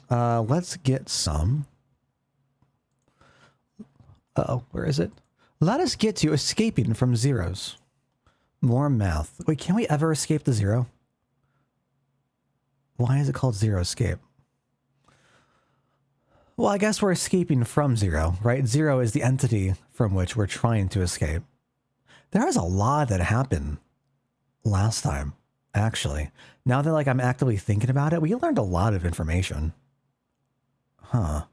Let's get some. Uh-oh, where is it? Let us get to escaping from zeros. More math. Wait, can we ever escape the zero? Why is it called zero escape? Well, I guess we're escaping from zero, right? Zero is the entity from which we're trying to escape. There was a lot that happened last time, actually. Now that like I'm actively thinking about it, we learned a lot of information. Huh.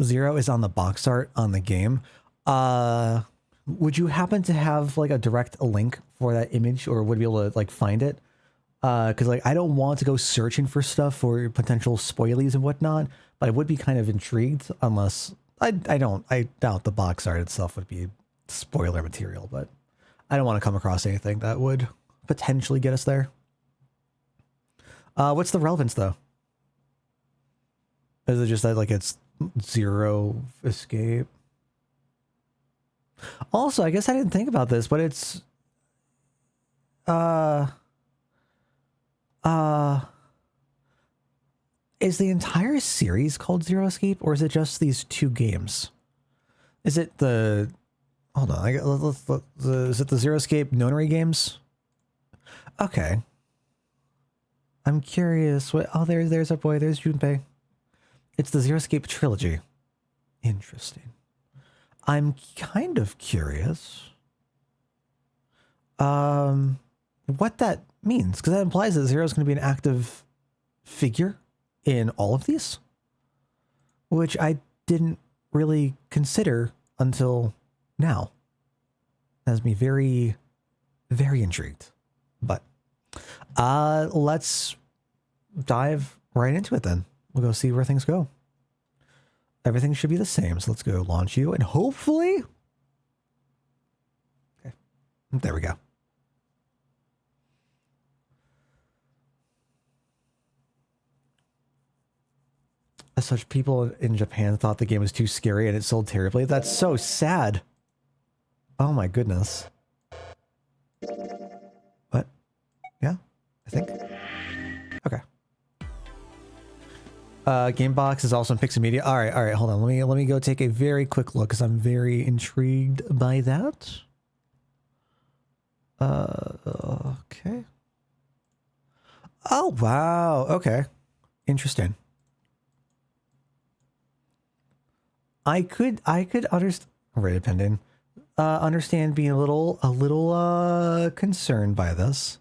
Zero is on the box art on the game. Would you happen to have like a direct link for that image, or would you be able to like find it? Because like I don't want to go searching for stuff for potential spoilies and whatnot, but I would be kind of intrigued, unless I doubt the box art itself would be spoiler material, but I don't want to come across anything that would potentially get us there. What's the relevance though? Is it just that like it's zero escape? Also, I guess I didn't think about this, but it's is the entire series called Zero Escape, or is it just these two games? Is it the hold on, is it the Zero Escape Nonary games? Okay. I'm curious what there's our boy, there's Junpei. It's the Zero Escape trilogy. Interesting. I'm kind of curious what that means, because that implies that Zero is going to be an active figure in all of these, which I didn't really consider until now. That has me very, very intrigued. But let's dive right into it then. We'll go see where things go. Everything should be the same, so let's go launch you, and hopefully... Okay, there we go. As such, people in Japan thought the game was too scary and it sold terribly. That's so sad. Oh my goodness. What? Yeah, I think. Okay. Gamebox is also in Pixel Media. All right, hold on. Let me go take a very quick look because I'm very intrigued by that. Okay. Oh wow. Okay. Interesting. I could understand. Right, depending. Understand being a little concerned by this.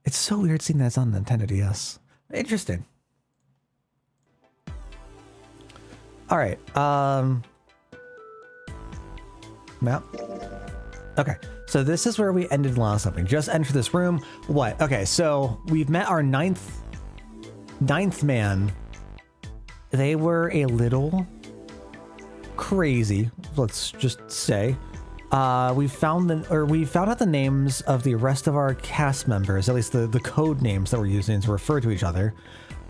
It's so weird seeing that's on Nintendo DS. Interesting. All right. Map. Okay. So this is where we ended last something. Just enter this room. What? Okay. So we've met our ninth man. They were a little crazy. Let's just say. We found out the names of the rest of our cast members, at least the code names that we're using to refer to each other.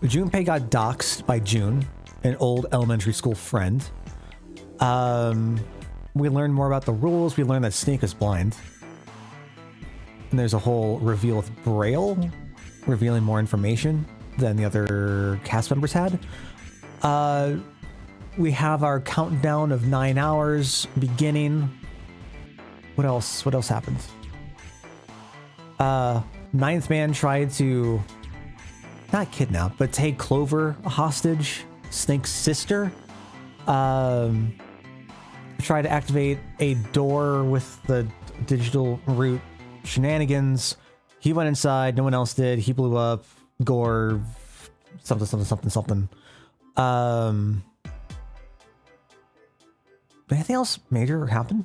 Junpei got doxxed by June, an old elementary school friend. We learned more about the rules. We learned that Snake is blind. And there's a whole reveal with Braille, revealing more information than the other cast members had. We have our countdown of 9 hours beginning. What else happened? Ninth man tried to not kidnap, but take Clover hostage, Snake's sister. Tried to activate a door with the digital root shenanigans. He went inside, no one else did. He blew up. Gore, something. Anything else major happen?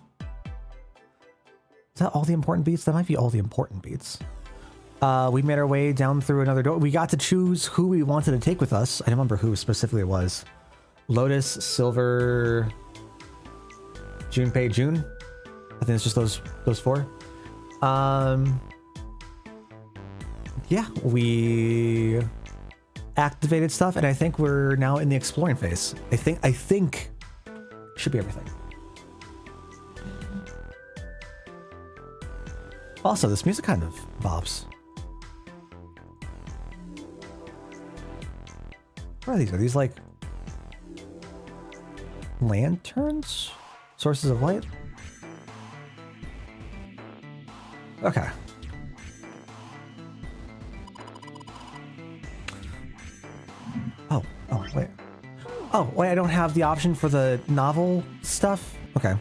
Is that all the important beats? That might be all the important beats. We made our way down through another door. We got to choose who we wanted to take with us. I don't remember who specifically it was. Lotus, Silver, Junpei, June. I think it's just those four. Yeah, we activated stuff, and I think we're now in the exploring phase. I think should be everything. Also, this music kind of bops. What are these? Are these like lanterns? Sources of light? Okay. Oh, wait. Oh, wait, I don't have the option for the novel stuff? Okay.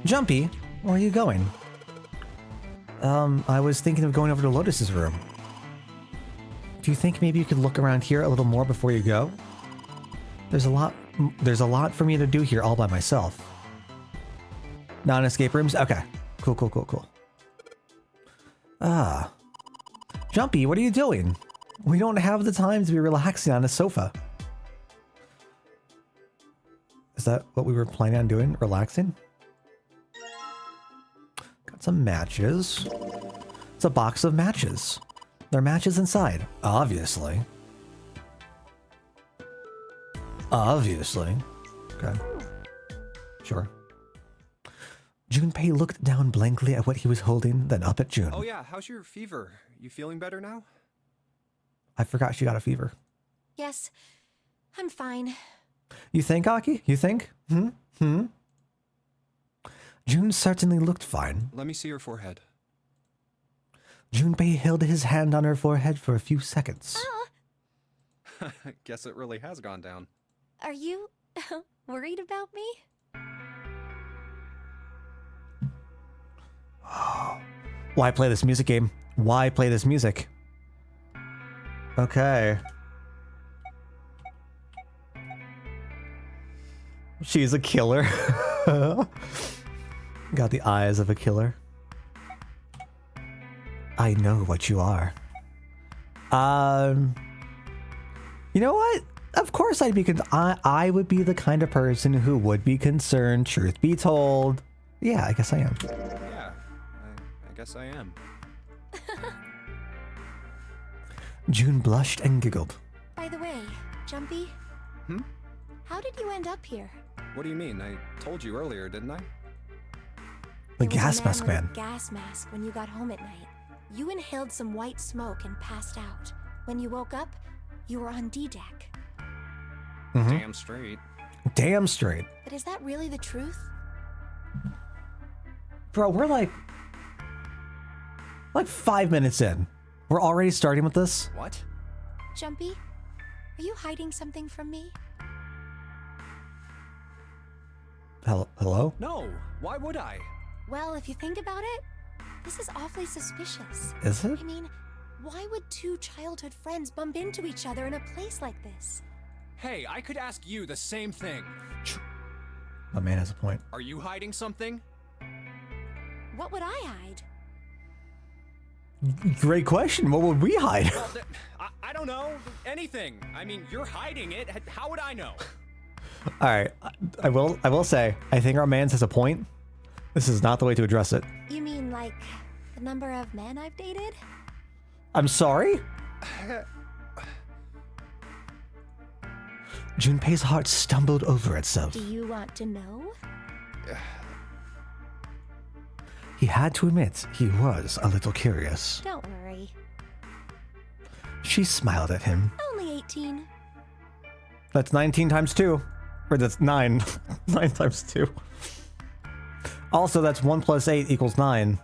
Jumpy, where are you going? I was thinking of going over to Lotus's room. Do you think maybe you could look around here a little more before you go? There's a lot for me to do here all by myself. Non-escape rooms? Okay. Cool. Ah. Jumpy, what are you doing? We don't have the time to be relaxing on a sofa. Is that what we were planning on doing? Relaxing? Got some matches. It's a box of matches. There are matches inside. Obviously. Okay. Sure. Junpei looked down blankly at what he was holding, then up at June. Oh yeah, how's your fever? You feeling better now? I forgot she got a fever. Yes, I'm fine. You think, Aki? You think? June certainly looked fine. Let me see your forehead. Junpei held his hand on her forehead for a few seconds. Guess it really has gone down. Are you worried about me? Why play this music game? Why play this music? Okay. She's a killer. Got the eyes of a killer. I know what you are. You know what? Of course I'd be I would be the kind of person who would be concerned, truth be told. Yeah, I guess I am. Yeah, I guess I am. June blushed and giggled. By the way, Jumpy? How did you end up here? What do you mean? I told you earlier, didn't I? The There was gas a mask with a man. gas mask when you got home at night. You inhaled some white smoke and passed out. When you woke up, you were on D-Deck. Damn straight. Damn straight. But is that really the truth? Bro, we're like 5 minutes in. We're already starting with this? What? Jumpy, are you hiding something from me? Hello? No, why would I? Well, if you think about it, this is awfully suspicious. Is it? I mean, why would two childhood friends bump into each other in a place like this? Hey, I could ask you the same thing. My man has a point. Are you hiding something? What would I hide? Great question. What would we hide? Well, I don't know. Anything. I mean, you're hiding it. How would I know? All right. I will say, I think our man's has a point. This is not the way to address it. You mean like the number of men I've dated? I'm sorry? Junpei's heart stumbled over itself. Do you want to know? He had to admit he was a little curious. Don't worry. She smiled at him. Only 18. That's 19 times 2. Or that's 9. 9 times 2. Also, that's 1 plus 8 equals 9.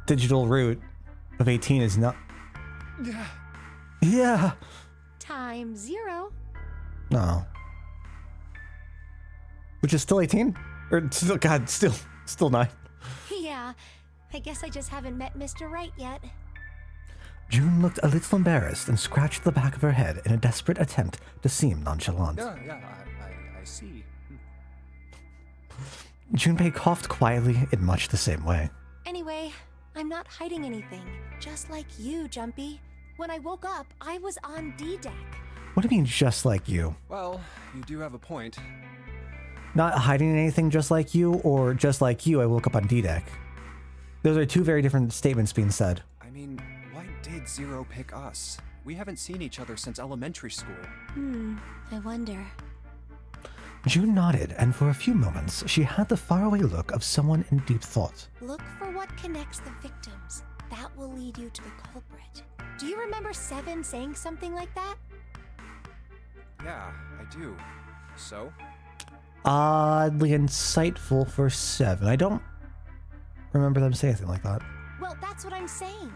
Digital root of 18 is not... Yeah. Times 0. No. Which is still 18? Or still, God, still 9. Yeah, I guess I just haven't met Mr. Right yet. June looked a little embarrassed and scratched the back of her head in a desperate attempt to seem nonchalant. Yeah, I see. Junpei coughed quietly in much the same way. Anyway, I'm not hiding anything. Just like you, Jumpy. When I woke up, I was on D-Deck. What do you mean, just like you? Well, you do have a point. Not hiding anything just like you, or just like you, I woke up on D-Deck. Those are two very different statements being said. I mean, why did Zero pick us? We haven't seen each other since elementary school. I wonder. June nodded, and for a few moments, she had the faraway look of someone in deep thought. Look for what connects the victims. That will lead you to the culprit. Do you remember Seven saying something like that? Yeah, I do. So? Oddly insightful for 7. I don't remember them saying anything like that. Well, that's what I'm saying.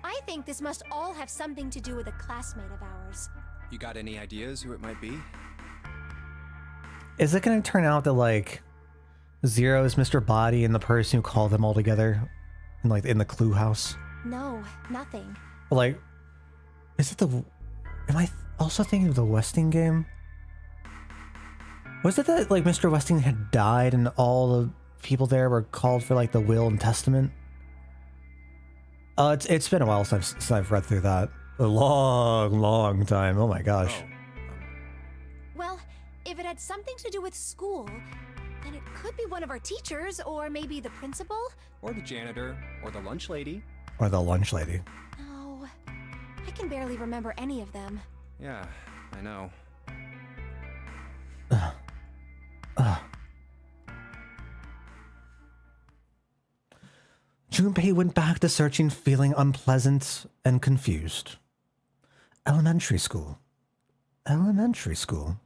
I think this must all have something to do with a classmate of ours. You got any ideas who it might be? Is it going to turn out that, like, Zero is Mr. Body and the person who called them all together in the Clue House? No, nothing. Like, is it the... Am I also thinking of the Westing game? Was it that, like, Mr. Westing had died and all the people there were called for, like, the will and testament? It's been a while since I've read through that. A long time. Oh my gosh. Oh, Well, if it had something to do with school, then it could be one of our teachers, or maybe the principal? or the janitor, or the lunch lady. Or the lunch lady. No, I can barely remember any of them. Yeah, I know. Junpei went back to searching, feeling unpleasant and confused. Elementary school. Elementary school.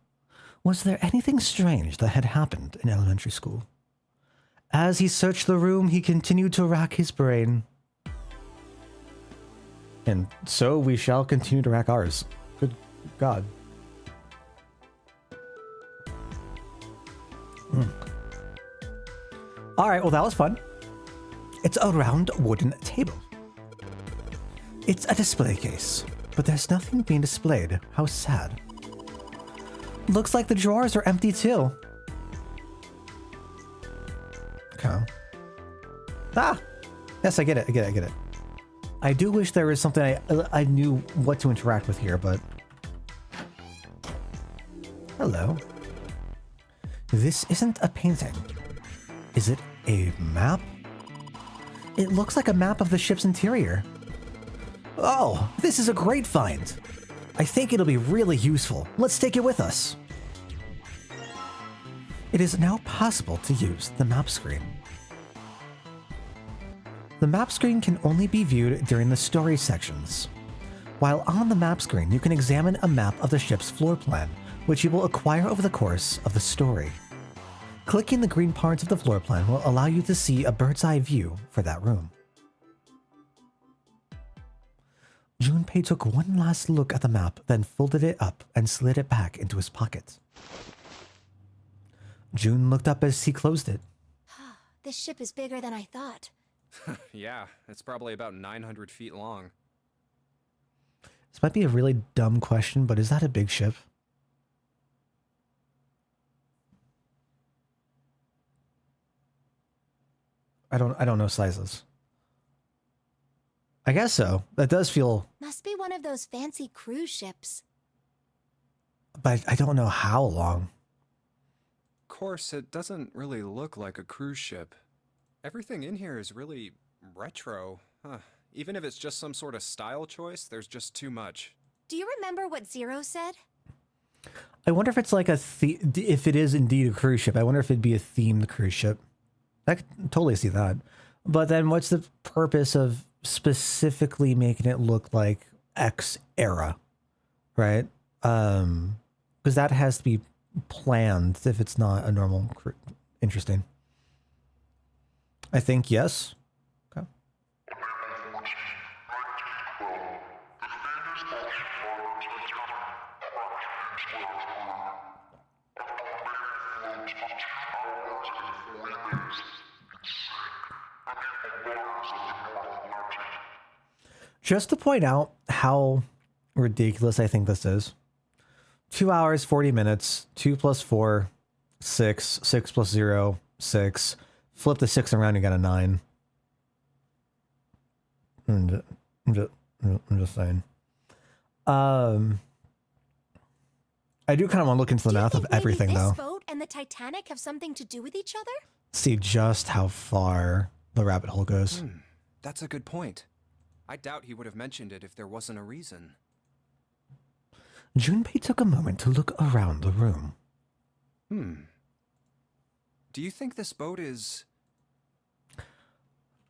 Was there anything strange that had happened in elementary school? As he searched the room, he continued to rack his brain. And so we shall continue to rack ours. Good God. Alright, well that was fun. It's a round wooden table. It's a display case, but there's nothing being displayed. How sad. Looks like the drawers are empty too. Okay. Ah! Yes, I get it. I do wish there was something I knew what to interact with here, but... Hello. This isn't a painting. Is it a map? It looks like a map of the ship's interior. Oh, this is a great find. I think it'll be really useful. Let's take it with us. It is now possible to use the map screen. The map screen can only be viewed during the story sections. While on the map screen, you can examine a map of the ship's floor plan, which you will acquire over the course of the story. Clicking the green parts of the floor plan will allow you to see a bird's eye view for that room. Junpei took one last look at the map, then folded it up and slid it back into his pocket. June looked up as he closed it. This ship is bigger than I thought. Yeah, it's probably about 900 feet long. This might be a really dumb question, but is that a big ship? I don't know sizes. I guess so. That does feel... Must be one of those fancy cruise ships. But I don't know how long. Of course, it doesn't really look like a cruise ship. Everything in here is really retro. Even if it's just some sort of style choice, there's just too much. Do you remember what Zero said? I wonder if it's like if it is indeed a cruise ship. I wonder if it'd be a themed cruise ship. I could totally see that. But then what's the purpose of specifically making it look like X era, right? Because that has to be planned if it's not a normal interesting. I think yes. Okay. Just to point out how ridiculous I think this is. 2 hours, 40 minutes, 2 plus 4, 6, 6 plus 0, 6. Flip the 6 around, you got a 9. I'm just saying. I do kind of want to look into the math of everything, though. This boat and the Titanic have something to do with each other? See just how far the rabbit hole goes. That's a good point. I doubt he would have mentioned it if there wasn't a reason. Junpei took a moment to look around the room. Do you think this boat is...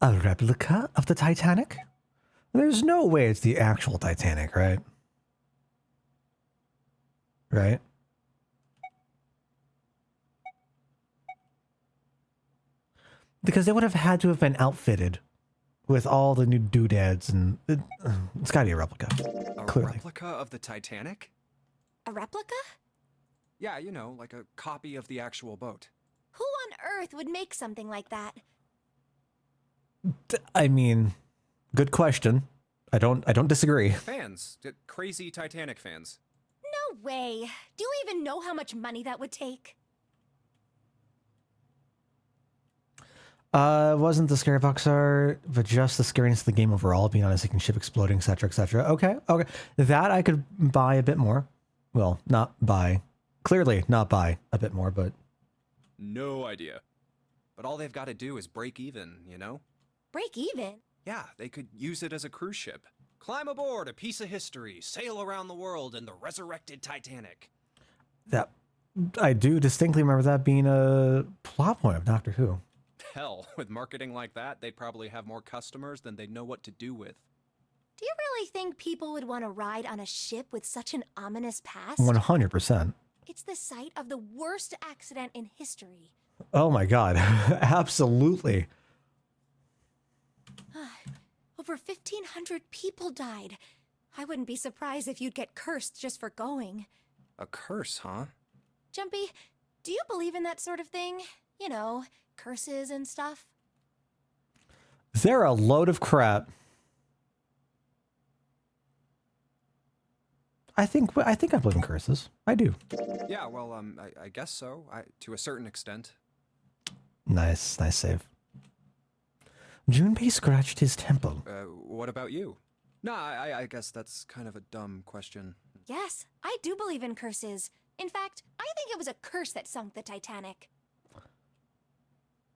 A replica of the Titanic? There's no way it's the actual Titanic, right? Right? Because they would have had to have been outfitted with all the new doodads, and it's got to be a replica. A Clearly. replica of the Titanic? A replica? Yeah, you know, like a copy of the actual boat. Who on earth would make something like that? I mean, good question. I don't disagree. Fans. Crazy Titanic fans. No way. Do you even know how much money that would take? Wasn't the scary box art, but just the scariness of the game overall, being on a sinking ship exploding, etc., etc. Okay, okay. That I could buy a bit more. Well, not buy. Clearly not buy a bit more, but... No idea. But all they've got to do is break even, you know? Break even? Yeah, they could use it as a cruise ship. Climb aboard a piece of history, sail around the world in the resurrected Titanic. That... I do distinctly remember that being a plot point of Doctor Who. Hell, with marketing like that, they'd probably have more customers than they'd know what to do with. Do you really think people would want to ride on a ship with such an ominous past? 100%. It's the site of the worst accident in history. Oh my god. Absolutely. Over 1,500 people died. I wouldn't be surprised if you'd get cursed just for going. A curse, huh? Jumpy, do you believe in that sort of thing? You know, curses and stuff? They're a load of crap. I think I believe in curses. I do. Yeah, well, I guess so. To a certain extent. Nice save. Junpei scratched his temple. What about you? Nah, I guess that's kind of a dumb question. Yes, I do believe in curses. In fact, I think it was a curse that sunk the Titanic.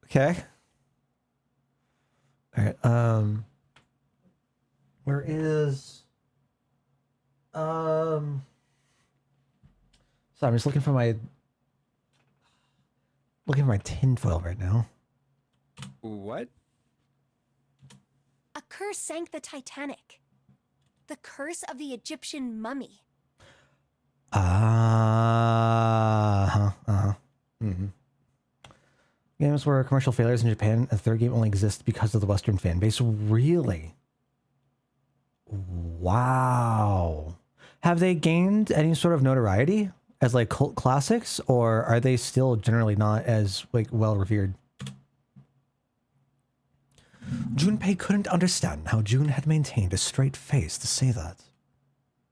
Okay. All right. Where is? So I'm just looking for my tinfoil right now. What? A curse sank the Titanic. The curse of the Egyptian mummy. Mm-hmm. Games were commercial failures in Japan. A third game only exists because of the Western fan base. Really? Wow. Have they gained any sort of notoriety as like cult classics, or are they still generally not as like well revered? Junpei couldn't understand how June had maintained a straight face to say that.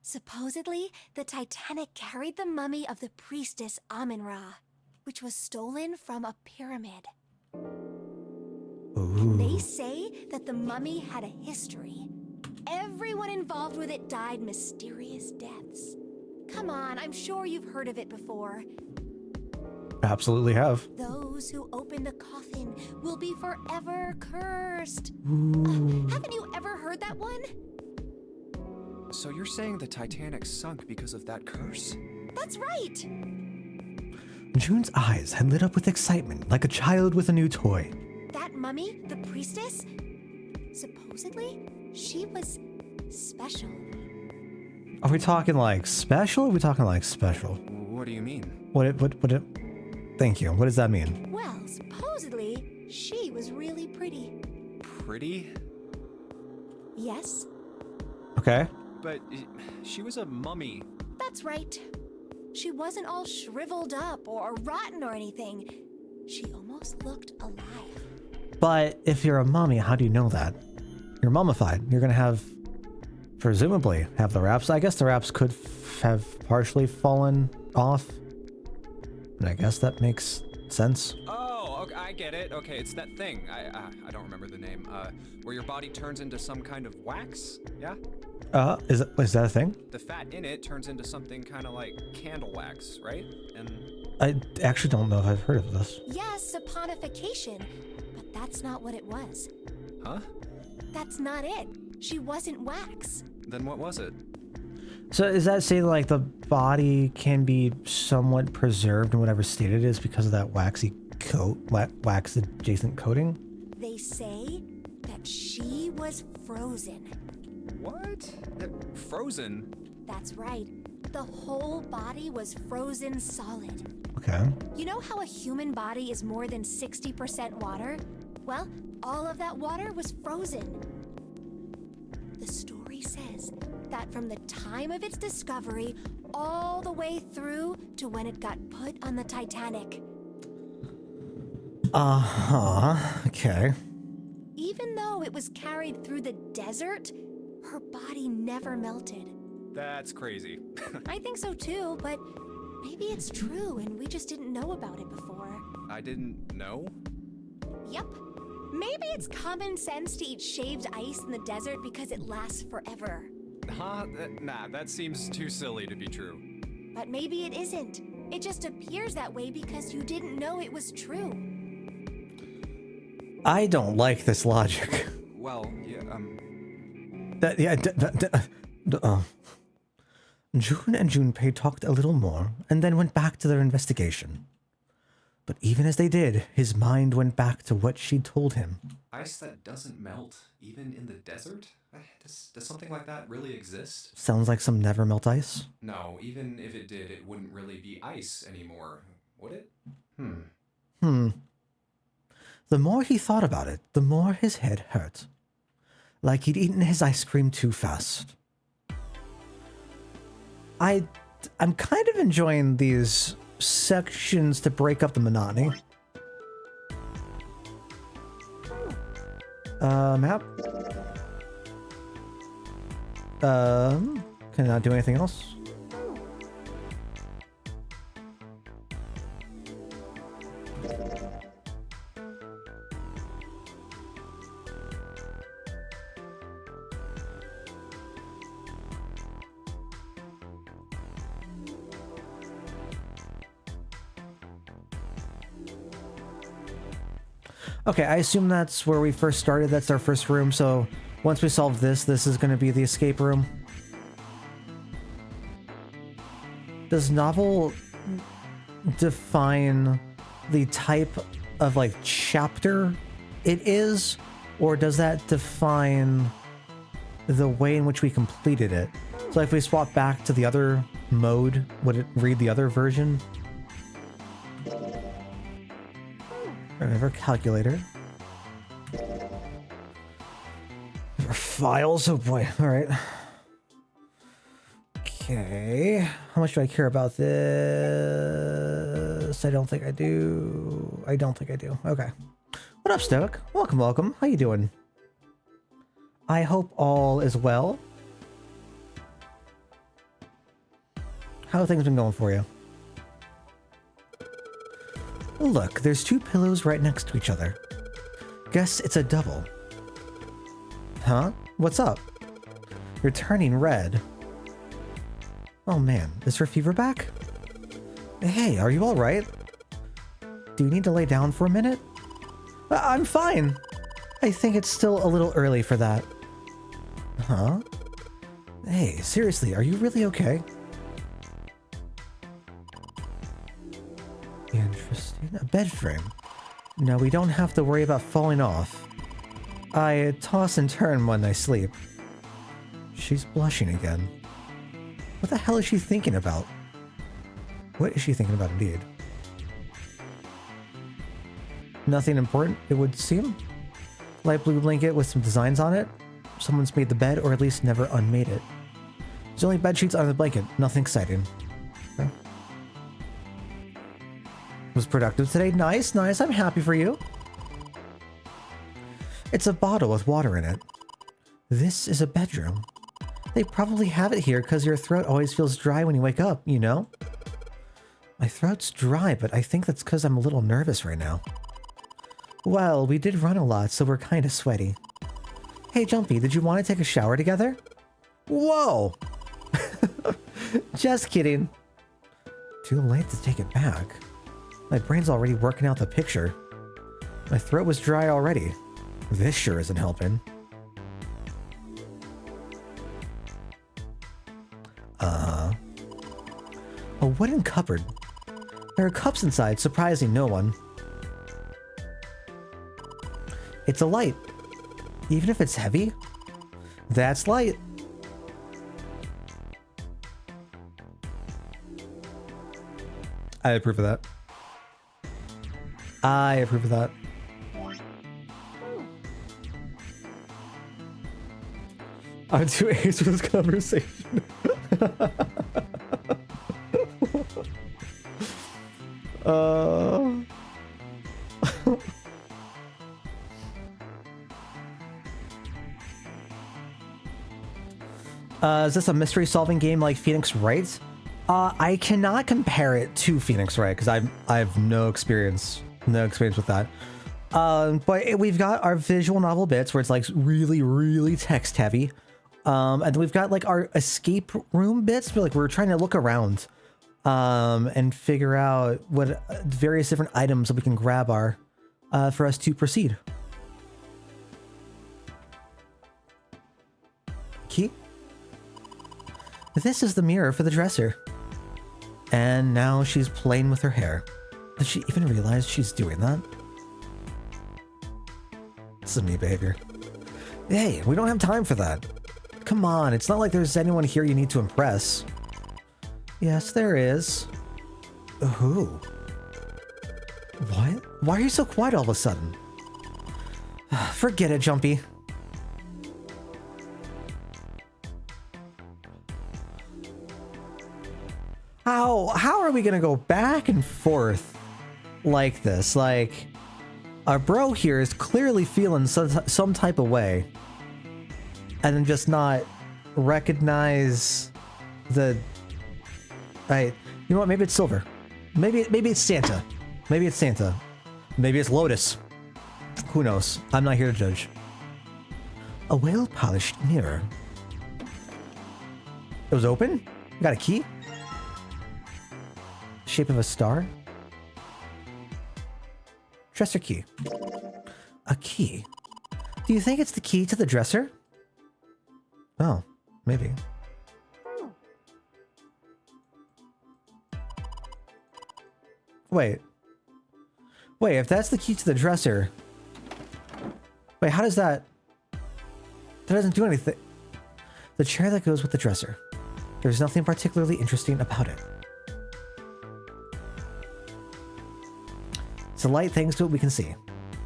Supposedly, the Titanic carried the mummy of the priestess Amun-Ra, which was stolen from a pyramid. Ooh. They say that the mummy had a history. Everyone involved with it died mysterious deaths. Come on, I'm sure you've heard of it before. Absolutely have. Those who open the coffin will be forever cursed. Ooh. Haven't you ever heard that one? So you're saying the Titanic sunk because of that curse? That's right. June's eyes had lit up with excitement, like a child with a new toy. That mummy, the priestess, supposedly, she was special. Are we talking like special? Or are we talking like special? What do you mean? Thank you. What does that mean? Well, supposedly, she was really pretty. Pretty? Yes, Okay. But she was a mummy. that's right. She wasn't all shriveled up or rotten or anything. She almost looked alive. But if you're a mummy, how do you know that? You're mummified. You're going to have, presumably, have the wraps. I guess the wraps could have partially fallen off. And I guess that makes sense. Oh, okay, I get it. Okay, it's that thing. I don't remember the name. Where your body turns into some kind of wax? Yeah? Is that a thing? The fat in it turns into something kind of like candle wax, right? And I actually don't know if I've heard of this. Yes, saponification, but that's not what it was. huh? That's not it. She wasn't wax. Then what was it? So is that saying like the body can be somewhat preserved in whatever state it is because of that waxy coat, wax adjacent coating? They say that she was frozen. What? Frozen? That's right. The whole body was frozen solid. Okay. You know how a human body is more than 60% water? Well, all of that water was frozen. The story says that from the time of its discovery all the way through to when it got put on the Titanic. Uh-huh. Okay. Even though it was carried through the desert, her body never melted. That's crazy. I think so too, but maybe it's true and we just didn't know about it before. I didn't know? Yep. Maybe it's common sense to eat shaved ice in the desert because it lasts forever. Huh? Nah, that seems too silly to be true. But maybe it isn't. It just appears that way because you didn't know it was true. I don't like this logic. Well, yeah, June and Junpei talked a little more and then went back to their investigation. But even as they did, his mind went back to what she'd told him. ice that doesn't melt, even in the desert? Does something like that really exist? Sounds like some never melt ice. No, even if it did, it wouldn't really be ice anymore, would it? The more he thought about it, the more his head hurt. Like he'd eaten his ice cream too fast. I'm kind of enjoying these sections to break up the monotony. Map. Can I not do anything else? Okay, I assume that's where we first started. That's our first room. So once we solve this, this is going to be the escape room. Does novel define the type of like chapter it is, or does that define the way in which we completed it? So if we swap back to the other mode, would it read the other version? Remember calculator. Files, oh boy, all right. Okay, how much do I care about this? I don't think I do. I don't think I do. Okay. What up, Stoic? Welcome, welcome. How you doing? I hope all is well. How have things been going for you? Look, there's two pillows right next to each other. Guess it's a double. Huh? What's up? You're turning red. Oh man, is her fever back? Hey, are you alright? Do you need to lay down for a minute? I'm fine. I think it's still a little early for that. Huh? Hey, seriously, are you really okay? Interesting. A bed frame. No, we don't have to worry about falling off. I toss and turn when I sleep. She's blushing again. What the hell is she thinking about? What is she thinking about indeed? Nothing important, it would seem. Light blue blanket with some designs on it. Someone's made the bed, or at least never unmade it. There's only bed sheets on the blanket. Nothing exciting. Okay. Was productive today. Nice, nice. I'm happy for you. It's a bottle with water in it. This is a bedroom. They probably have it here because your throat always feels dry when you wake up, you know? My throat's dry, but I think that's because I'm a little nervous right now. Well, we did run a lot, so we're kind of sweaty. Hey, Jumpy, did you want to take a shower together? Whoa! Just kidding. Too late to take it back. My brain's already working out the picture. My throat was dry already. This sure isn't helping. A wooden cupboard. There are cups inside, surprising no one. It's a light. Even if it's heavy, that's light. I approve of that. I approve of that. I'm too aged for this conversation. Is this a mystery solving game like Phoenix Wright? I cannot compare it to Phoenix Wright because I have no experience with that. But we've got our visual novel bits where it's like really, really text heavy. And then we've got like our escape room bits where like we're trying to look around and figure out what various different items that we can grab are for us to proceed. Key? This is the mirror for the dresser. And now she's playing with her hair. Does she even realize she's doing that? This is me behavior. Hey, we don't have time for that. Come on, it's not like there's anyone here you need to impress. Yes, there is. Who? What? Why are you so quiet all of a sudden? Forget it, Jumpy. How are we gonna go back and forth like this? Like, our bro here is clearly feeling some type of way, and then just not recognize the. Right? You know what? Maybe it's Silver. Maybe it's Santa. Maybe it's Santa. Maybe it's Lotus. Who knows? I'm not here to judge. A well-polished mirror. It was open? Got a key? Shape of a star? Dresser key. A key? Do you think it's the key to the dresser? Oh, maybe. Wait, if that's the key to the dresser... Wait, how does that... That doesn't do anything. The chair that goes with the dresser. There's nothing particularly interesting about it. It's a light thanks to what we can see.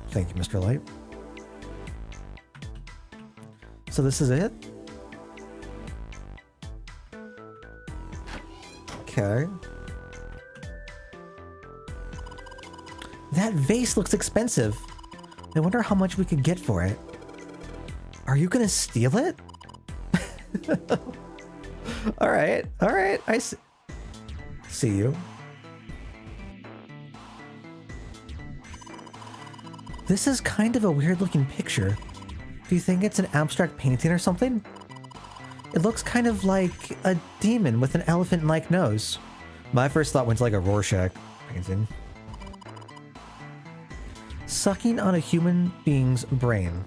Thank you, Mr. Light. So this is it? Okay. That vase looks expensive. I wonder how much we could get for it. Are you gonna steal it? All right. I see you. This is kind of a weird looking picture. Do you think it's an abstract painting or something? It looks kind of like a demon with an elephant-like nose. My first thought went to like a Rorschach painting. Sucking on a human being's brain.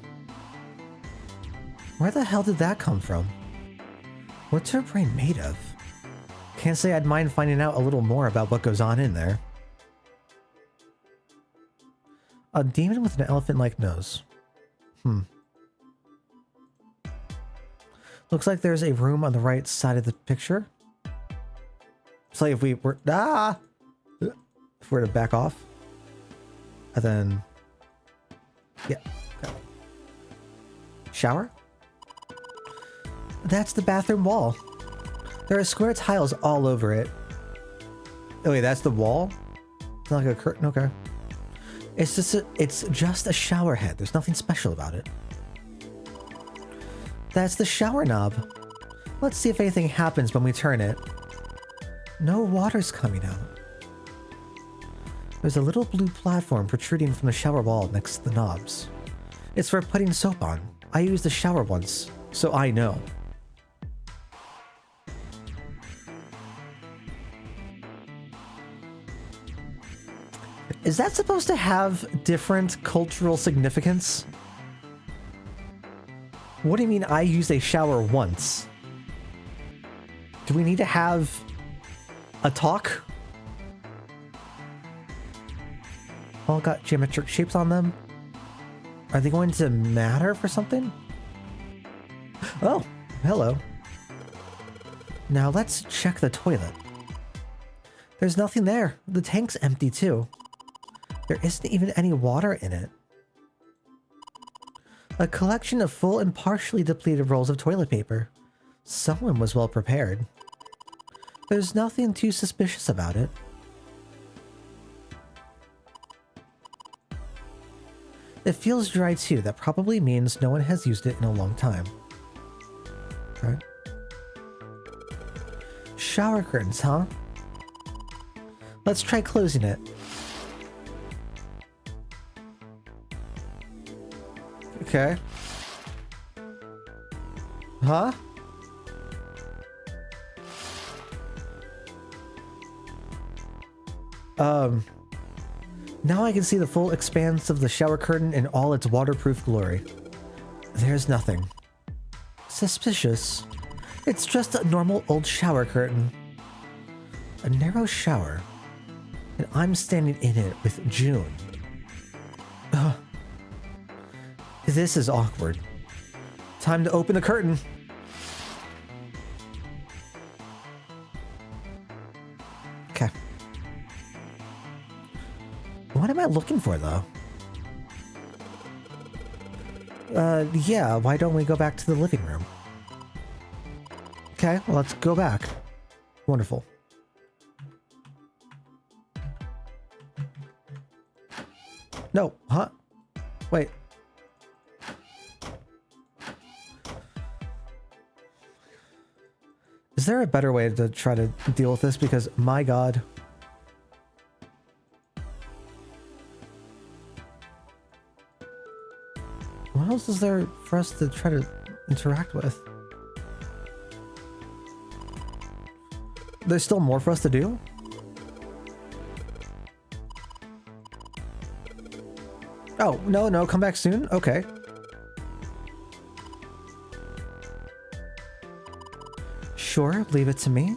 Where the hell did that come from? What's her brain made of? Can't say I'd mind finding out a little more about what goes on in there. A demon with an elephant-like nose. Looks like there's a room on the right side of the picture. It's like if we were... If we were to back off. And then... Yeah. Okay. Shower? That's the bathroom wall. There are square tiles all over it. Oh wait, that's the wall? It's not like a curtain? Okay. It's just a shower head. There's nothing special about it. That's the shower knob. Let's see if anything happens when we turn it. No water's coming out. There's a little blue platform protruding from the shower wall next to the knobs. It's for putting soap on. I used the shower once, so I know. Is that supposed to have different cultural significance? What do you mean I used a shower once? Do we need to have a talk? All got geometric shapes on them. Are they going to matter for something? Oh, hello. Now let's check the toilet. There's nothing there. The tank's empty too. There isn't even any water in it. A collection of full and partially depleted rolls of toilet paper. Someone was well prepared. There's nothing too suspicious about it. It feels dry too. That probably means no one has used it in a long time. Okay. Shower curtains, huh? Let's try closing it. Okay. Huh? Now I can see the full expanse of the shower curtain in all its waterproof glory. There's nothing suspicious. It's just a normal old shower curtain. A narrow shower. And I'm standing in it with June. Ugh. This is awkward. Time to open the curtain. Okay. What am I looking for, though? Yeah, why don't we go back to the living room? Okay, well, let's go back. Wonderful. No, huh? Wait. Is there a better way to try to deal with this? Because, my God. What else is there for us to try to interact with? There's still more for us to do? Oh, no, come back soon? Okay. Sure, leave it to me.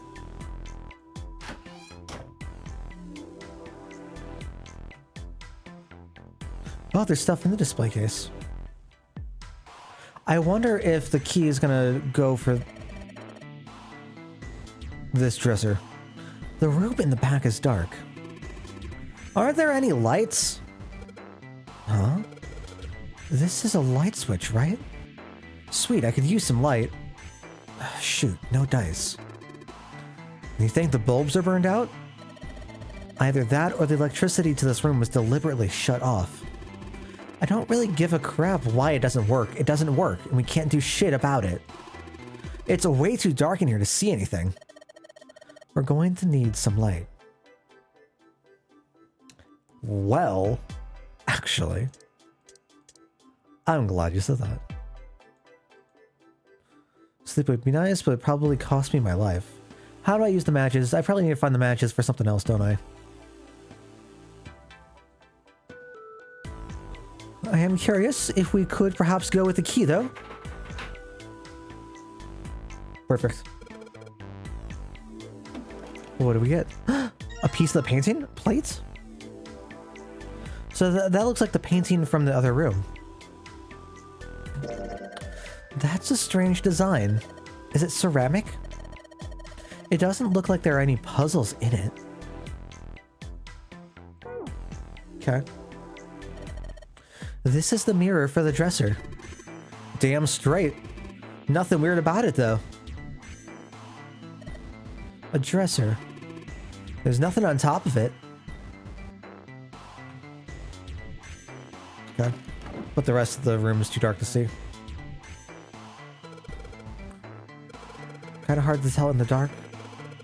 Oh, there's stuff in the display case. I wonder if the key is gonna go for this dresser. The room in the back is dark. Aren't there any lights? Huh? This is a light switch, right? Sweet, I could use some light. Shoot, no dice. You think the bulbs are burned out? Either that or the electricity to this room was deliberately shut off. I don't really give a crap why it doesn't work. It doesn't work, and we can't do shit about it. It's way too dark in here to see anything. We're going to need some light. Well, actually, I'm glad you said that. Sleep would be nice, but it'd probably cost me my life. How do I use the matches? I probably need to find the matches for something else, don't I? I am curious if we could perhaps go with the key, though. Perfect. What do we get? A piece of the painting? Plates? So that looks like the painting from the other room. That's a strange design. Is it ceramic? It doesn't look like there are any puzzles in it. Okay. This is the mirror for the dresser. Damn straight. Nothing weird about it, though. A dresser. There's nothing on top of it. Okay. But the rest of the room is too dark to see. Kind of hard to tell in the dark.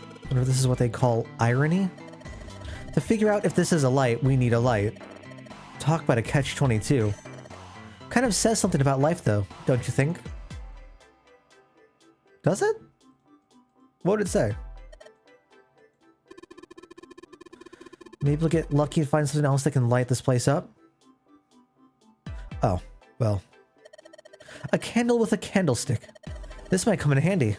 I wonder if this is what they call irony. To figure out if this is a light, we need a light. Talk about a catch-22. Kind of says something about life, though, don't you think? Does it? What would it say? Maybe we'll get lucky and find something else that can light this place up. Oh, well. A candle with a candlestick. This might come in handy.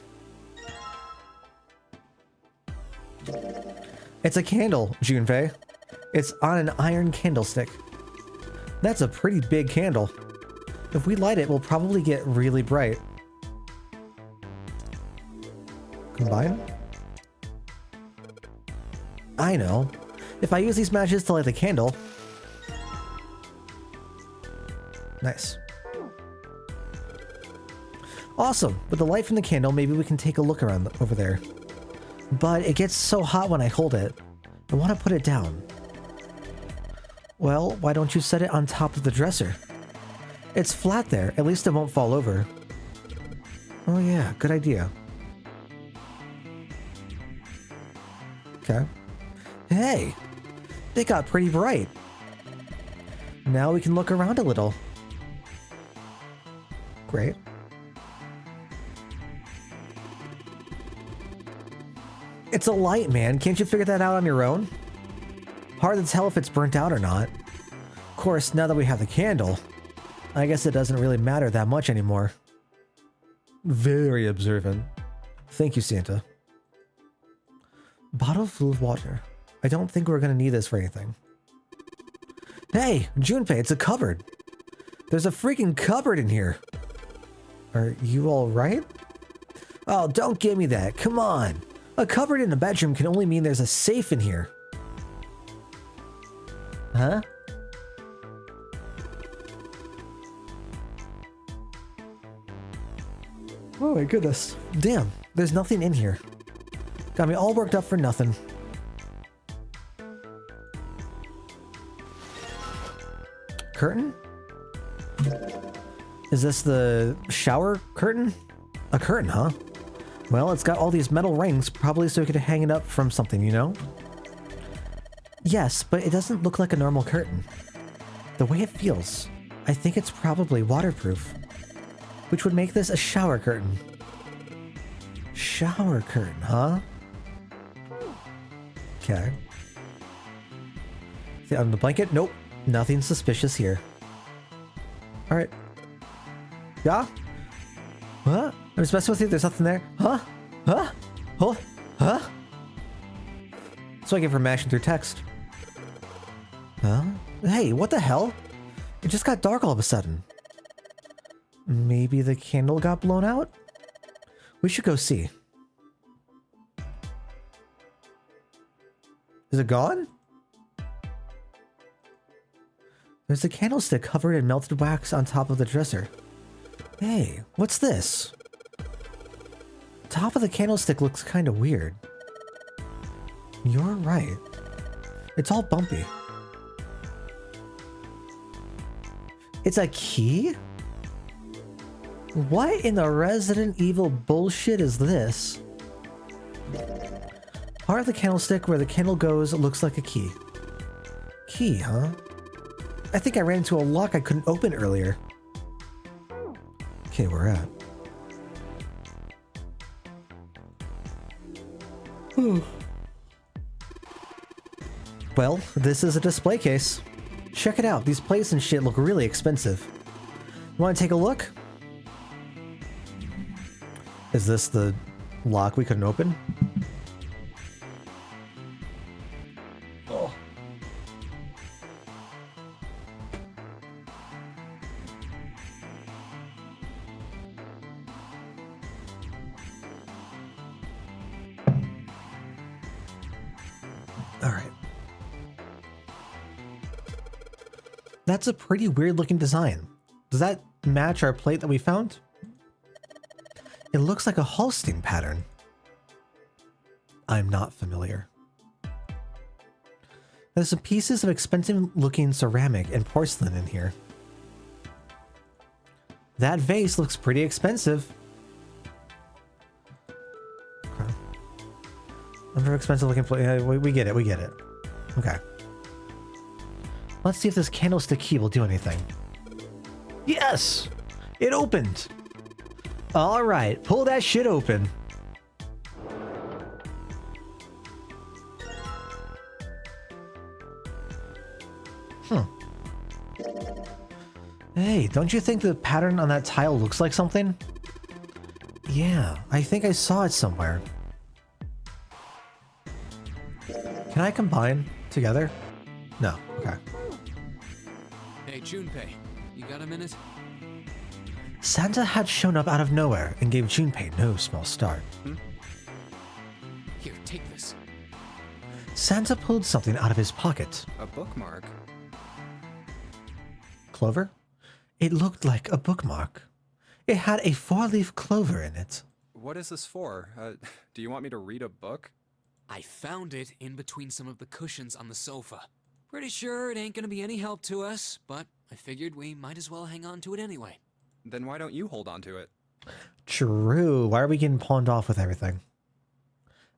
It's a candle, Junpei. It's on an iron candlestick. That's a pretty big candle. If we light it, we'll probably get really bright. Combine? I know. If I use these matches to light the candle... Nice. Awesome. With the light from the candle, maybe we can take a look around over there. But it gets so hot when I hold it. I want to put it down. Well, why don't you set it on top of the dresser? It's flat there. At least it won't fall over. Oh yeah, good idea. Okay. Hey! It got pretty bright. Now we can look around a little. Great. It's a light, man. Can't you figure that out on your own? Hard to tell if it's burnt out or not. Of course, now that we have the candle, I guess it doesn't really matter that much anymore. Very observant. Thank you, Santa. Bottle full of water. I don't think we're gonna need this for anything. Hey, Junpei, it's a cupboard. There's a freaking cupboard in here. Are you all right? Oh, don't give me that. Come on. A cupboard in a bedroom can only mean there's a safe in here. Huh? Oh my goodness. Damn, there's nothing in here. Got me all worked up for nothing. Curtain? Is this the shower curtain? A curtain, huh? Well, it's got all these metal rings, probably so we could hang it up from something, you know? Yes, but it doesn't look like a normal curtain. The way it feels, I think it's probably waterproof, which would make this a shower curtain. Shower curtain, huh? Okay. On the blanket? Nope. Nothing suspicious here. Alright. Yeah? Huh? I'm just messing with you. There's nothing there. Huh? Huh? Huh? Huh? That's what I get for mashing through text. Huh? Hey, what the hell? It just got dark all of a sudden. Maybe the candle got blown out? We should go see. Is it gone? There's a candlestick covered in melted wax on top of the dresser. Hey, what's this? The top of the candlestick looks kind of weird. You're right. It's all bumpy. It's a key? What in the Resident Evil bullshit is this? Part of the candlestick where the candle goes looks like a key. Key, huh? I think I ran into a lock I couldn't open earlier. Okay, we're at. Well, this is a display case. Check it out. These plates and shit look really expensive. You want to take a look? Is this the lock we couldn't open? Oh. All right. That's a pretty weird looking design. Does that match our plate that we found? It looks like a Holstein pattern. I'm not familiar. There's some pieces of expensive looking ceramic and porcelain in here. That vase looks pretty expensive. Okay. Under expensive looking plate. We get it, we get it. Okay. Let's see if this candlestick key will do anything. Yes! It opened! Alright, pull that shit open. Hey, don't you think the pattern on that tile looks like something? Yeah, I think I saw it somewhere. Can I combine together? No, okay. Hey, Junpei, you got a minute? Santa had shown up out of nowhere and gave Junpei no small start. Here, take this. Santa pulled something out of his pocket. A bookmark? Clover? It looked like a bookmark. It had a 4-leaf clover in it. What is this for? Do you want me to read a book? I found it in between some of the cushions on the sofa. Pretty sure it ain't gonna be any help to us, but I figured we might as well hang on to it anyway. Then why don't you hold on to it? True. Why are we getting pawned off with everything?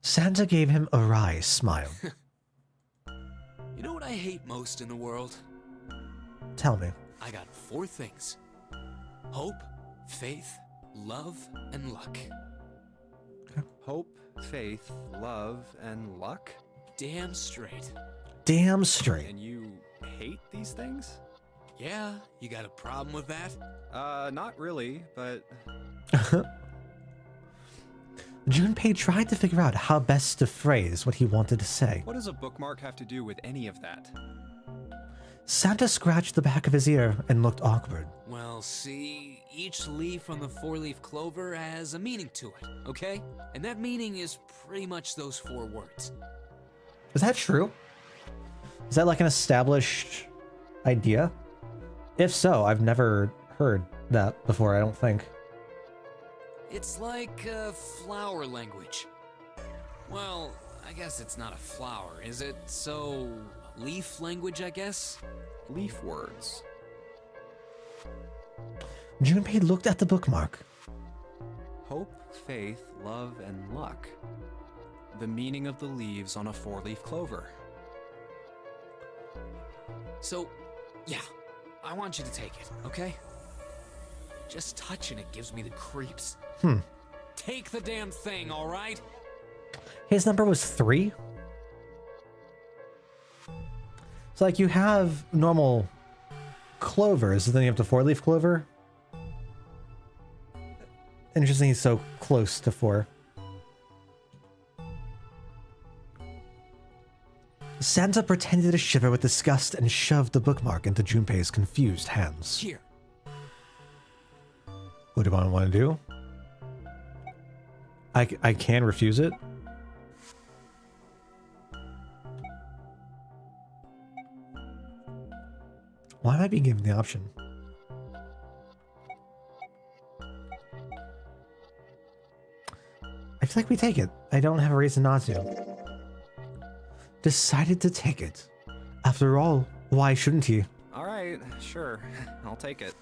Santa gave him a wry smile. You know what I hate most in the world? Tell me. I got 4 things. Hope, faith, love, and luck. Hope, faith, love, and luck? Damn straight. Damn straight. And you hate these things? Yeah, you got a problem with that? Not really, but... Junpei tried to figure out how best to phrase what he wanted to say. What does a bookmark have to do with any of that? Santa scratched the back of his ear and looked awkward. Well, see, each leaf on the 4-leaf clover has a meaning to it, okay? And that meaning is pretty much those 4 words. Is that true? Is that like an established idea? If so, I've never heard that before, I don't think. It's like a flower language. Well, I guess it's not a flower, is it? So, leaf language, I guess? Leaf words. Junpei looked at the bookmark. Hope, faith, love, and luck. The meaning of the leaves on a 4-leaf clover. So, yeah, I want you to take it, okay? Just touching it gives me the creeps. Take the damn thing, all right? His number was 3? So like you have normal clovers, and then you have the 4-leaf clover. Interesting he's so close to 4. Santa pretended to shiver with disgust and shoved the bookmark into Junpei's confused hands. Here. What do I want to do? I can refuse it. Why am I being given the option? I feel like we take it. I don't have a reason not to. Decided to take it. After all, why shouldn't he? Alright, sure. I'll take it.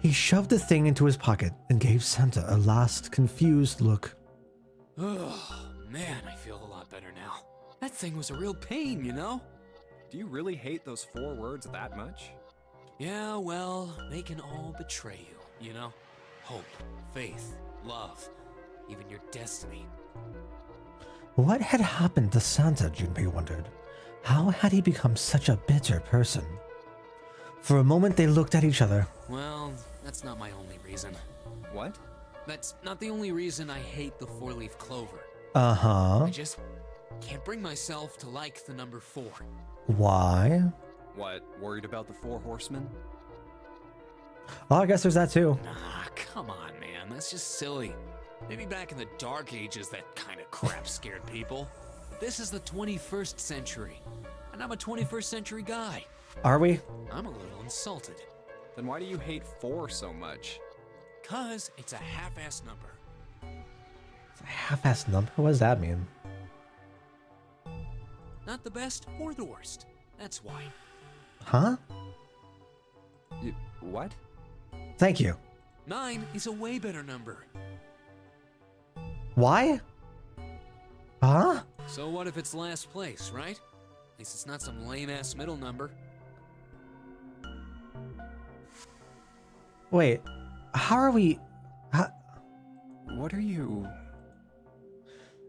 He shoved the thing into his pocket and gave Santa a last confused look. Oh, man, I feel a lot better now. That thing was a real pain, you know? Do you really hate those 4 words that much? Yeah, well, they can all betray you, you know? Hope, faith, love, even your destiny. What had happened to Santa, Junpei wondered. How had he become such a bitter person? For a moment they looked at each other. Well, that's not my only reason. What? That's not the only reason I hate the 4-leaf clover. Uh-huh. I just can't bring myself to like the number 4. Why? What, worried about the 4 horsemen? Oh, I guess there's that too. Nah, come on, man. That's just silly. Maybe back in the Dark Ages that kind of crap scared people. But this is the 21st century, and I'm a 21st century guy. Are we? I'm a little insulted. Then why do you hate 4 so much? 'Cause it's a half-ass number. It's a half-assed number? What does that mean? Not the best or the worst. That's why. Huh? What? Thank you. 9 is a way better number. Why? Huh? So what if it's last place, right? At least it's not some lame-ass middle number. Wait, how are we... What are you...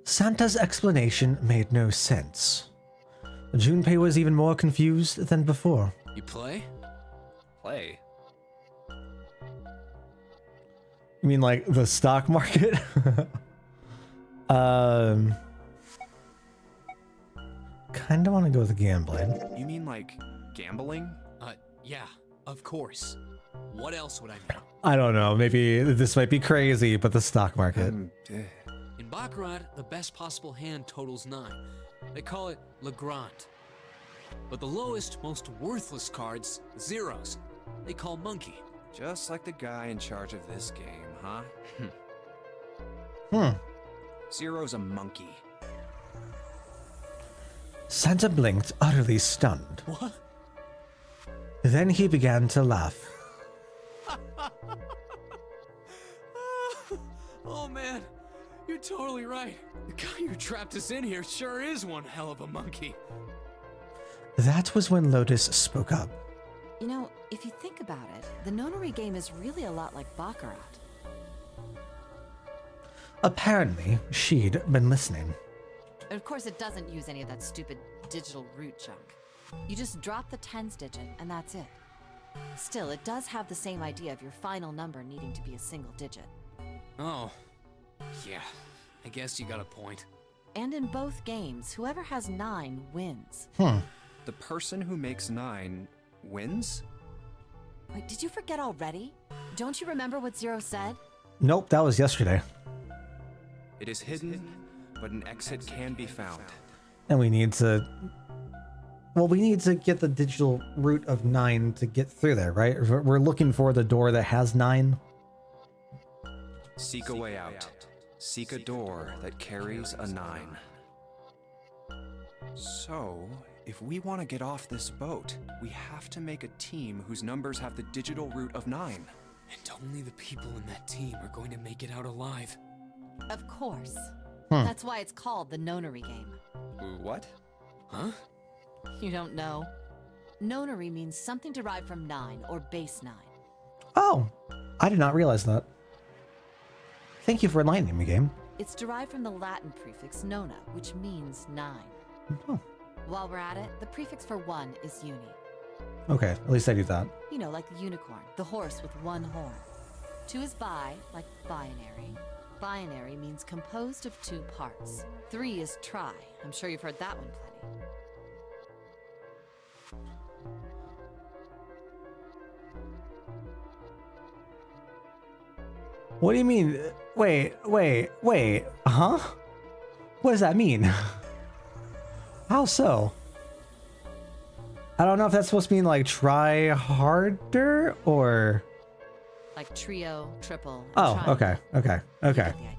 Santa's explanation made no sense. Junpei was even more confused than before. You play? play? You mean like the stock market? Kind of want to go with gambling. You mean like gambling? Yeah, of course. What else would I know? I don't know. Maybe this might be crazy, but the stock market. Eh. In Baccarat, the best possible hand totals 9. They call it Legrand. But the lowest, most worthless cards, zeros, they call Monkey. Just like the guy in charge of this game, huh? Zero's a monkey. Santa blinked, utterly stunned. What? Then he began to laugh. Oh man, you're totally right. The guy who trapped us in here sure is one hell of a monkey. That was when Lotus spoke up. You know, if you think about it, the Nonary game is really a lot like Baccarat. Apparently, she'd been listening. Of course, it doesn't use any of that stupid digital root junk. You just drop the tens digit, and that's it. Still, it does have the same idea of your final number needing to be a single digit. Oh, yeah, I guess you got a point. And in both games, whoever has 9 wins. The person who makes 9 wins? Wait, did you forget already? Don't you remember what Zero said? Nope, that was yesterday. It is hidden, but an exit can be found. And we need to... Well, we need to get the digital root of 9 to get through there, right? We're looking for the door that has 9. Seek a way out. Seek a door that carries a 9. So, if we want to get off this boat, we have to make a team whose numbers have the digital root of 9. And only the people in that team are going to make it out alive. Of course. That's why it's called the Nonary game. What? Huh? You don't know? Nonary means something derived from 9 or base 9. Oh, I did not realize that. Thank you for enlightening me, game. It's derived from the Latin prefix nona, which means 9. Oh, While we're at it, the prefix for 1 is uni. okay, at least I do that. You know, like the unicorn, the horse with 1 horn. 2 is bi, like binary. Binary means composed of 2 parts. 3 is tri. I'm sure you've heard that one plenty. What do you mean? Wait, huh? What does that mean? How so? I don't know if that's supposed to mean like try harder or... Like trio, triple. and Oh, triangle. okay. You get the idea.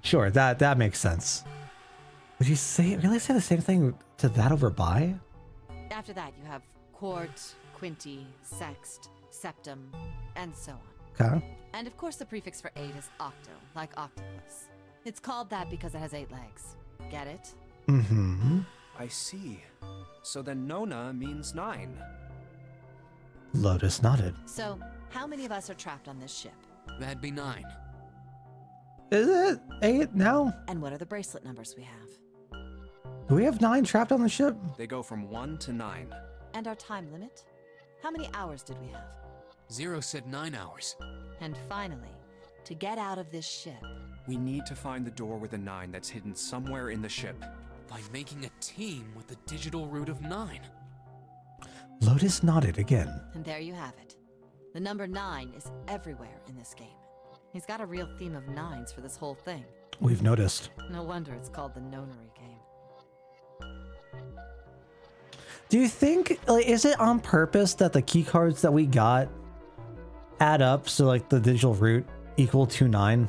Sure, that makes sense. Would you really say the same thing to that over bi? After that, you have quart, quinti, sext, septum, and so on. Okay. And of course, the prefix for 8 is octo, like octopus. It's called that because it has 8 legs. Get it? Mm-hmm. I see. So then Nona means 9. Lotus nodded. So, how many of us are trapped on this ship? That'd be 9. Is it 8 now? And what are the bracelet numbers we have? Do we have 9 trapped on the ship? They go from 1 to 9. And our time limit? How many hours did we have? Zero said 9 hours. And finally, to get out of this ship, We need to find the door with a 9 that's hidden somewhere in the ship. By making a team with the digital root of 9. Lotus nodded again. and there you have it. The number 9 is everywhere in this game. He's got a real theme of 9s for this whole thing. We've noticed. No wonder it's called the Nonary game. Do you think, like, is it on purpose that the key cards that we got add up so like the digital root equal to 9?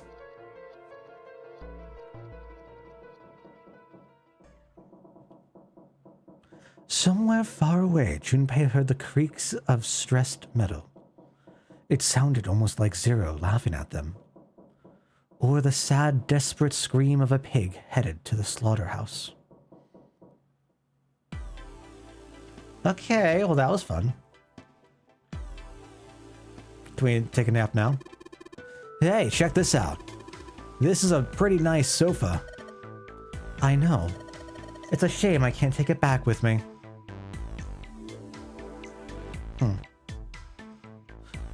Somewhere far away, Junpei heard the creaks of stressed metal. It sounded almost like Zero laughing at them, or the sad, desperate scream of a pig headed to the slaughterhouse. Okay, well that was fun. Can we take a nap now? Hey, check this out. This is a pretty nice sofa. I know. It's a shame I can't take it back with me.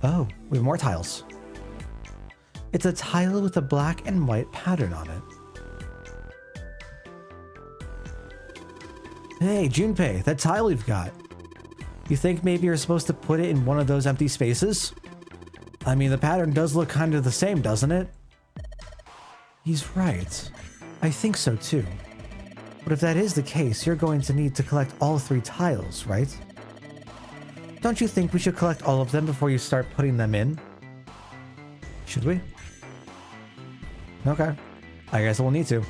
Oh, we have more tiles. It's a tile with a black and white pattern on it. Hey, Junpei, that tile we've got. You think maybe you're supposed to put it in one of those empty spaces? I mean, the pattern does look kind of the same, doesn't it? He's right. I think so too. But if that is the case, you're going to need to collect all 3 tiles, right? Don't you think we should collect all of them before you start putting them in? Should we? Okay. I guess we'll need to.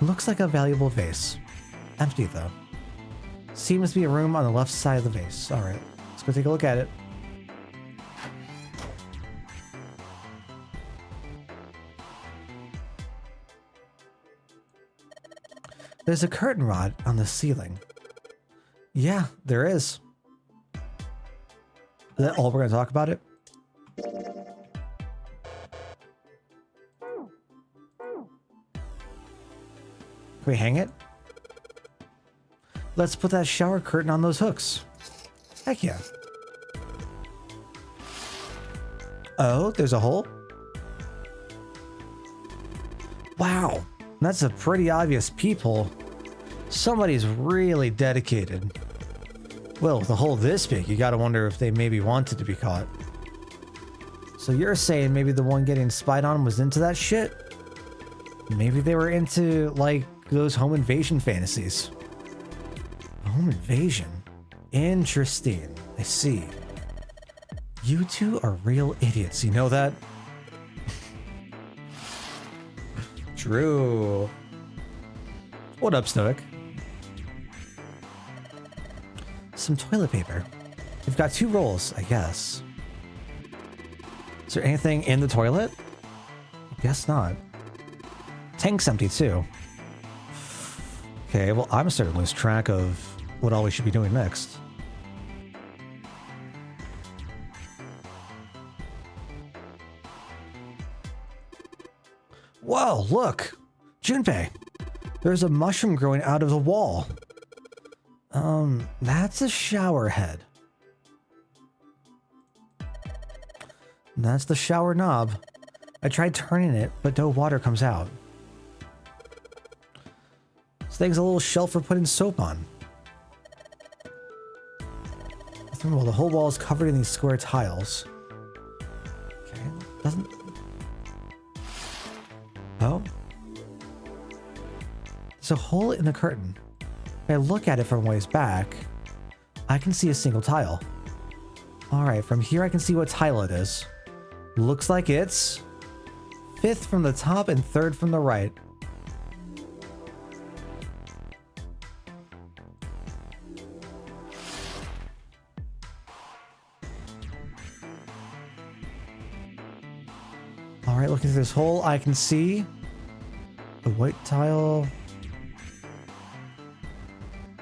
Looks like a valuable vase. Empty, though. Seems to be a room on the left side of the vase. Alright, let's go take a look at it. There's a curtain rod on the ceiling. Yeah, there is. Is that all we're going to talk about it? Can we hang it? Let's put that shower curtain on those hooks. Heck yeah. Oh, there's a hole? Wow, that's a pretty obvious peephole. Somebody's really dedicated. Well, with a hole this big, you gotta wonder if they maybe wanted to be caught. So you're saying maybe the one getting spied on was into that shit? Maybe they were into, like, those home invasion fantasies. Home invasion? Interesting. I see. You two are real idiots, you know that? True. What up, Stoic? Some toilet paper. We've got 2 rolls, I guess. Is there anything in the toilet? Guess not. Tank's empty too. Okay, well, I'm starting to lose track of what all we should be doing next. Whoa, look! Junpei! There's a mushroom growing out of the wall. That's a shower head. That's the shower knob. I tried turning it, but no water comes out. This thing's a little shelf for putting soap on. Well, the whole wall is covered in these square tiles. Okay, doesn't... Oh? There's a hole in the curtain. If I look at it from ways back, I can see a single tile. Alright, from here I can see what tile it is. Looks like it's 5th from the top and 3rd from the right. Alright, looking through this hole, I can see the white tile.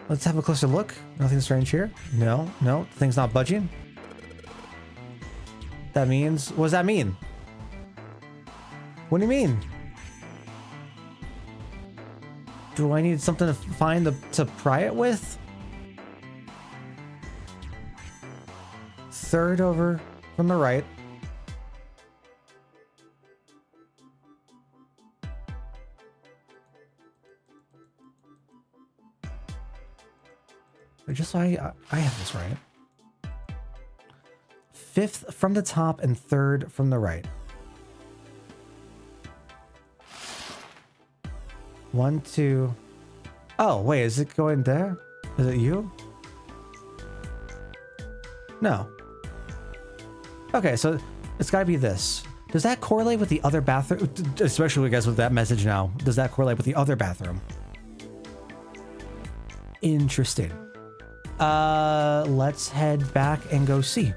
Let's have a closer look. Nothing strange here. No, no, the thing's not budging. That means... What does that mean? What do you mean? Do I need something to find to pry it with? 3rd over from the right. Just so I have this right. 5th from the top and 3rd from the right. 1, 2. Oh, wait, is it going there? Is it you? No. Okay, so it's gotta be this. Does that correlate with the other bathroom? Especially, I guess, with that message now. Does that correlate with the other bathroom? Interesting. Let's head back and go see.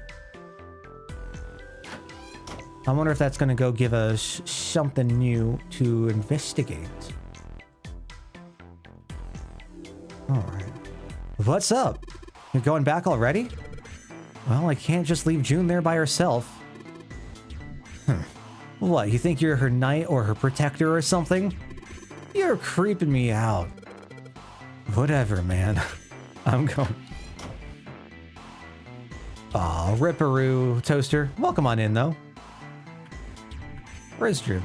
I wonder if that's going to go give us something new to investigate. Alright. What's up? You're going back already? Well, I can't just leave June there by herself. What, you think you're her knight or her protector or something? You're creeping me out. Whatever, man. I'm going... Aw, Ripperoo, Toaster. Welcome on in, though. Where's Drew?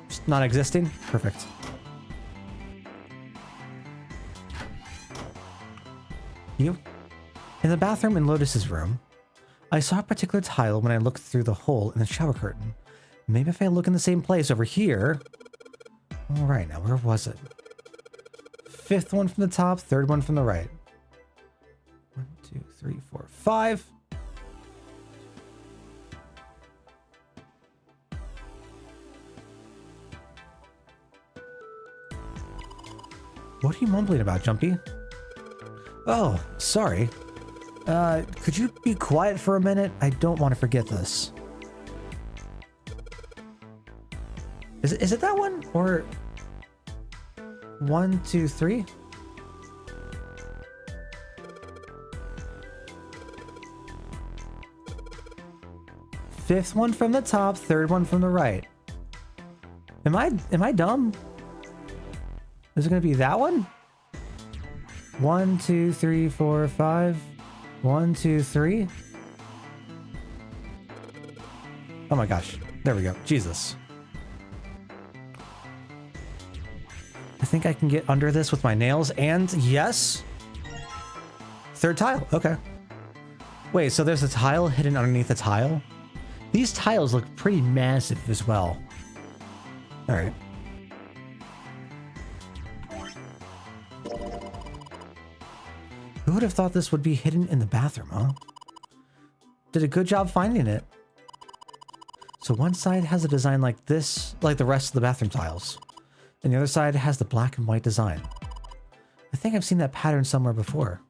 Just not existing? Perfect. You? In the bathroom in Lotus's room, I saw a particular tile when I looked through the hole in the shower curtain. Maybe if I look in the same place over here. All right, now where was it? Fifth one from the top, third one from the right. 1, 2, 3, 4, 5. What are you mumbling about, Jumpy? Oh, sorry. Could you be quiet for a minute? I don't want to forget this. Is it that one? Or 1, 2, 3? Fifth one from the top, third one from the right. Am I dumb? Is it gonna be that one? 1, 2, 3, 4, 5. 1, 2, 3. Oh my gosh. There we go. Jesus. I think I can get under this with my nails, and yes. Third tile. Okay. Wait, so there's a tile hidden underneath a tile? These tiles look pretty massive as well. All right. Who would have thought this would be hidden in the bathroom, huh? Did a good job finding it. So one side has a design like this, like the rest of the bathroom tiles. And the other side has the black and white design. I think I've seen that pattern somewhere before.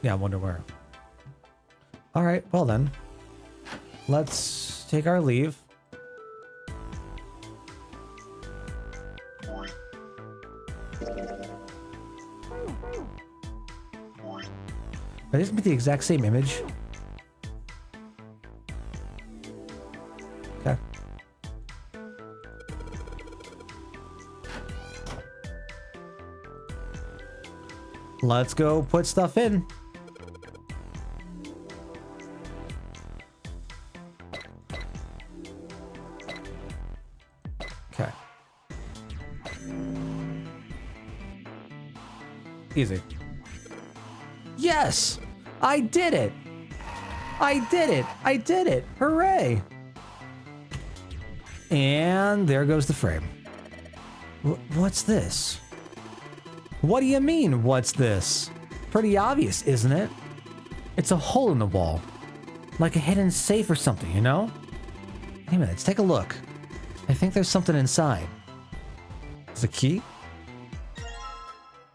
Yeah, I wonder where. All right, well then. Let's take our leave. But isn't it the exact same image? Okay. Let's go put stuff in. Okay. Easy. Yes! I did it! I did it! I did it! Hooray! And there goes the frame. What's this? What do you mean, what's this? Pretty obvious, isn't it? It's a hole in the wall. Like a hidden safe or something, you know? Hey man, let's take a look. I think there's something inside. Is a key?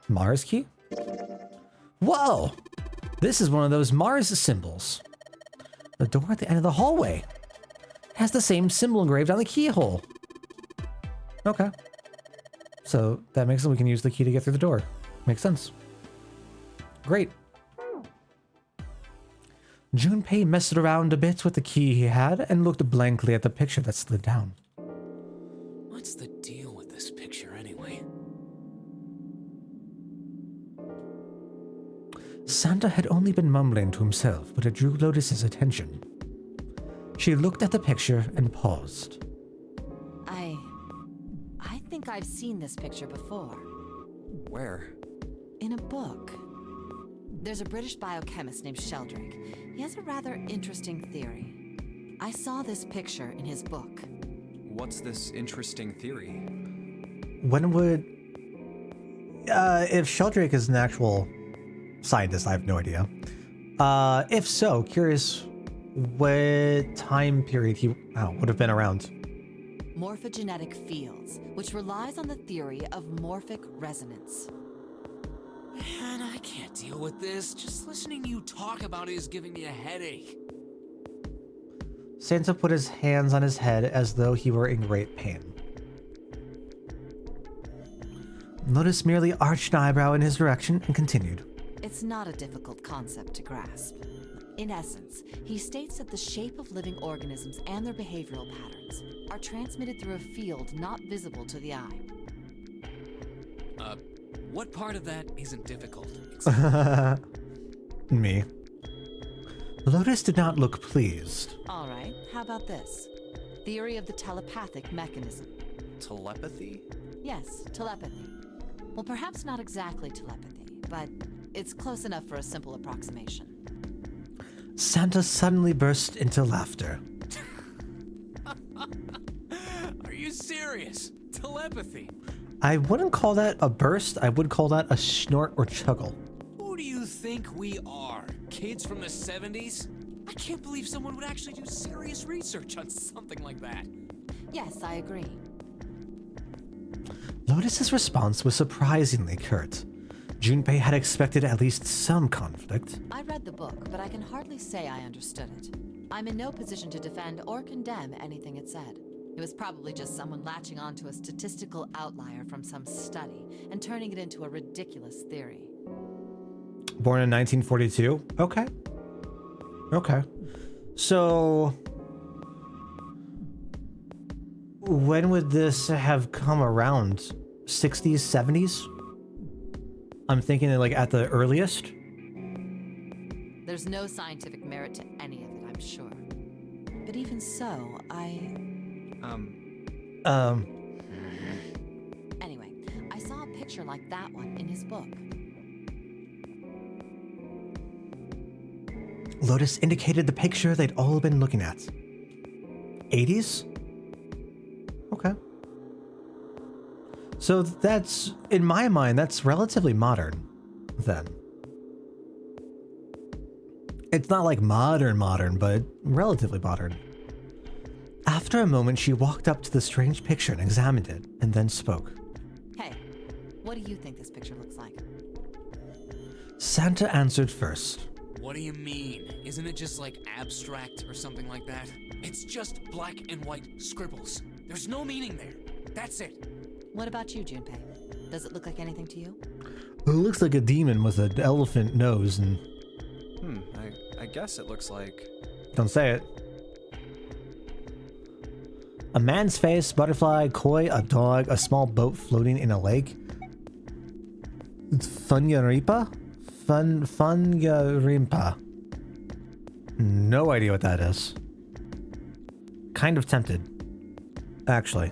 Mars key? Whoa! This is one of those Mars symbols. The door at the end of the hallway has the same symbol engraved on the keyhole. Okay. So that makes it we can use the key to get through the door. Makes sense. Great. Junpei messed around a bit with the key he had and looked blankly at the picture that slid down. What's the deal with this picture anyway? Santa had only been mumbling to himself, but it drew Lotus's attention. She looked at the picture and paused. I think I've seen this picture before. Where? In a book. There's a British biochemist named Sheldrake. He has a rather interesting theory. I saw this picture in his book. What's this interesting theory? When would... if Sheldrake is an actual scientist, I have no idea. If so, curious what time period he would have been around. Morphogenetic fields, which relies on the theory of morphic resonance. Man, I can't deal with this. Just listening to you talk about it is giving me a headache. Santa put his hands on his head as though he were in great pain. Lotus merely arched an eyebrow in his direction and continued. It's not a difficult concept to grasp. In essence, he states that the shape of living organisms and their behavioral patterns are transmitted through a field not visible to the eye. What part of that isn't difficult? Me. Lotus did not look pleased. All right, how about this? Theory of the telepathic mechanism. Telepathy? Yes, telepathy. Well, perhaps not exactly telepathy, but it's close enough for a simple approximation. Santa suddenly burst into laughter. serious. Telepathy. I wouldn't call that a burst. I would call that a snort or chuckle. Who do you think we are? Kids from the 70s? I can't believe someone would actually do serious research on something like that. Yes, I agree. Lotus's response was surprisingly curt. Junpei had expected at least some conflict. I read the book, but I can hardly say I understood it. I'm in no position to defend or condemn anything it said. It was probably just someone latching onto a statistical outlier from some study and turning it into a ridiculous theory. Born in 1942? Okay. Okay. So, when would this have come around? 60s, 70s? I'm thinking like at the earliest. There's no scientific merit to any of it, I'm sure. But even so, Anyway, I saw a picture like that one in his book. Lotus indicated the picture they'd all been looking at. 80s? Okay. So that's, in my mind, that's relatively modern, then. It's not like modern, but relatively modern. After a moment, she walked up to the strange picture and examined it, and then spoke. Hey, what do you think this picture looks like? Santa answered first. What do you mean? Isn't it just like abstract or something like that? It's just black and white scribbles. There's no meaning there. That's it. What about you, Junpei? Does it look like anything to you? It looks like a demon with an elephant nose and... I guess it looks like... Don't say it. A man's face, butterfly, koi, a dog, a small boat floating in a lake. Funyaripa? Funyarimpa. No idea what that is. Kind of tempted. Actually.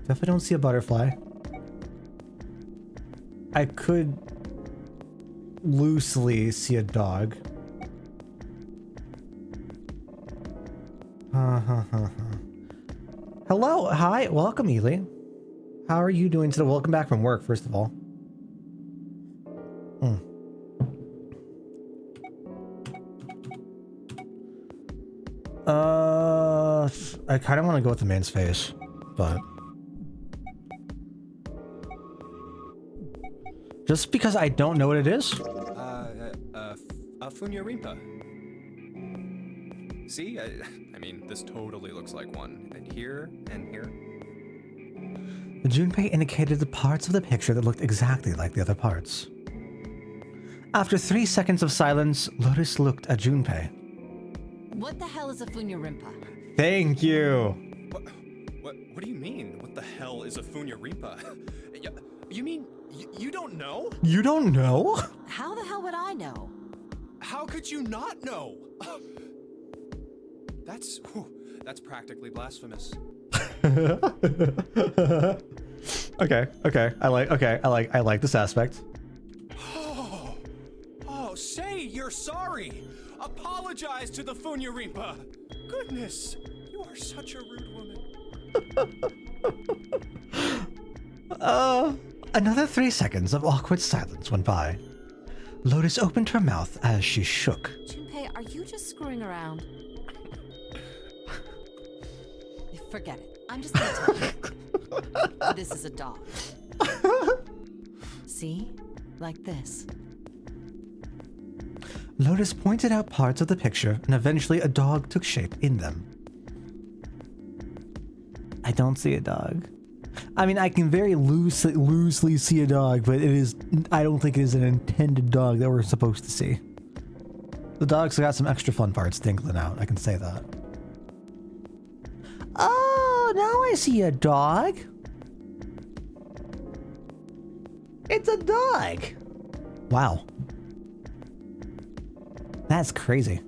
Definitely don't see a butterfly. I could loosely see a dog. Hello, hi, welcome, Ely. How are you doing today? Welcome back from work, first of all. I kind of want to go with the man's face, but just because I don't know what it is. Funyarimpa. See, I mean, this totally looks like one. And here, and here. Junpei indicated the parts of the picture that looked exactly like the other parts. After 3 seconds of silence, Lotus looked at Junpei. What the hell is a Funyarimpa? Thank you. What do you mean? What the hell is a Funyarimpa? You mean you don't know? You don't know? How the hell would I know? How could you not know? That's practically blasphemous. Okay. I like this aspect. Oh, say you're sorry. Apologize to the Funyarimpa. Goodness, you are such a rude woman. Another 3 seconds of awkward silence went by. Lotus opened her mouth as she shook. Junpei, are you just screwing around? Forget it. I'm just gonna tell you. This is a dog. See? Like this. Lotus pointed out parts of the picture, and eventually a dog took shape in them. I don't see a dog. I mean, I can very loosely see a dog, but I don't think it is an intended dog that we're supposed to see. The dog's got some extra fun parts dangling out, I can say that. Oh, now I see a dog. It's a dog. Wow. That's crazy.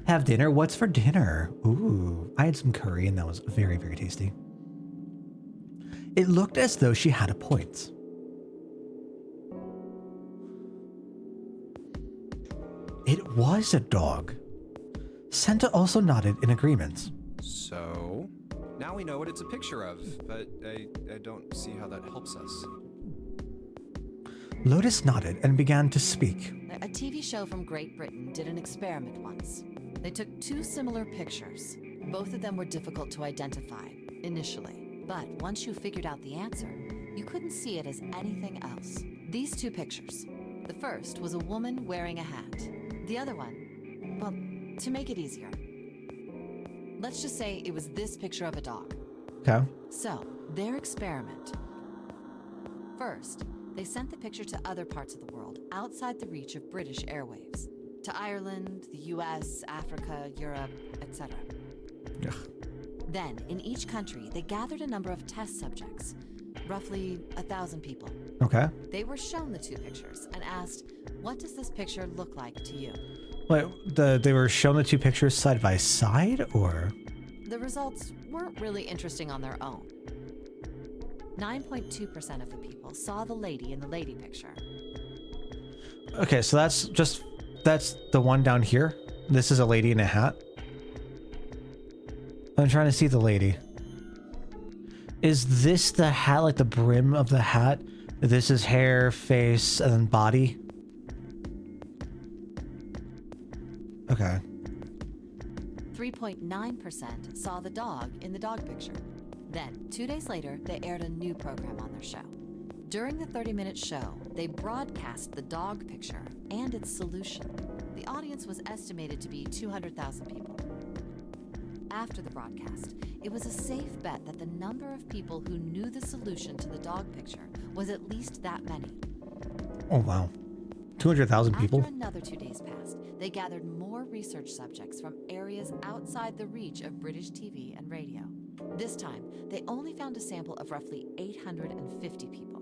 Have dinner? What's for dinner? Ooh, I had some curry and that was very, very tasty. It looked as though she had a point. It was a dog. Santa also nodded in agreement. So, now we know what it's a picture of, but I don't see how that helps us. Lotus nodded and began to speak. A TV show from Great Britain did an experiment once. They took two similar pictures. Both of them were difficult to identify, initially. But once you figured out the answer, you couldn't see it as anything else. These two pictures. The first was a woman wearing a hat. The other one, well, to make it easier, let's just say it was this picture of a dog. Okay. So, their experiment. First, they sent the picture to other parts of the world outside the reach of British airwaves. To Ireland, the US, Africa, Europe, etc. Ugh. Then, in each country, they gathered a number of test subjects, roughly 1,000 people. Okay. They were shown the two pictures and asked, what does this picture look like to you? Wait, they were shown the two pictures side by side, or? The results weren't really interesting on their own. 9.2% of the people saw the lady in the lady picture. Okay, so that's the one down here. This is a lady in a hat. I'm trying to see the lady. Is this the hat, like the brim of the hat? This is hair, face, and then body. Okay. 3.9% saw the dog in the dog picture. Then, 2 days later, they aired a new program on their show. During the 30-minute show, they broadcast the dog picture and its solution. The audience was estimated to be 200,000 people. After the broadcast, it was a safe bet that the number of people who knew the solution to the dog picture was at least that many. Oh, wow. 200,000 people? After another 2 days passed, they gathered more research subjects from areas outside the reach of British TV and radio. This time, they only found a sample of roughly 850 people.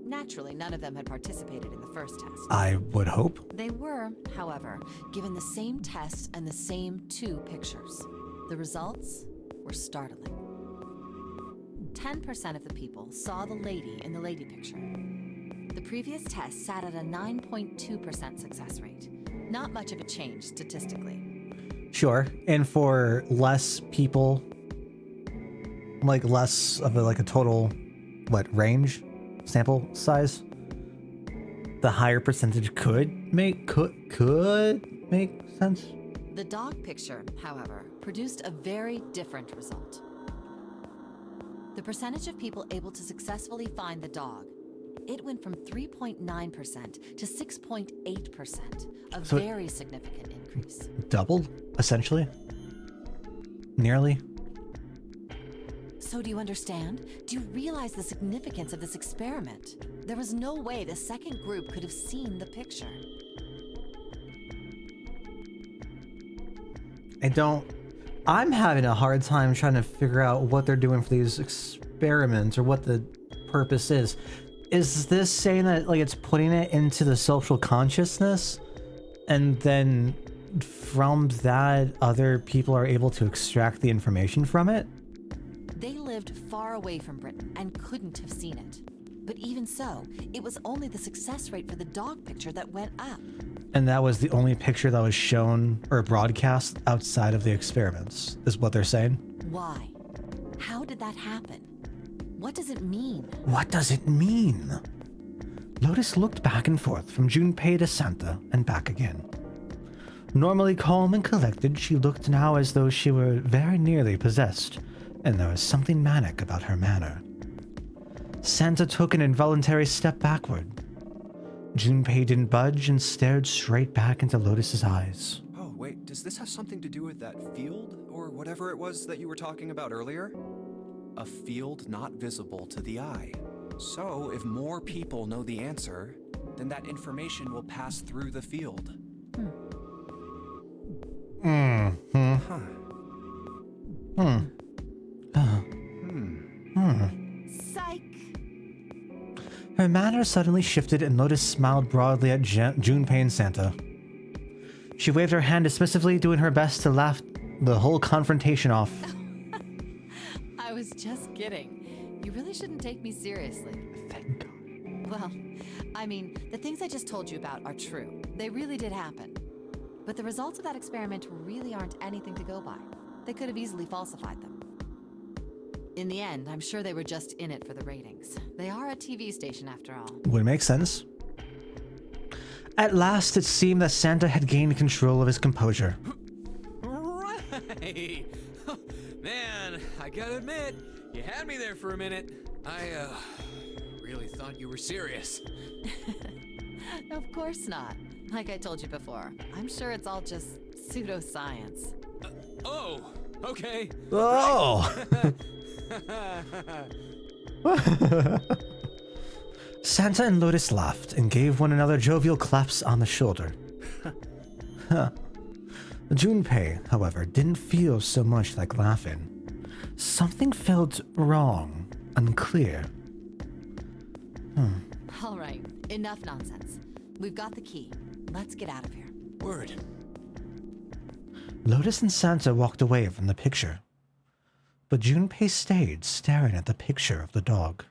Naturally, none of them had participated in the first test. I would hope. They were, however, given the same tests and the same two pictures. The results were startling. 10% of the people saw the lady in the lady picture. The previous test sat at a 9.2% success rate. Not much of a change statistically. Sure. And for less people, like less of a total, range, sample size, the higher percentage could make sense. The dog picture, however, produced a very different result. The percentage of people able to successfully find the dog, it went from 3.9% to 6.8%, a So very significant increase. Doubled, essentially. Nearly. So do you understand? Do you realize the significance of this experiment? There was no way the second group could have seen the picture. I'm having a hard time trying to figure out what they're doing for these experiments or what the purpose is. Is this saying that it's putting it into the social consciousness and then from that other people are able to extract the information from it? They lived far away from Britain and couldn't have seen it. But even so, it was only the success rate for the dog picture that went up. And that was the only picture that was shown or broadcast outside of the experiments, is what they're saying? Why? How did that happen? What does it mean? What does it mean? Lotus looked back and forth from Junpei to Santa and back again. Normally calm and collected, she looked now as though she were very nearly possessed, and there was something manic about her manner. Santa took an involuntary step backward. Junpei didn't budge and stared straight back into Lotus's eyes. Oh, wait, does this have something to do with that field? Or whatever it was that you were talking about earlier? A field not visible to the eye. So, if more people know the answer, then that information will pass through the field. Psych! Her manner suddenly shifted and Lotus smiled broadly at Junpei and Santa. She waved her hand dismissively, doing her best to laugh the whole confrontation off. I was just kidding. You really shouldn't take me seriously. Thank God. Well, I mean, the things I just told you about are true. They really did happen. But the results of that experiment really aren't anything to go by. They could have easily falsified them. In the end, I'm sure they were just in it for the ratings. They are a TV station after all. Would make sense. At last, it seemed that Santa had gained control of his composure. Right! Man, I gotta admit, you had me there for a minute. I, really thought you were serious. Of course not. Like I told you before, I'm sure it's all just pseudoscience. Oh, okay. Oh! Santa and Lotus laughed and gave one another jovial claps on the shoulder. Junpei, however, didn't feel so much like laughing. Something felt wrong, unclear. All right, enough nonsense. We've got the key. Let's get out of here. Word. Lotus and Santa walked away from the picture, but Junpei stayed staring at the picture of the dog.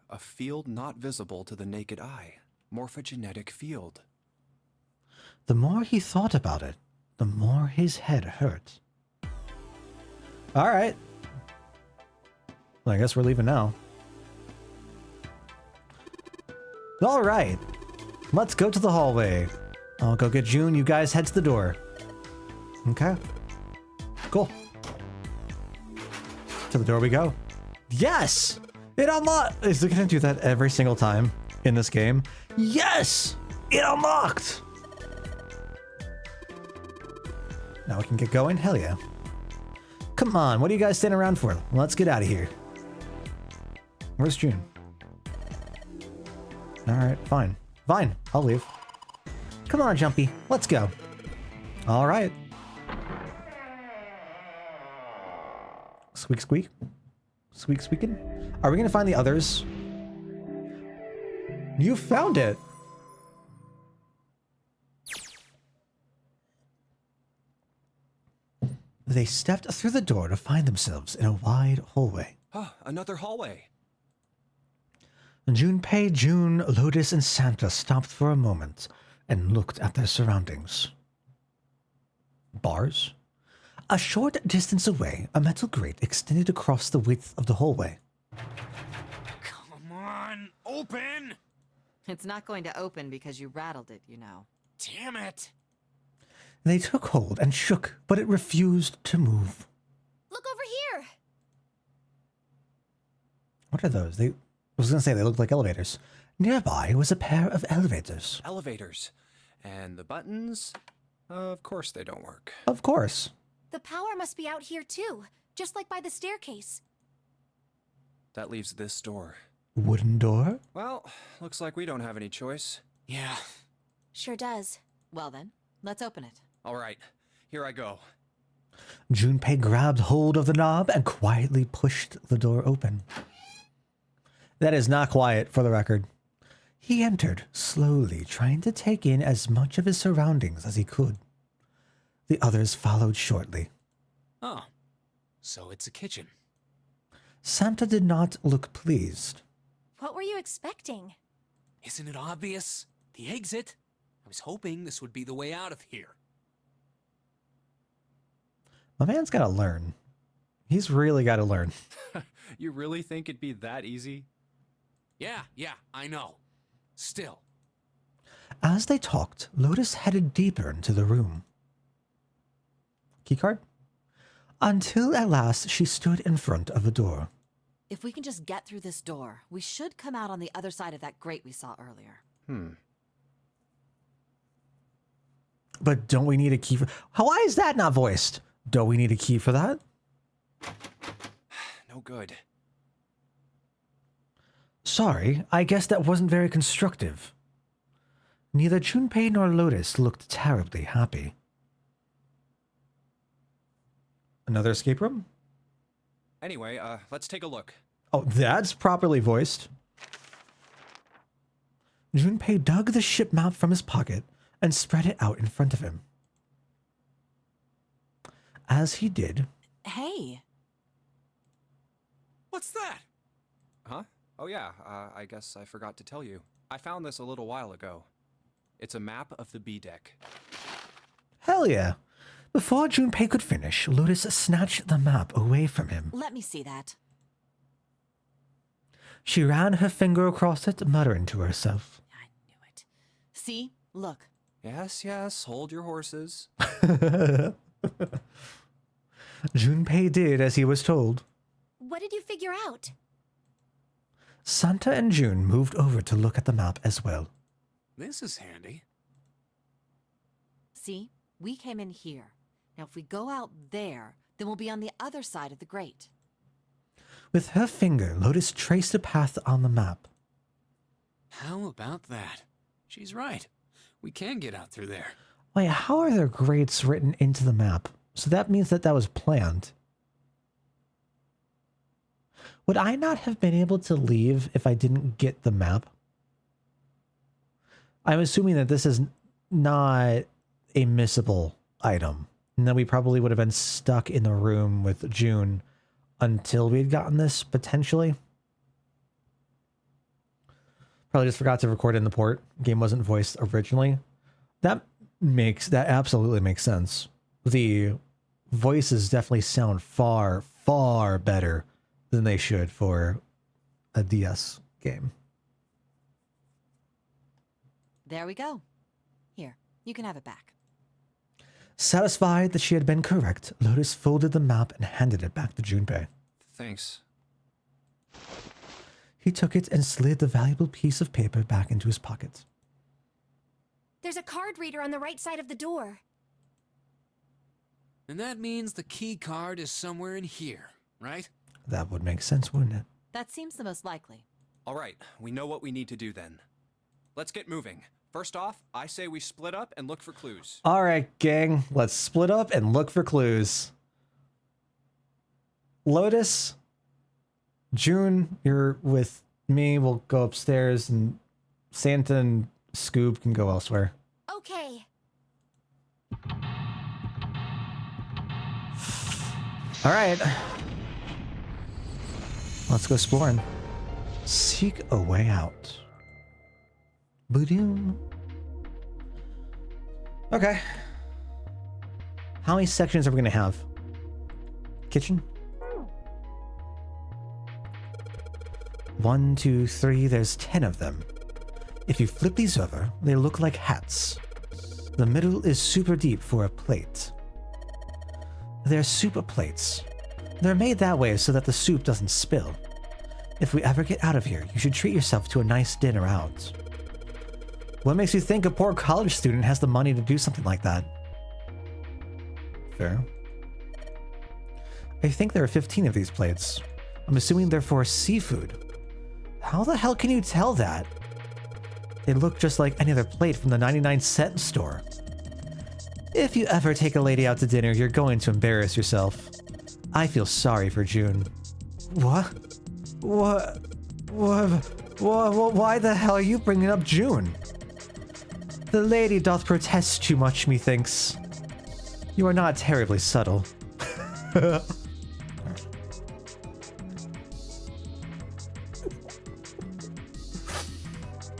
A field not visible to the naked eye. Morphogenetic field. The more he thought about it, the more his head hurt. All right. Well, I guess we're leaving now. All right. Let's go to the hallway. I'll go get June. You guys head to the door. Okay. Cool. To the door we go. Yes! It unlocked! Is it gonna do that every single time in this game? Yes! It unlocked! Now we can get going? Hell yeah. Come on, what are you guys standing around for? Let's get out of here. Where's June? Alright, fine. Fine, I'll leave. Come on, Jumpy. Let's go. Alright. Squeak, squeak. Squeak, squeaking. Are we gonna find the others? You found it! They stepped through the door to find themselves in a wide hallway. Oh, another hallway. Junpei, June, Lotus, and Santa stopped for a moment and looked at their surroundings. Bars? A short distance away, a metal grate extended across the width of the hallway. Come on, open! It's not going to open because you rattled it, you know. Damn it! They took hold and shook, but it refused to move. Look over here! What are those? I was going to say they looked like elevators. Nearby was a pair of elevators. Elevators. And the buttons? Of course they don't work. Of course. The power must be out here too, just like by the staircase. That leaves this door. Wooden door? Well, looks like we don't have any choice. Yeah. Sure does. Well then, let's open it. All right, here I go. Junpei grabbed hold of the knob and quietly pushed the door open. That is not quiet, for the record. He entered, slowly, trying to take in as much of his surroundings as he could. The others followed shortly. Oh, so it's a kitchen. Santa did not look pleased. What were you expecting? Isn't it obvious? The exit? I was hoping this would be the way out of here. My man's gotta learn. He's really gotta learn. You really think it'd be that easy? Yeah, I know. Still. As they talked, Lotus headed deeper into the room. Keycard? Until at last she stood in front of a door. If we can just get through this door, we should come out on the other side of that grate we saw earlier. But don't we need a key for... Why is that not voiced? Don't we need a key for that? No good. Sorry, I guess that wasn't very constructive. Neither Junpei nor Lotus looked terribly happy. Another escape room? Anyway, let's take a look. Oh, that's properly voiced. Junpei dug the ship map from his pocket and spread it out in front of him. As he did... Hey! What's that? Huh? Oh yeah, I guess I forgot to tell you. I found this a little while ago. It's a map of the B deck. Hell yeah. Before Junpei could finish, Lotus snatched the map away from him. Let me see that. She ran her finger across it, muttering to herself. I knew it. See? Look. Yes, yes, hold your horses. Junpei did as he was told. What did you figure out? Santa and June moved over to look at the map as well. This is handy. See? We came in here. Now if we go out there, then we'll be on the other side of the grate. With her finger, Lotus traced a path on the map. How about that? She's right. We can get out through there. Wait, how are there grates written into the map? So that means that was planned. Would I not have been able to leave if I didn't get the map? I'm assuming that this is not a missable item. And that we probably would have been stuck in the room with June until we had gotten this, potentially. Probably just forgot to record in the port. Game wasn't voiced originally. That absolutely makes sense. The voices definitely sound far, far better than they should for a DS game. There we go. Here, you can have it back. Satisfied that she had been correct, Lotus folded the map and handed it back to Junpei. Thanks. He took it and slid the valuable piece of paper back into his pocket. There's a card reader on the right side of the door. And that means the key card is somewhere in here, right? That would make sense, wouldn't it? That seems the most likely. All right, we know what we need to do then. Let's get moving. First off, I say we split up and look for clues. All right, gang, let's split up and look for clues. Lotus, June, you're with me. We'll go upstairs, and Santa and Scoob can go elsewhere. Okay. All right. Let's go exploring. Seek a way out. Boom. Okay. How many sections are we going to have? Kitchen? 1, 2, 3, there's 10 of them. If you flip these over, they look like hats. The middle is super deep for a plate. They're soup plates. They're made that way so that the soup doesn't spill. If we ever get out of here, you should treat yourself to a nice dinner out. What makes you think a poor college student has the money to do something like that? Fair. I think there are 15 of these plates. I'm assuming they're for seafood. How the hell can you tell that? They look just like any other plate from the 99-cent store. If you ever take a lady out to dinner, you're going to embarrass yourself. I feel sorry for June. What? Why the hell are you bringing up June? The lady doth protest too much, methinks. You are not terribly subtle.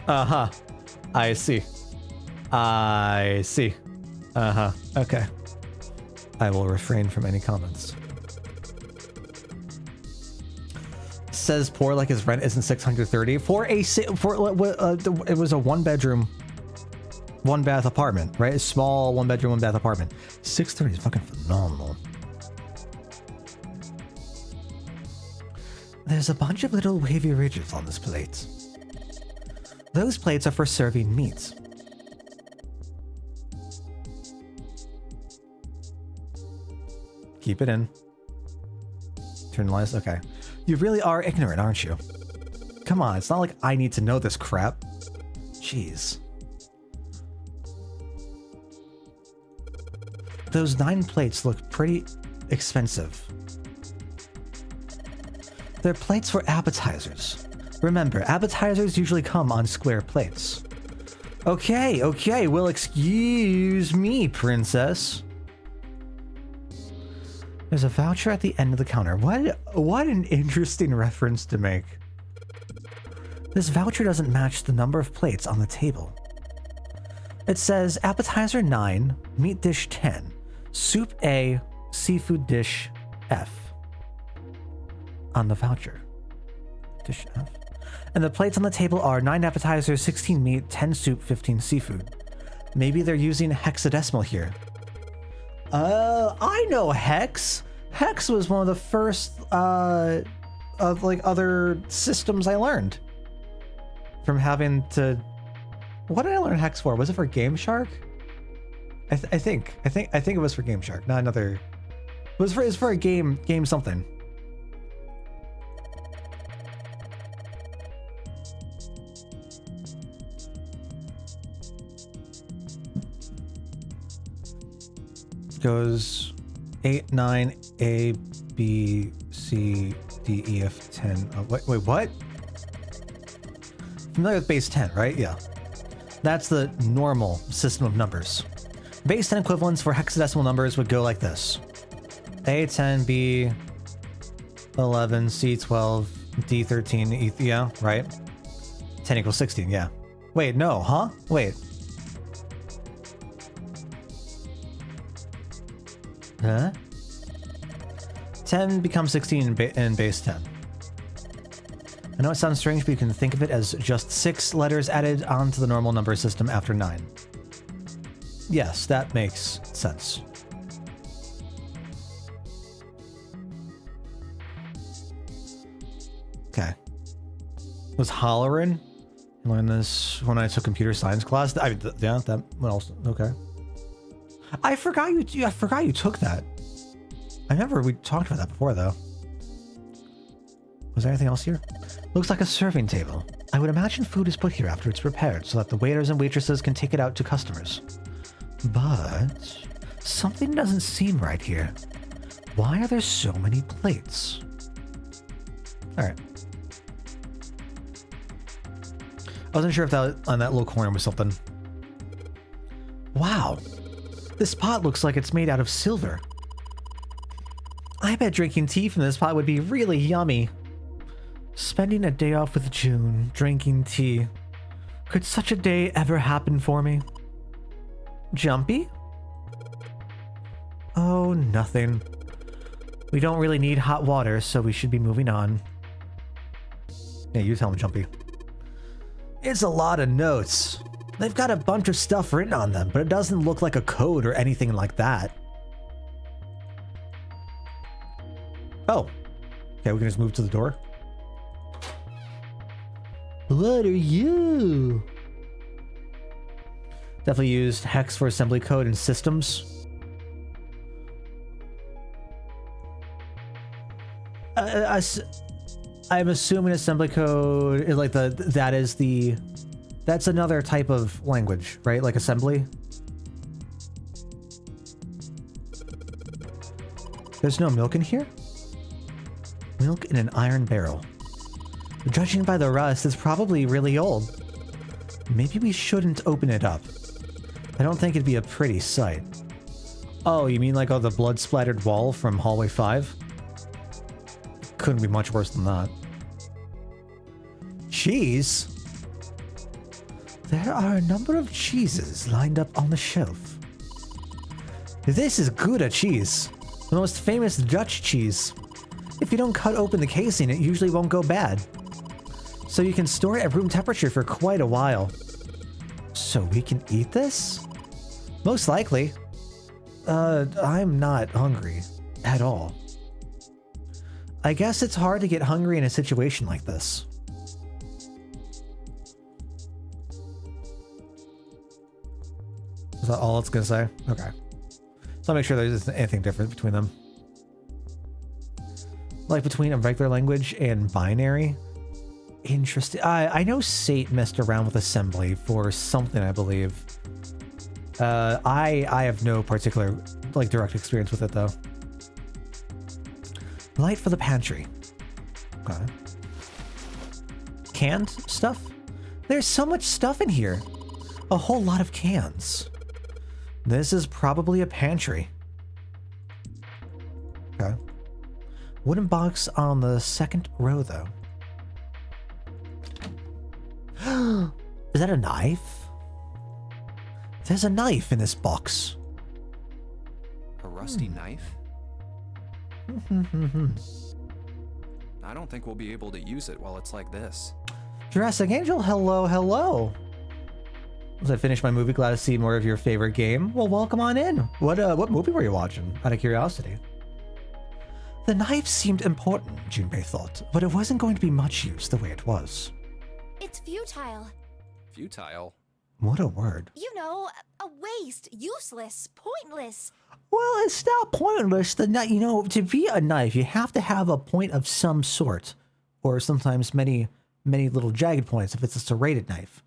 Uh-huh. I see. Uh-huh. Okay. I will refrain from any comments. Says poor like his rent isn't 630 for a it was a one-bedroom, one-bath apartment, right? A small one-bedroom, one-bath apartment. 630 is fucking phenomenal. There's a bunch of little wavy ridges on this plate. Those plates are for serving meat. Keep it in. Turn the lights. Okay. You really are ignorant, aren't you? Come on, it's not like I need to know this crap. Jeez. Those 9 plates look pretty expensive. They're plates for appetizers. Remember, appetizers usually come on square plates. Okay, well, excuse me, princess. There's a voucher at the end of the counter. What an interesting reference to make. This voucher doesn't match the number of plates on the table. It says appetizer 9, meat dish 10, soup A, seafood dish F on the voucher. Dish F. And the plates on the table are 9 appetizers, 16 meat, 10 soup, 15 seafood. Maybe they're using hexadecimal here. I know hex. Hex was one of the first of like other systems I learned from having to. What did I learn hex for? Was it for Game Shark? I think it was for Game Shark, not another. It was for a game something. Goes 8, 9, A, B, C, D, E, F, 10. Oh, wait, what? Familiar with base 10, right? Yeah. That's the normal system of numbers. Base 10 equivalents for hexadecimal numbers would go like this. A, 10, B, 11, C, 12, D, 13, E, yeah, right? 10 equals 16, yeah. Wait, no, huh? Wait. Huh? 10 becomes 16 in base 10. I know it sounds strange, but you can think of it as just 6 letters added onto the normal number system after 9. Yes, that makes sense. Okay. Was hollering? I learned this when I took computer science class. Yeah, that what else? Okay. I forgot you took that. I remember we talked about that before, though. Was there anything else here? Looks like a serving table. I would imagine food is put here after it's prepared so that the waiters and waitresses can take it out to customers. But something doesn't seem right here. Why are there so many plates? All right. I wasn't sure if that on that little corner was something. Wow. This pot looks like it's made out of silver. I bet drinking tea from this pot would be really yummy. Spending a day off with June, drinking tea. Could such a day ever happen for me? Jumpy? Oh, nothing. We don't really need hot water, so we should be moving on. Yeah, you tell him, Jumpy. It's a lot of notes. They've got a bunch of stuff written on them, but it doesn't look like a code or anything like that. Oh. Okay, we can just move to the door. What are you? Definitely used hex for assembly code and systems. I'm assuming assembly code is like that's another type of language, right? Like assembly. There's no milk in here? Milk in an iron barrel. Judging by the rust, it's probably really old. Maybe we shouldn't open it up. I don't think it'd be a pretty sight. Oh, you mean like the blood-splattered wall from Hallway 5? Couldn't be much worse than that. Cheese? There are a number of cheeses lined up on the shelf. This is Gouda cheese, the most famous Dutch cheese. If you don't cut open the casing, it usually won't go bad. So you can store it at room temperature for quite a while. So we can eat this? Most likely. I'm not hungry at all. I guess it's hard to get hungry in a situation like this. Is that all it's gonna say? Okay. So I'll make sure there's anything different between them. Like between a regular language and binary? Interesting. I know Sate messed around with assembly for something, I believe. I have no particular direct experience with it though. Light for the pantry. Okay. Canned stuff? There's so much stuff in here. A whole lot of cans. This is probably a pantry. Okay. Wooden box on the second row though. Is that a knife? There's a knife in this box. A rusty knife? I don't think we'll be able to use it while it's like this. Jurassic Angel, hello, hello. As I finish my movie, glad to see more of your favorite game. Well, welcome on in. What movie were you watching? Out of curiosity. The knife seemed important, Junpei thought, but it wasn't going to be much use the way it was. It's futile. Futile? What a word. You know, a waste, useless, pointless. Well, it's not pointless. To be a knife, you have to have a point of some sort, or sometimes many little jagged points if it's a serrated knife.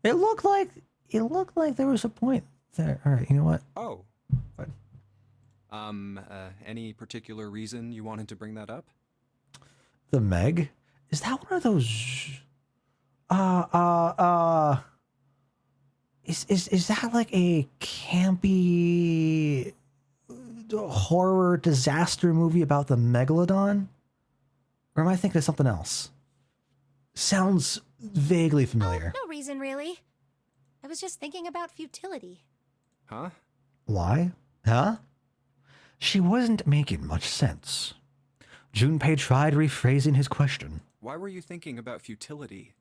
It looked like there was a point there. All right, you know what? Oh. Fine. Any particular reason you wanted to bring that up? The Meg? Is that one of those? Is that like a campy horror disaster movie about the megalodon? Or am I thinking of something else? Sounds vaguely familiar. No reason, really. I was just thinking about futility. Huh? Why? Huh? She wasn't making much sense. Junpei tried rephrasing his question. Why were you thinking about futility?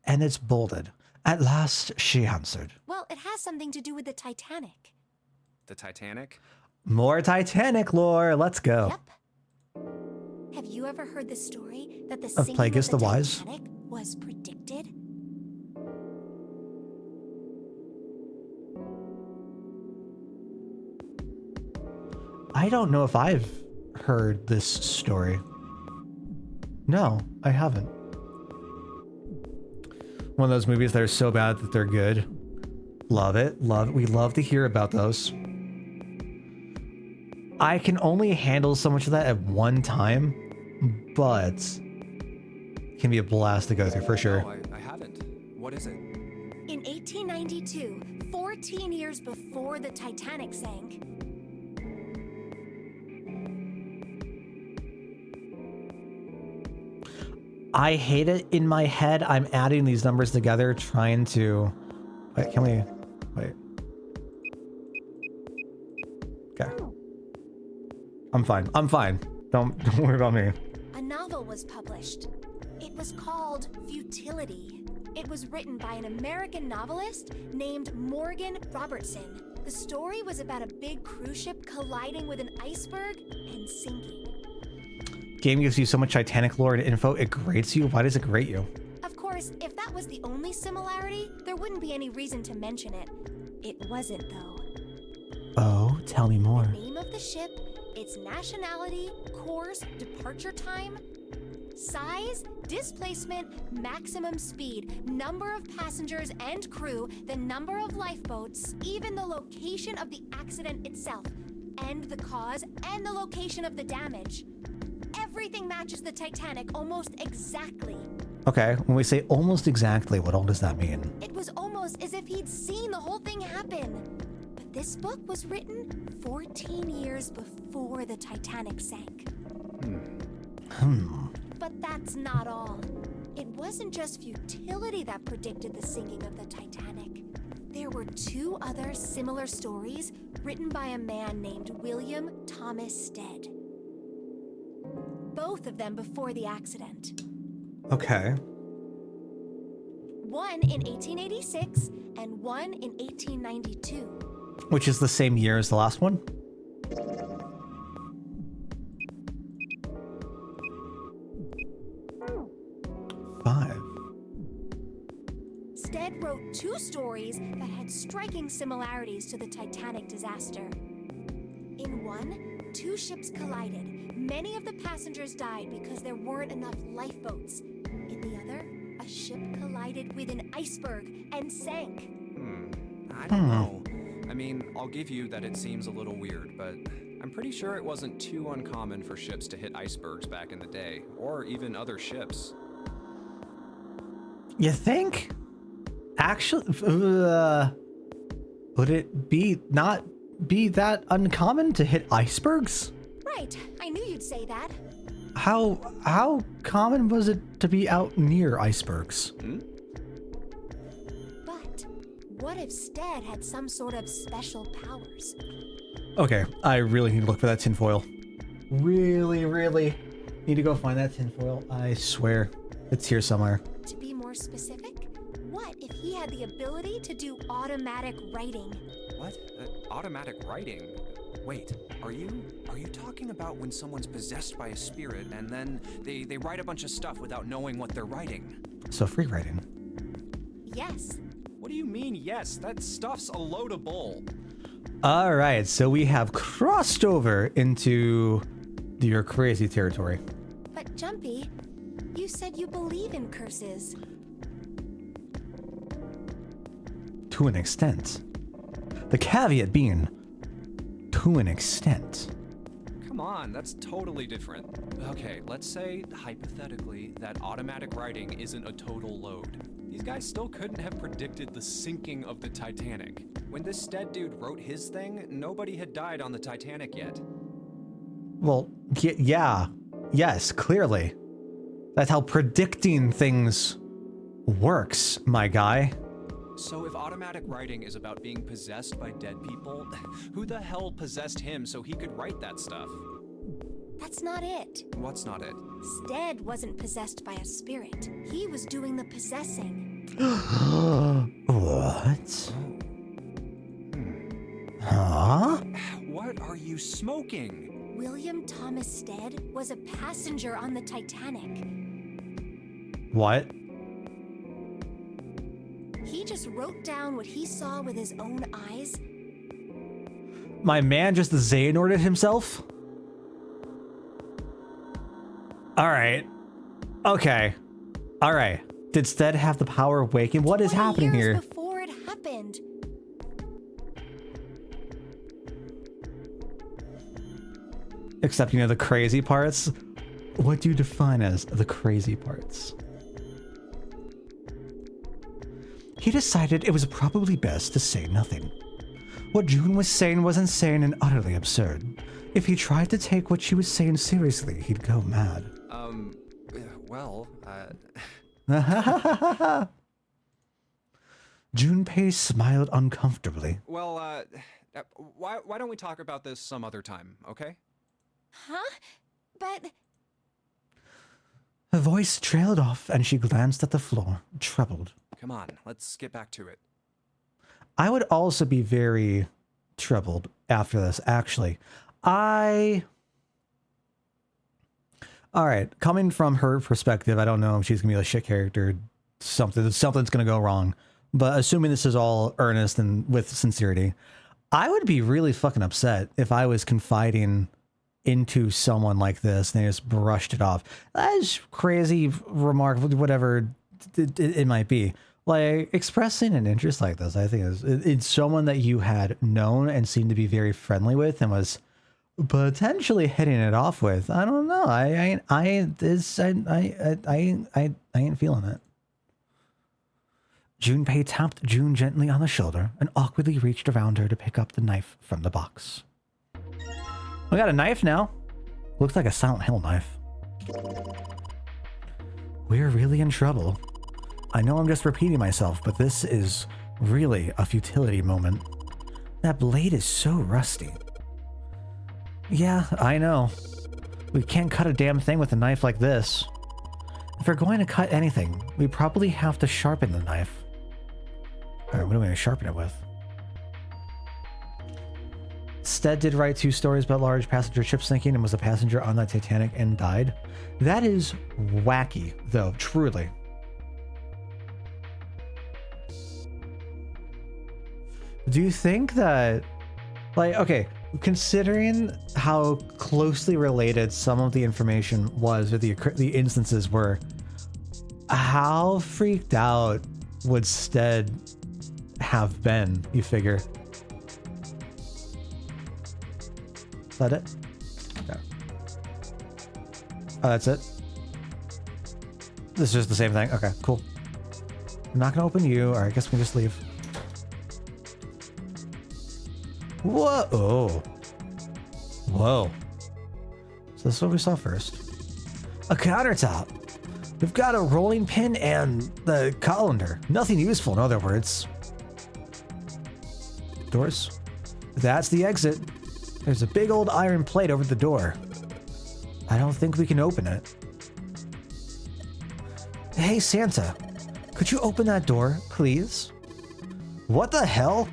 And it's bolded. At last, she answered. Well, it has something to do with the Titanic. The Titanic? More Titanic lore. Let's go. Yep. Have you ever heard the story that the Of sinking Plagueis of the the Wise? Titanic was predicted? I don't know if I've heard this story. No, I haven't. One of those movies that are so bad that they're good. Love it. We love to hear about those. I can only handle so much of that at one time, but it can be a blast to go through for sure. No, I haven't. What is it? In 1892, 14 years before the Titanic sank, I hate it in my head. I'm adding these numbers together, trying to... Wait, can we... Wait. Okay. I'm fine. Don't worry about me. a novel was published. It was called Futility. It was written by an American novelist named Morgan Robertson. The story was about a big cruise ship colliding with an iceberg and sinking. Game gives you so much Titanic lore and info, it grates you? Why does it grate you? Of course, if that was the only similarity, there wouldn't be any reason to mention it. It wasn't, though. Oh, tell me more. The name of the ship, its nationality, course, departure time, size, displacement, maximum speed, number of passengers and crew, the number of lifeboats, even the location of the accident itself, and the cause and the location of the damage. Everything matches the Titanic almost exactly. Okay, when we say almost exactly, what all does that mean? It was almost as if he'd seen the whole thing happen. But this book was written 14 years before the Titanic sank. But that's not all. It wasn't just futility that predicted the sinking of the Titanic. There were two other similar stories written by a man named William Thomas Stead. Both of them before the accident. Okay. One in 1886 and one in 1892. Which is the same year as the last one? Five. Stead wrote two stories that had striking similarities to the Titanic disaster. In one, two ships collided. Many of the passengers died because there weren't enough lifeboats. In the other, a ship collided with an iceberg and sank. I don't know. I mean, I'll give you that it seems a little weird, but I'm pretty sure it wasn't too uncommon for ships to hit icebergs back in the day, or even other ships. You think? Actually, would it not be that uncommon to hit icebergs? Right, I knew you'd say that. How common was it to be out near icebergs? But What if Stead had some sort of special powers? Okay, I really need to look for that tinfoil. Really need to go find that tinfoil. I swear, it's here somewhere. To be more specific, what if he had the ability to do automatic writing? What? Automatic writing? Wait, are you talking about when someone's possessed by a spirit and then they write a bunch of stuff without knowing what they're writing? So free writing. Yes. What do you mean, yes? That stuff's a load of bull. All right, so we have crossed over into your crazy territory. But Jumpy, you said you believe in curses. To an extent. The caveat being, to an extent. Come on, that's totally different. Okay, let's say, hypothetically, that automatic writing isn't a total load. These guys still couldn't have predicted the sinking of the Titanic. When this Stead dude wrote his thing, nobody had died on the Titanic yet. Well, yeah. Yes, clearly. That's how predicting things works, my guy. So if automatic writing is about being possessed by dead people, who the hell possessed him so he could write that stuff? That's not it. What's not it? Stead wasn't possessed by a spirit. He was doing the possessing. What? Huh? What are you smoking? William Thomas Stead was a passenger on the Titanic. What? He just wrote down what he saw with his own eyes. My man just Xehanorted himself? Alright. Okay. Alright. Did Stead have the power of waking? What is 20 happening years here? before it happened. Except, you know, the crazy parts? What do you define as the crazy parts? He decided it was probably best to say nothing. What June was saying was insane and utterly absurd. If he tried to take what she was saying seriously, he'd go mad. Junpei smiled uncomfortably. Well, why don't we talk about this some other time, okay? Huh? But Her voice trailed off and she glanced at the floor, troubled. Come on, let's get back to it. I would also be very troubled after this, actually. Alright, coming from her perspective, I don't know if she's gonna be a shit character, something's gonna go wrong. But assuming this is all earnest and with sincerity, I would be really fucking upset if I was confiding into someone like this and they just brushed it off. That's crazy remark, whatever it might be. Like, expressing an interest like this, I think it's someone that you had known and seemed to be very friendly with and was potentially hitting it off with. I don't know. I ain't feeling it. Junpei tapped June gently on the shoulder and awkwardly reached around her to pick up the knife from the box. We got a knife now. Looks like a Silent Hill knife. We're really in trouble. I know I'm just repeating myself, but this is really a futility moment. That blade is so rusty. Yeah, I know. We can't cut a damn thing with a knife like this. If we're going to cut anything, we probably have to sharpen the knife. Alright, what are we going to sharpen it with? Stead did write 2 stories about large passenger ship sinking and was a passenger on that Titanic and died. That is wacky, though, truly. Do you think that, like, okay, considering how closely related some of the information was, or the instances were, how freaked out would Stead have been, you figure? Is that it? No. Oh, that's it? This is just the same thing? Okay, cool. I'm not gonna open you. Alright, I guess we can just leave. Whoa! Oh. Whoa. So this is what we saw first. A countertop. We've got a rolling pin and the colander. Nothing useful, in other words. Doors. That's the exit. There's a big old iron plate over the door. I don't think we can open it. Hey, Santa. Could you open that door, please? What the hell?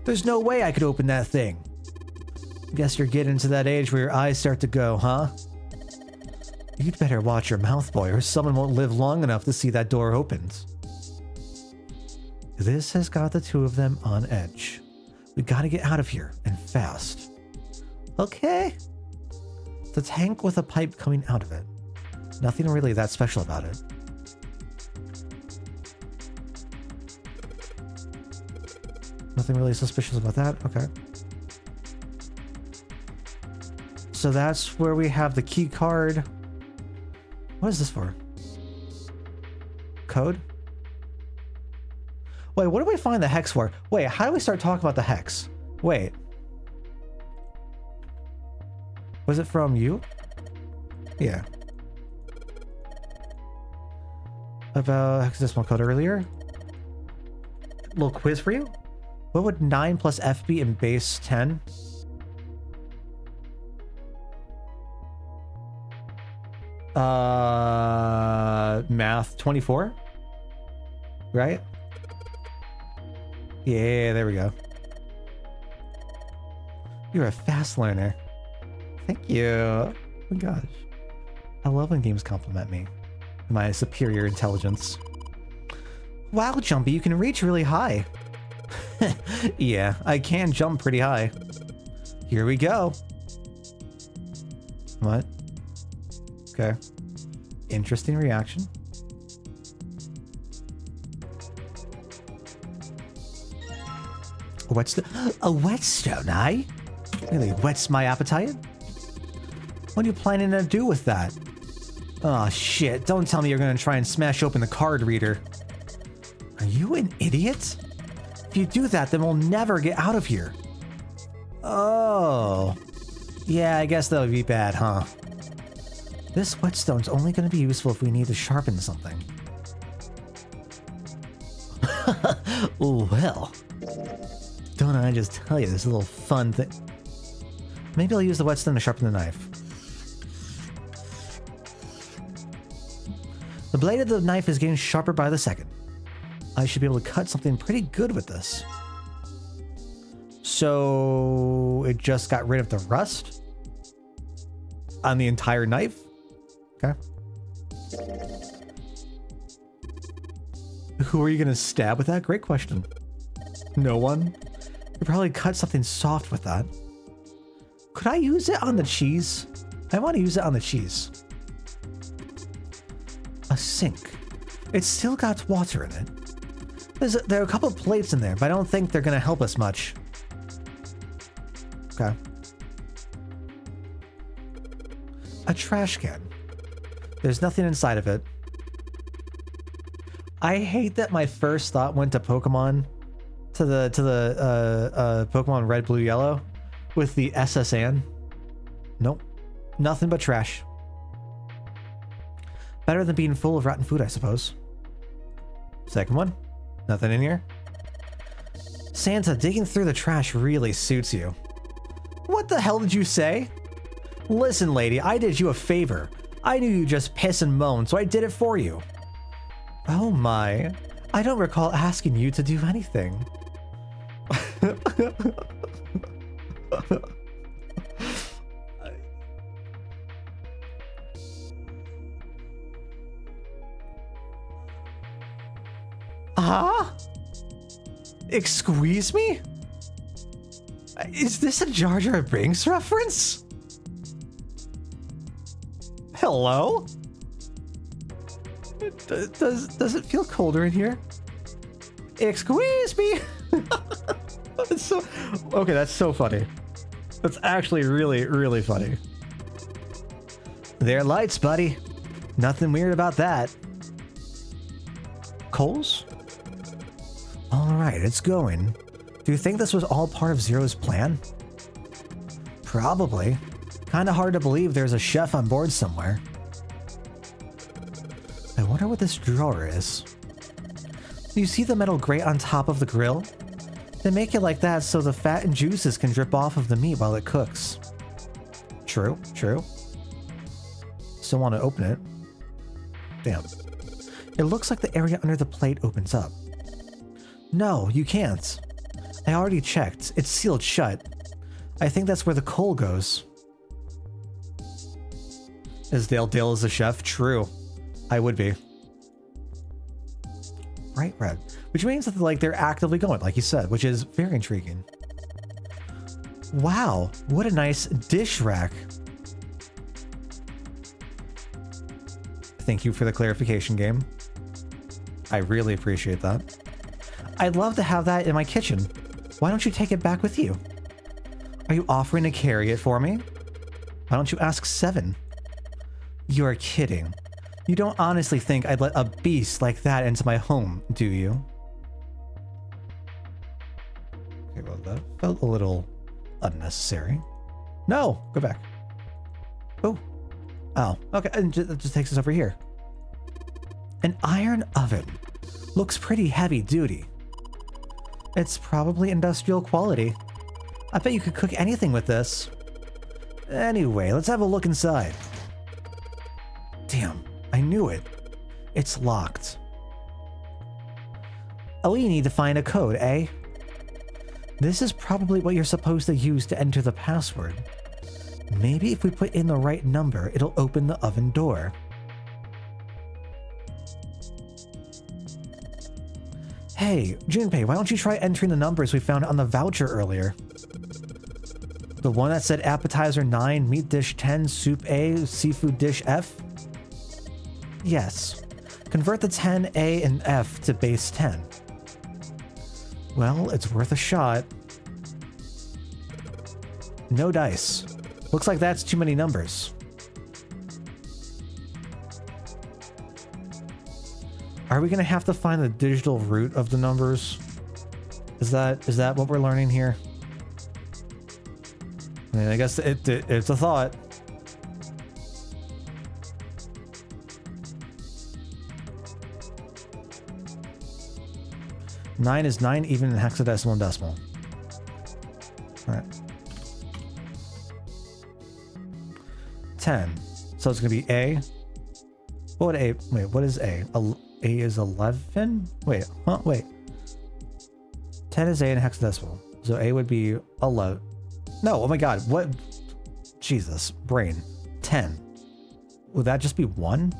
There's no way I could open that thing. Guess you're getting to that age where your eyes start to go, huh? You'd better watch your mouth, boy, or someone won't live long enough to see that door opened. This has got the two of them on edge. We gotta get out of here, and fast. Okay. The tank with a pipe coming out of it. Nothing really that special about it. Nothing really suspicious about that. Okay. So that's where we have the key card. What is this for? Code? Wait, what do we find the hex for? Wait, how do we start talking about the hex? Wait. Was it from you? Yeah. About hexadecimal code earlier? Little quiz for you? What would 9 plus F be in base 10? Math 24? Right? Yeah, there we go. You're a fast learner. Thank you. Oh my gosh. I love when games compliment me. My superior intelligence. Wow, Jumpy, you can reach really high. Yeah, I can jump pretty high. Here we go. What? Okay. Interesting reaction. A whetstone, eh? Really whets my appetite? What are you planning to do with that? Oh shit, don't tell me you're gonna try and smash open the card reader. Are you an idiot? If you do that, then we'll never get out of here. Oh. Yeah, I guess that would be bad, huh? This whetstone's only gonna be useful if we need to sharpen something. Well. Don't I just tell you this little fun thing? Maybe I'll use the whetstone to sharpen the knife. The blade of the knife is getting sharper by the second. I should be able to cut something pretty good with this. So it just got rid of the rust on the entire knife? Okay. Who are you gonna stab with that? Great question. No one? You probably cut something soft with that. Could I use it on the cheese? I want to use it on the cheese. A sink. It's still got water in it. There are a couple of plates in there, but I don't think they're gonna help us much. Okay. A trash can. There's nothing inside of it. I hate that my first thought went to Pokemon, to the Pokemon Red, Blue, Yellow, with the SSN. Nope, nothing but trash. Better than being full of rotten food, I suppose. Second one, nothing in here. Santa, digging through the trash really suits you. What the hell did you say? Listen, lady, I did you a favor. I knew you just piss and moan, so I did it for you. Oh my, I don't recall asking you to do anything. Huh? Excuse me? Is this a Jar Jar Binks reference? Hello? Does it feel colder in here? Excuse me? It's so... Okay, that's so funny. That's actually really, really funny. They're lights, buddy. Nothing weird about that. Coals? Alright, it's going. Do you think this was all part of Zero's plan? Probably. Kinda hard to believe there's a chef on board somewhere. I wonder what this drawer is. Do you see the metal grate on top of the grill? They make it like that so the fat and juices can drip off of the meat while it cooks. True, true. Still want to open it. Damn. It looks like the area under the plate opens up. No, you can't. I already checked. It's sealed shut. I think that's where the coal goes. Is Dale as a chef? True. I would be. Bright red. Which means that like they're actively going, like you said, which is very intriguing. Wow, what a nice dish rack. Thank you for the clarification, game. I really appreciate that. I'd love to have that in my kitchen. Why don't you take it back with you? Are you offering to carry it for me? Why don't you ask Seven? You're kidding. You don't honestly think I'd let a beast like that into my home, do you? Okay, well, that felt a little unnecessary. No! Go back. Oh. Oh, okay, and it just takes us over here. An iron oven. Looks pretty heavy duty. It's probably industrial quality. I bet you could cook anything with this. Anyway, let's have a look inside. Damn, I knew it. It's locked. Oh, you need to find a code, eh? This is probably what you're supposed to use to enter the password. Maybe if we put in the right number, it'll open the oven door. Hey, Junpei, why don't you try entering the numbers we found on the voucher earlier? The one that said appetizer 9, meat dish 10, soup A, seafood dish F? Yes. Convert the 10, A, and F to base 10. Well, it's worth a shot. No dice. Looks like that's too many numbers. Are we gonna have to find the digital root of the numbers? Is that what we're learning here? I mean, I guess it's a thought. Nine is 9 even in hexadecimal and decimal. All right. 10. So it's gonna be A. What would A? Wait, what is A? A is 11? Wait, huh? Wait. 10 is A in hexadecimal. So A would be 11. No, oh my god, what? Jesus, brain. 10. Would that just be 1?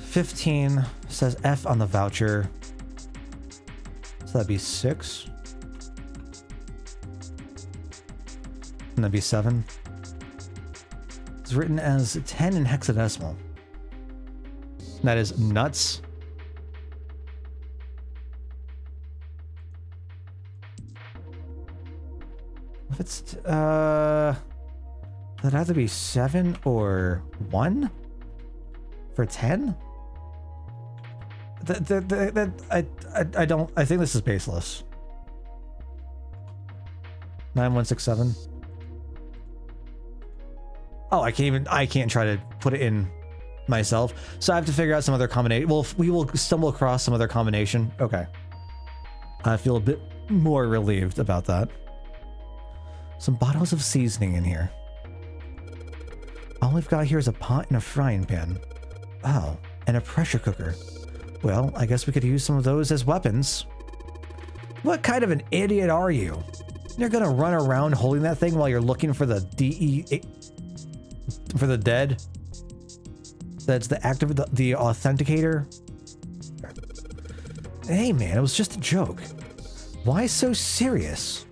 $15 says F on the voucher. So that'd be 6. And that'd be 7. It's written as 10 in hexadecimal. That is nuts. If it's that'd either be 7 or 1 for 10. I don't. I think this is baseless. 9167. Oh, I can't try to put it in myself. So I have to figure out some other combination. Well, we will stumble across some other combination. Okay. I feel a bit more relieved about that. Some bottles of seasoning in here. All we've got here is a pot and a frying pan. Oh, and a pressure cooker. Well, I guess we could use some of those as weapons. What kind of an idiot are you? You're gonna run around holding that thing while you're looking for the for the dead? That's the the authenticator? Hey man, it was just a joke. Why so serious?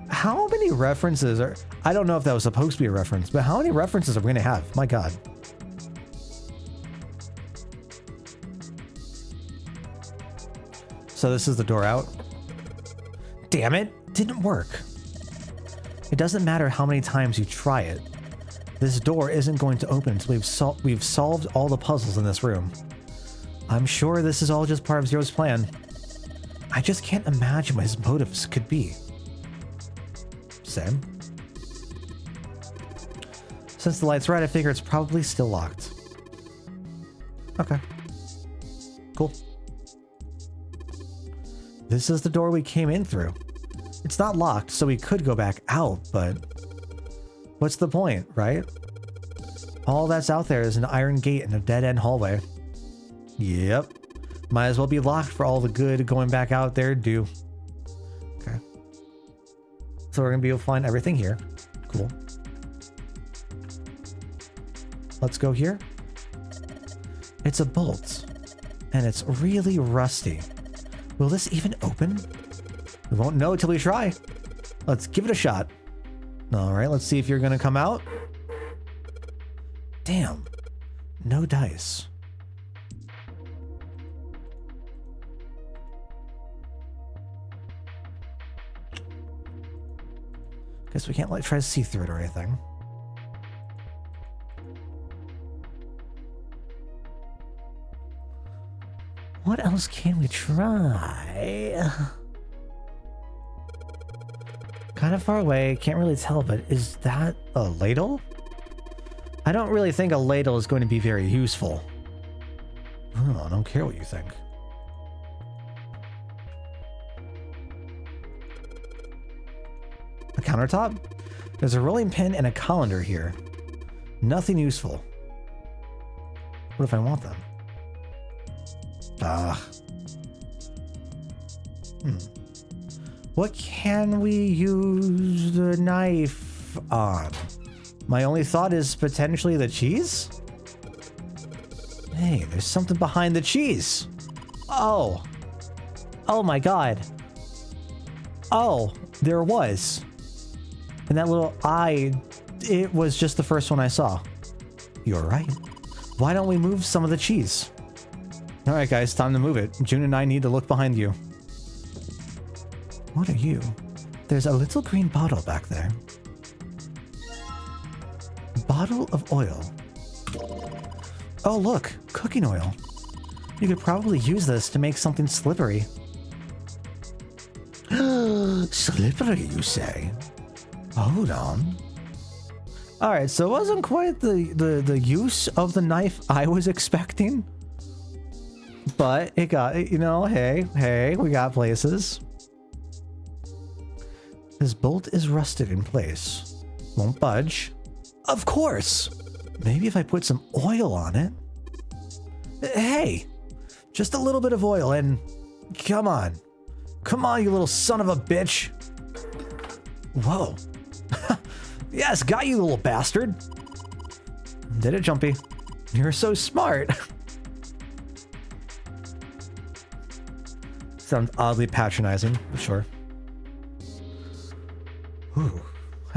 How many references are... I don't know if that was supposed to be a reference, but how many references are we gonna have? My god. So this is the door out. Damn it, didn't work. It doesn't matter how many times you try it. This door isn't going to open until we've solved all the puzzles in this room. I'm sure this is all just part of Zero's plan. I just can't imagine what his motives could be. Sam? Since the light's red, I figure it's probably still locked. Okay. Cool. This is the door we came in through. It's not locked, so we could go back out, but what's the point, right? All that's out there is an iron gate and a dead-end hallway. Yep. Might as well be locked for all the good going back out there do. Okay. So we're gonna be able to find everything here. Cool. Let's go here. It's a bolt, and it's really rusty. Will this even open? We won't know till we try. Let's give it a shot. All right, let's see if you're gonna come out. Damn, no dice. Guess we can't like try to see through it or anything. What else can we try? Kind of far away, can't really tell, but is that a ladle? I don't really think a ladle is going to be very useful. Oh, I don't care what you think. A countertop? There's a rolling pin and a colander here. Nothing useful. What if I want them? What can we use the knife on? My only thought is potentially the cheese? Hey, there's something behind the cheese. Oh. Oh my god. Oh, there was. And that little eye, it was just the first one I saw. You're right. Why don't we move some of the cheese? All right, guys, time to move it. June and I need to look behind you. What are you? There's a little green bottle back there. Bottle of oil. Oh, look, cooking oil. You could probably use this to make something slippery. Slippery, you say? Hold on. All right, so it wasn't quite the use of the knife I was expecting. But it got, you know, hey, we got places. This bolt is rusted in place. Won't budge. Of course. Maybe if I put some oil on it. Hey, just a little bit of oil and come on. Come on, you little son of a bitch. Whoa. Yes, got you, little bastard. Did it, Jumpy. You're so smart. Sounds oddly patronizing, but sure. Ooh.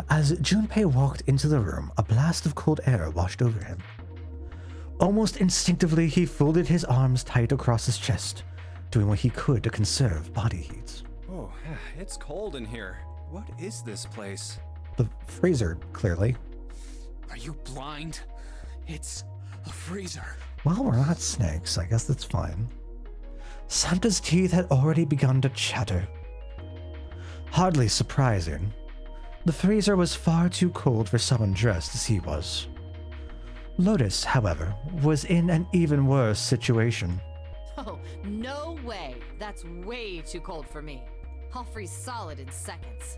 As Junpei walked into the room, a blast of cold air washed over him. Almost instinctively, he folded his arms tight across his chest, doing what he could to conserve body heat. Oh, it's cold in here. What is this place? The freezer, clearly. Are you blind? It's a freezer. Well, we're not snakes. I guess that's fine. Santa's teeth had already begun to chatter. Hardly surprising. The freezer was far too cold for someone dressed as he was. Lotus, however, was in an even worse situation. Oh, no way. That's way too cold for me. I'll freeze solid in seconds.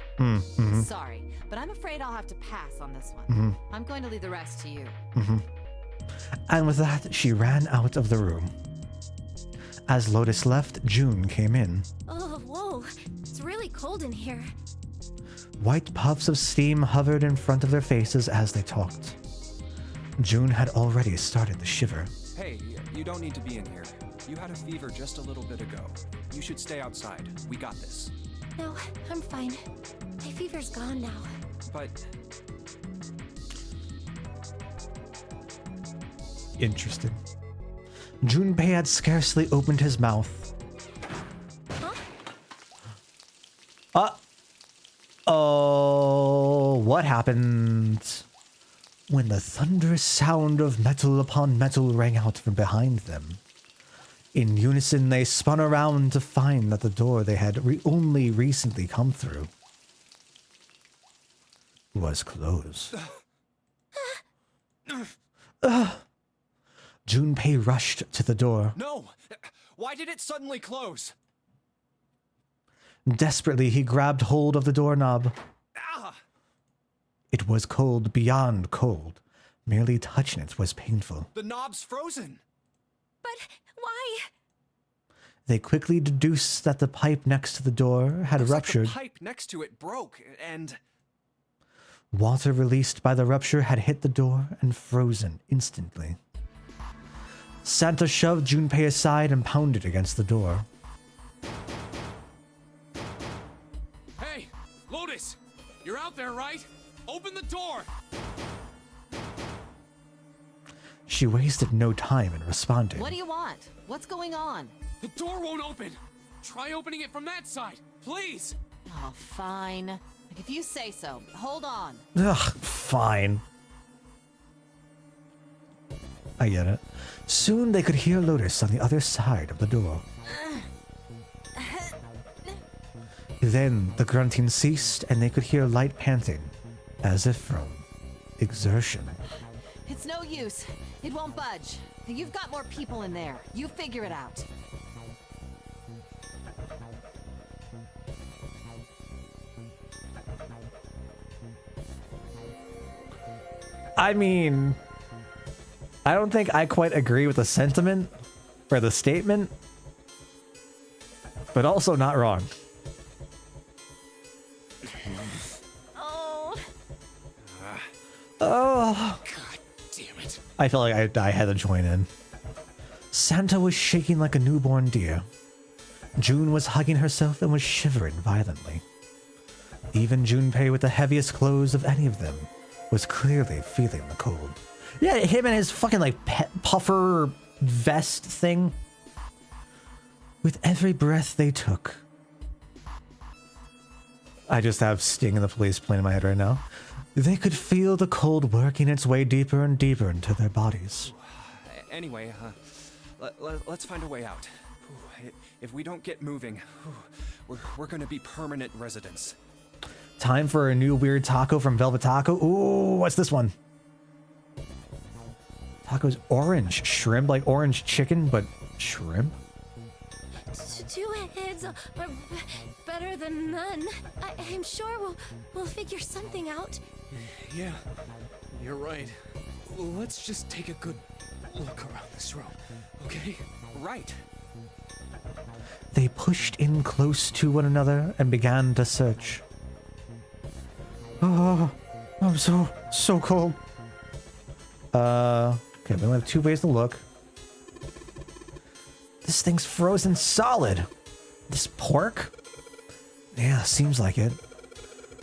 Sorry, but I'm afraid I'll have to pass on this one. I'm going to leave the rest to you. And with that, she ran out of the room. As Lotus left, June came in. Oh, whoa. It's really cold in here. White puffs of steam hovered in front of their faces as they talked. June had already started to shiver. Hey, you don't need to be in here. You had a fever just a little bit ago. You should stay outside. We got this. No, I'm fine. My fever's gone now. But Interesting. Junpei had scarcely opened his mouth. Oh, what happened? When the thunderous sound of metal upon metal rang out from behind them. In unison, they spun around to find that the door they had only recently come through was closed. Junpei rushed to the door. No! Why did it suddenly close? Desperately, he grabbed hold of the doorknob. Ah! It was cold beyond cold. Merely touching it was painful. The knob's frozen! But why? They quickly deduced that the pipe next to the door had Looks like ruptured. the pipe next to it broke, and... Water released by the rupture had hit the door and frozen instantly. Santa shoved Junpei aside and pounded against the door. Hey, Lotus! You're out there, right? Open the door! She wasted no time in responding. What do you want? What's going on? The door won't open! Try opening it from that side, please! Oh, fine. Like, if you say so. Hold on. Ugh, fine. I get it. Soon they could hear Lotus on the other side of the door. Then the grunting ceased and they could hear light panting, as if from exertion. It's no use. It won't budge. You've got more people in there. You figure it out. I mean, I don't think I quite agree with the sentiment or the statement, but also not wrong. Oh, Oh, God damn it. I felt like I had to join in. Santa was shaking like a newborn deer. June was hugging herself and was shivering violently. Even Junpei, with the heaviest clothes of any of them, was clearly feeling the cold. Yeah, him and his fucking like puffer vest thing. With every breath they took. I just have Sting and the Police playing in my head right now. They could feel the cold working its way deeper and deeper into their bodies. Anyway, let's find a way out. If we don't get moving, we're gonna be permanent residents. Time for a new weird taco from Velvet Taco. Ooh, what's this one? Taco's orange shrimp, like orange chicken, but shrimp? two heads are better than none. I'm sure we'll figure something out. Yeah, you're right. Let's just take a good look around this room, okay? Right. They pushed in close to one another and began to search. Oh, I'm so cold. Okay, we only have two ways to look. This thing's frozen solid. This pork? Yeah, seems like it.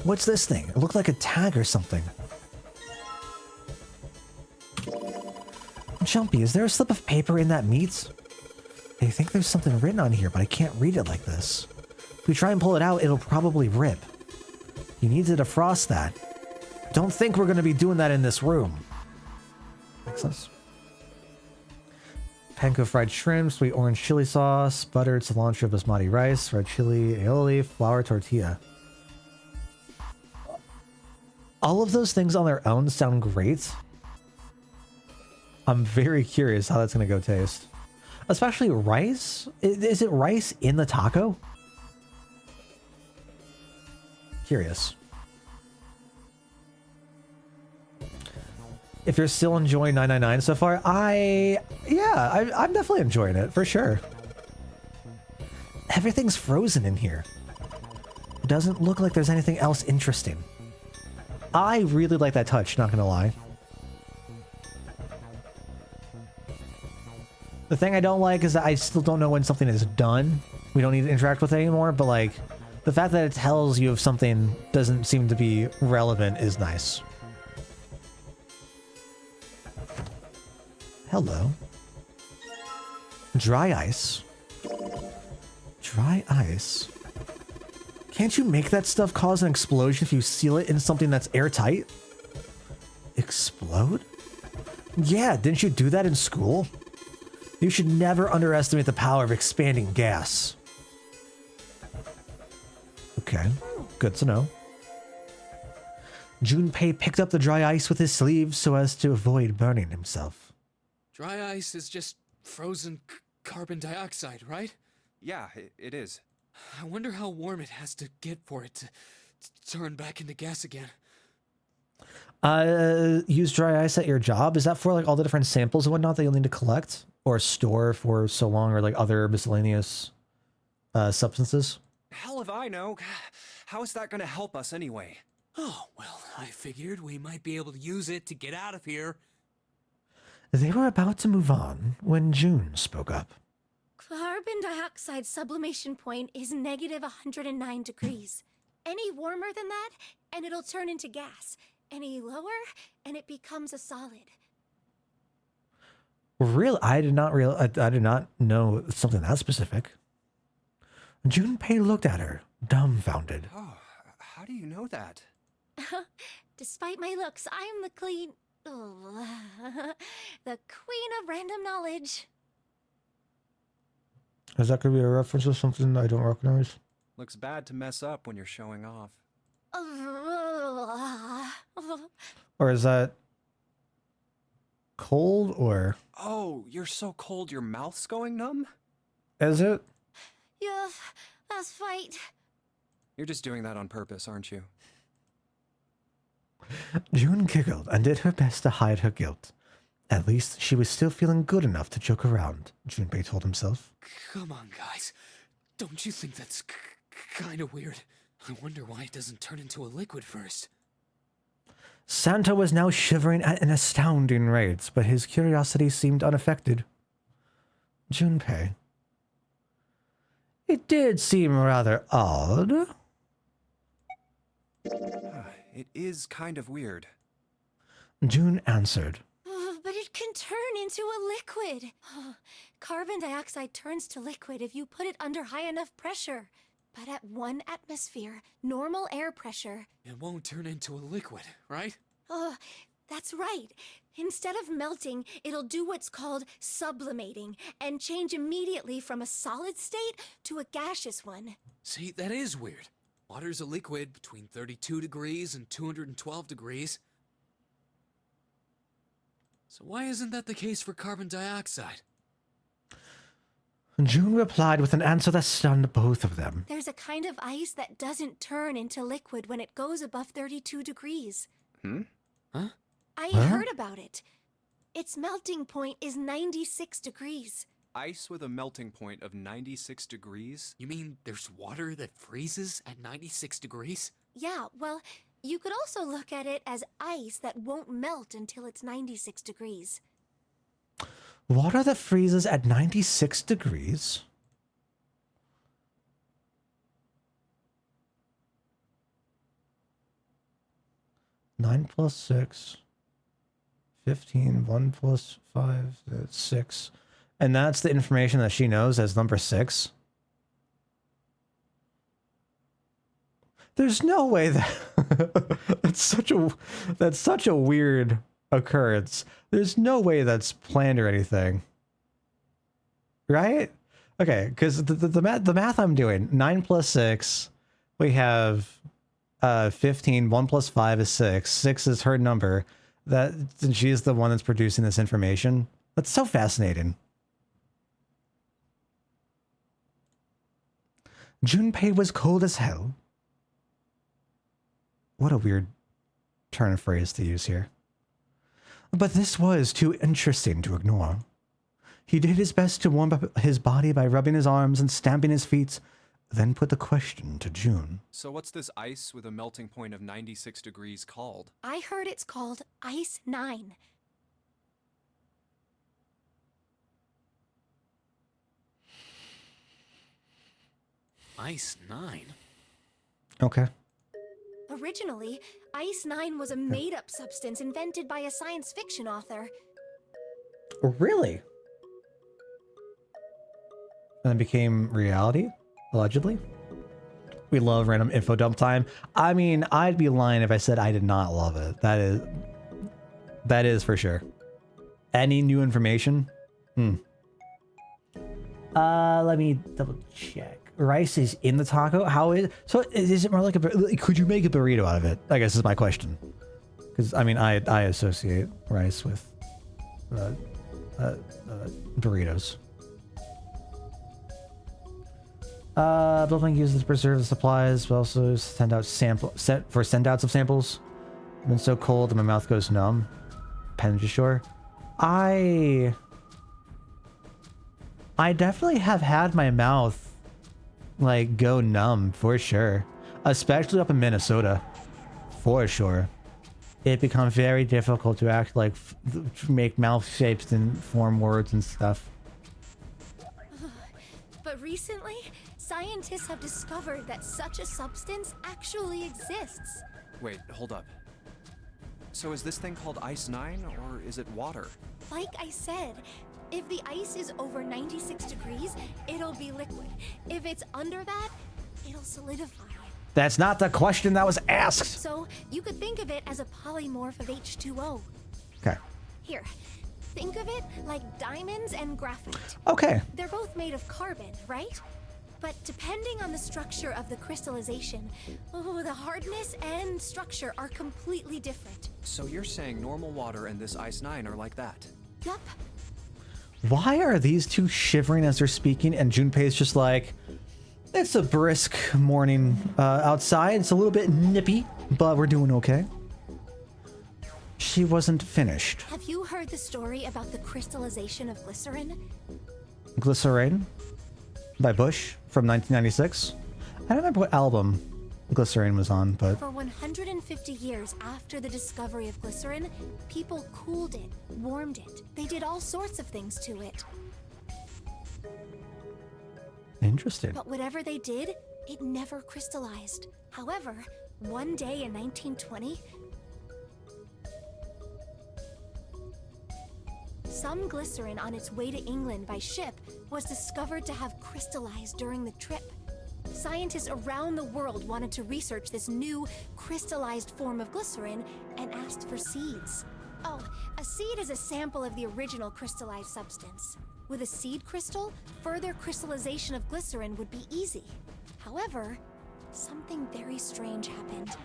What's this thing? It looked like a tag or something. Jumpy, is there a slip of paper in that meat? I think there's something written on here, but I can't read it like this. If we try and pull it out, it'll probably rip. You need to defrost that. Don't think we're going to be doing that in this room. Makes sense. Panko fried shrimp, sweet orange chili sauce, buttered cilantro basmati rice, red chili, aioli, flour tortilla. All of those things on their own sound great. I'm very curious how that's going to go taste. Especially rice? Is it rice in the taco? Curious. If you're still enjoying 999 so far, I'm definitely enjoying it, for sure. Everything's frozen in here. It doesn't look like there's anything else interesting. I really like that touch, not gonna lie. The thing I don't like is that I still don't know when something is done. We don't need to interact with it anymore, but like, the fact that it tells you if something doesn't seem to be relevant is nice. Hello. Dry ice. Dry ice. Can't you make that stuff cause an explosion if you seal it in something that's airtight? Explode? Yeah, didn't you do that in school? You should never underestimate the power of expanding gas. Okay, good to know. Junpei picked up the dry ice with his sleeve so as to avoid burning himself. Dry ice is just frozen carbon dioxide, right? Yeah, it is. I wonder how warm it has to get for it to turn back into gas again. Use dry ice at your job? Is that for like all the different samples and whatnot that you'll need to collect or store for so long, or like other miscellaneous substances? Hell if I know. How is that gonna help us anyway? Oh, well, I figured we might be able to use it to get out of here. They were about to move on when June spoke up. Carbon dioxide sublimation point is negative 109 degrees. Any warmer than that, and it'll turn into gas. Any lower, and it becomes a solid. Really? I did not know something that specific. Junpei looked at her, dumbfounded. Oh, how do you know that? Despite my looks, I am the the queen of random knowledge. Is that going to be a reference to something I don't recognize? Looks bad to mess up when you're showing off. Or is that cold, or Oh, you're so cold your mouth's going numb? is it? Yes, that's right. You're just doing that on purpose, aren't you? June giggled and did her best to hide her guilt. At least she was still feeling good enough to joke around, Junpei told himself. Come on, guys. Don't you think that's kind of weird? I wonder why it doesn't turn into a liquid first. Santa was now shivering at an astounding rate, but his curiosity seemed unaffected. Junpei. It did seem rather odd. It is kind of weird. June answered. But it can turn into a liquid. Carbon dioxide turns to liquid if you put it under high enough pressure. But at 1 atmosphere, normal air pressure. It won't turn into a liquid, right? That's right. Instead of melting, it'll do what's called sublimating and change immediately from a solid state to a gaseous one. See, that is weird. Water's a liquid between 32 degrees and 212 degrees. So why isn't that the case for carbon dioxide? June replied with an answer that stunned both of them. There's a kind of ice that doesn't turn into liquid when it goes above 32 degrees. Huh? I heard about it. Its melting point is 96 degrees. Ice with a melting point of 96 degrees? You mean there's water that freezes at 96 degrees? Yeah, well, you could also look at it as ice that won't melt until it's 96 degrees. Water that freezes at 96 degrees? Nine plus 6. 15. 1 plus 5. 6. And that's the information that she knows as number 6. There's no way that that's such a weird occurrence. There's no way that's planned or anything. Right? Okay, because the math I'm doing, 9 plus 6, we have 15, 1 plus 5 is 6. 6 is her number. And she's the one that's producing this information. That's so fascinating. Junpei was cold as hell. What a weird turn of phrase to use here. But this was too interesting to ignore. He did his best to warm up his body by rubbing his arms and stamping his feet, then put the question to June. So what's this ice with a melting point of 96 degrees called? I heard it's called Ice 9. Ice 9? Okay. Originally, Ice 9 was a made-up substance invented by a science fiction author. Really? And it became reality, allegedly? We love random info dump time. I mean, I'd be lying if I said I did not love it. That is for sure. Any new information? Let me double check. Rice is in the taco. How is so? Is it more like a? Could you make a burrito out of it? I guess is my question. Because, I mean, I associate rice with burritos. Building uses to preserve the supplies, but also send sendouts of samples. I've been so cold and my mouth goes numb. Penjashore. I definitely have had my mouth like go numb for sure, especially up in Minnesota, for sure. It becomes very difficult to act like make mouth shapes and form words and stuff. But recently, scientists have discovered that such a substance actually exists. Wait, hold up. So is this thing called Ice 9, or is it water? Like I said, if the ice is over 96 degrees, it'll be liquid. If it's under that, it'll solidify. That's not the question that was asked. So you could think of it as a polymorph of H2O. Okay. Here, think of it like diamonds and graphite. Okay. They're both made of carbon, right? But depending on the structure of the crystallization, the hardness and structure are completely different. So you're saying normal water and this Ice 9 are like that? Yup. Why are these two shivering as they're speaking? And Junpei's just like, it's a brisk morning outside. It's a little bit nippy, but we're doing okay. She wasn't finished. Have you heard the story about the crystallization of glycerin? Glycerine by Bush from 1996. I don't remember what album Glycerine was on, but For 150 years after the discovery of glycerin, people cooled it, warmed it. They did all sorts of things to it. interesting. But whatever they did, it never crystallized. However, one day in 1920, some glycerin on its way to England by ship was discovered to have crystallized during the trip. Scientists around the world wanted to research this new crystallized form of glycerin and asked for seeds. Oh, a seed is a sample of the original crystallized substance. With a seed crystal, further crystallization of glycerin would be easy. However, something very strange happened.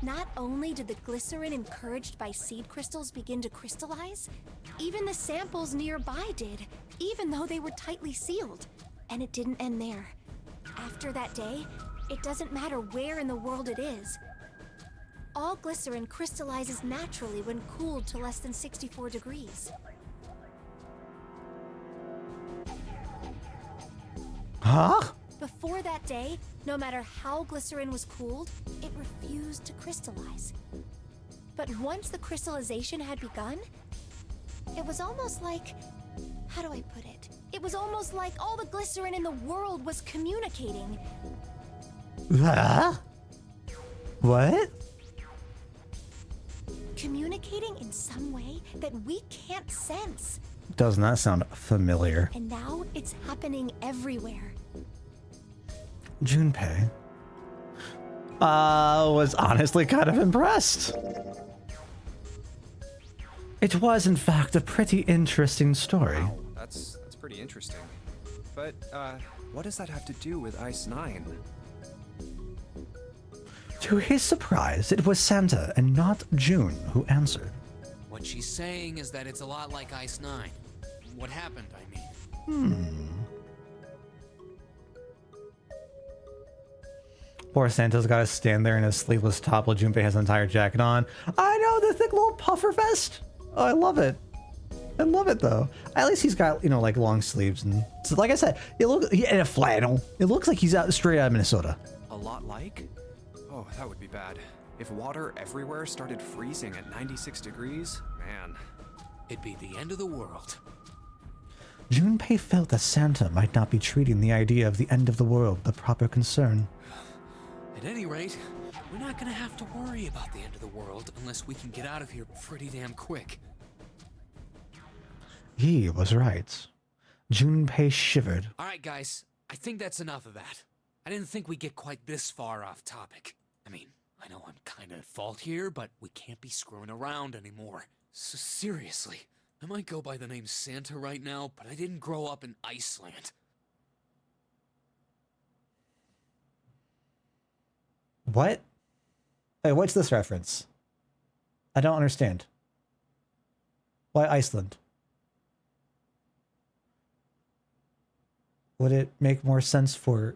Not only did the glycerin encouraged by seed crystals begin to crystallize, even the samples nearby did, even though they were tightly sealed. And it didn't end there. After that day, it doesn't matter where in the world it is. All glycerin crystallizes naturally when cooled to less than 64 degrees. Huh? Before that day, no matter how glycerin was cooled, it refused to crystallize. But once the crystallization had begun, it was almost like... how do I put it? It was almost like all the glycerin in the world was communicating. Huh? What? Communicating in some way that we can't sense. Does not sound familiar. And now it's happening everywhere. Junpei was honestly kind of impressed. It was, in fact, a pretty interesting story. Wow, that's pretty interesting. But, what does that have to do with Ice 9? To his surprise, it was Santa and not June who answered. What she's saying is that it's a lot like Ice 9. What happened, I mean. Poor Santa's gotta stand there in his sleeveless top while Junpei has an entire jacket on. I know, the thick little puffer vest. Oh, I love it. I love it, though. At least he's got, you know, like, long sleeves. And so, like I said, and a flannel. It looks like he's out straight out of Minnesota. A lot like? Oh, that would be bad. If water everywhere started freezing at 96 degrees, man. It'd be the end of the world. Junpei felt that Santa might not be treating the idea of the end of the world with the proper concern. At any rate, we're not gonna have to worry about the end of the world unless we can get out of here pretty damn quick. He was right. Junpei shivered. Alright guys, I think that's enough of that. I didn't think we'd get quite this far off topic. I mean, I know I'm kinda at fault here, but we can't be screwing around anymore. So seriously, I might go by the name Santa right now, but I didn't grow up in Iceland. What? Hey, what's this reference? I don't understand. Why Iceland? Would it make more sense for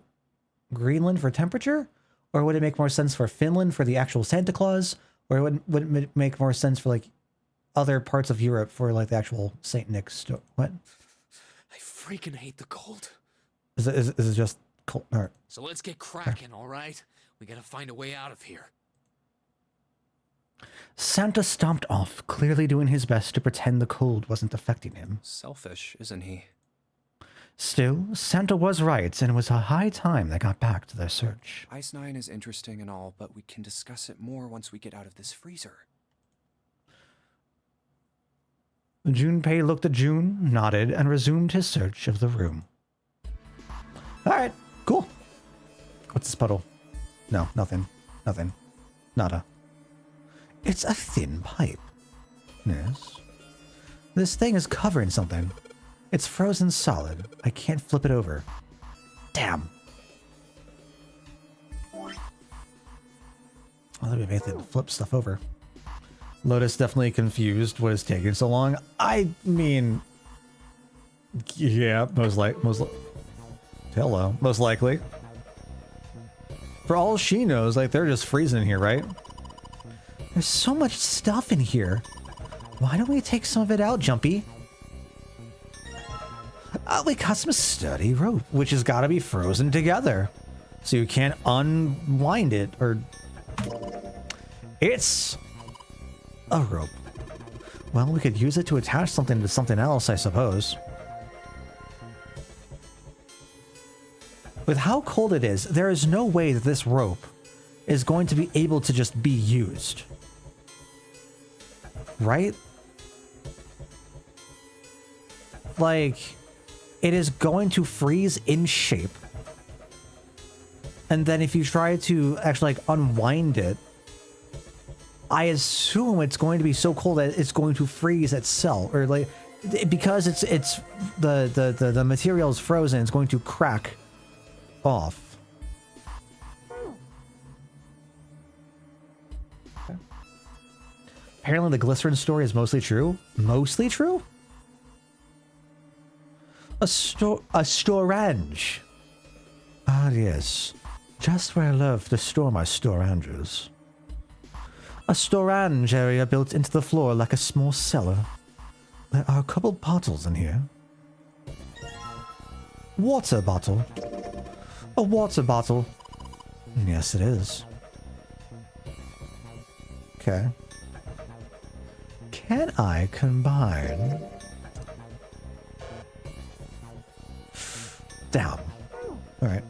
Greenland for temperature? Or would it make more sense for Finland for the actual Santa Claus? Or would it make more sense for like other parts of Europe for like the actual Saint Nick's what? I freaking hate the cold. Is it just cold? All right. So let's get cracking, all right? We gotta find a way out of here. Santa stomped off, clearly doing his best to pretend the cold wasn't affecting him. Selfish, isn't he? Still, Santa was right, and it was a high time they got back to their search. Ice Nine is interesting and all, but we can discuss it more once we get out of this freezer. Junpei looked at June, nodded, and resumed his search of the room. Alright, cool. What's this puddle? No, nothing. Nothing. Nada. It's a thin pipe. Yes. This thing is covering something. It's frozen solid. I can't flip it over. Damn. Oh, that'd be amazing to flip stuff over. Lotus definitely confused what is taking so long. I mean, yeah, most likely. For all she knows, like they're just freezing in here, right? There's so much stuff in here. Why don't we take some of it out, Jumpy? We got some sturdy rope, which has got to be frozen together, so you can't unwind it or. It's a rope. Well, we could use it to attach something to something else, I suppose. With how cold it is, there is no way that this rope is going to be able to just be used. Right? Like, it is going to freeze in shape. And then if you try to actually like unwind it, I assume it's going to be so cold that it's going to freeze itself, or like because it's the material is frozen, it's going to crack off. Okay. Apparently, the glycerin story is mostly true. Mostly true. A storange. Ah, yes, just where I love to store my storanges. A storange area built into the floor like a small cellar. There are a couple bottles in here. Water bottle. A water bottle. Yes, it is. Okay. Can I combine? Down. All right.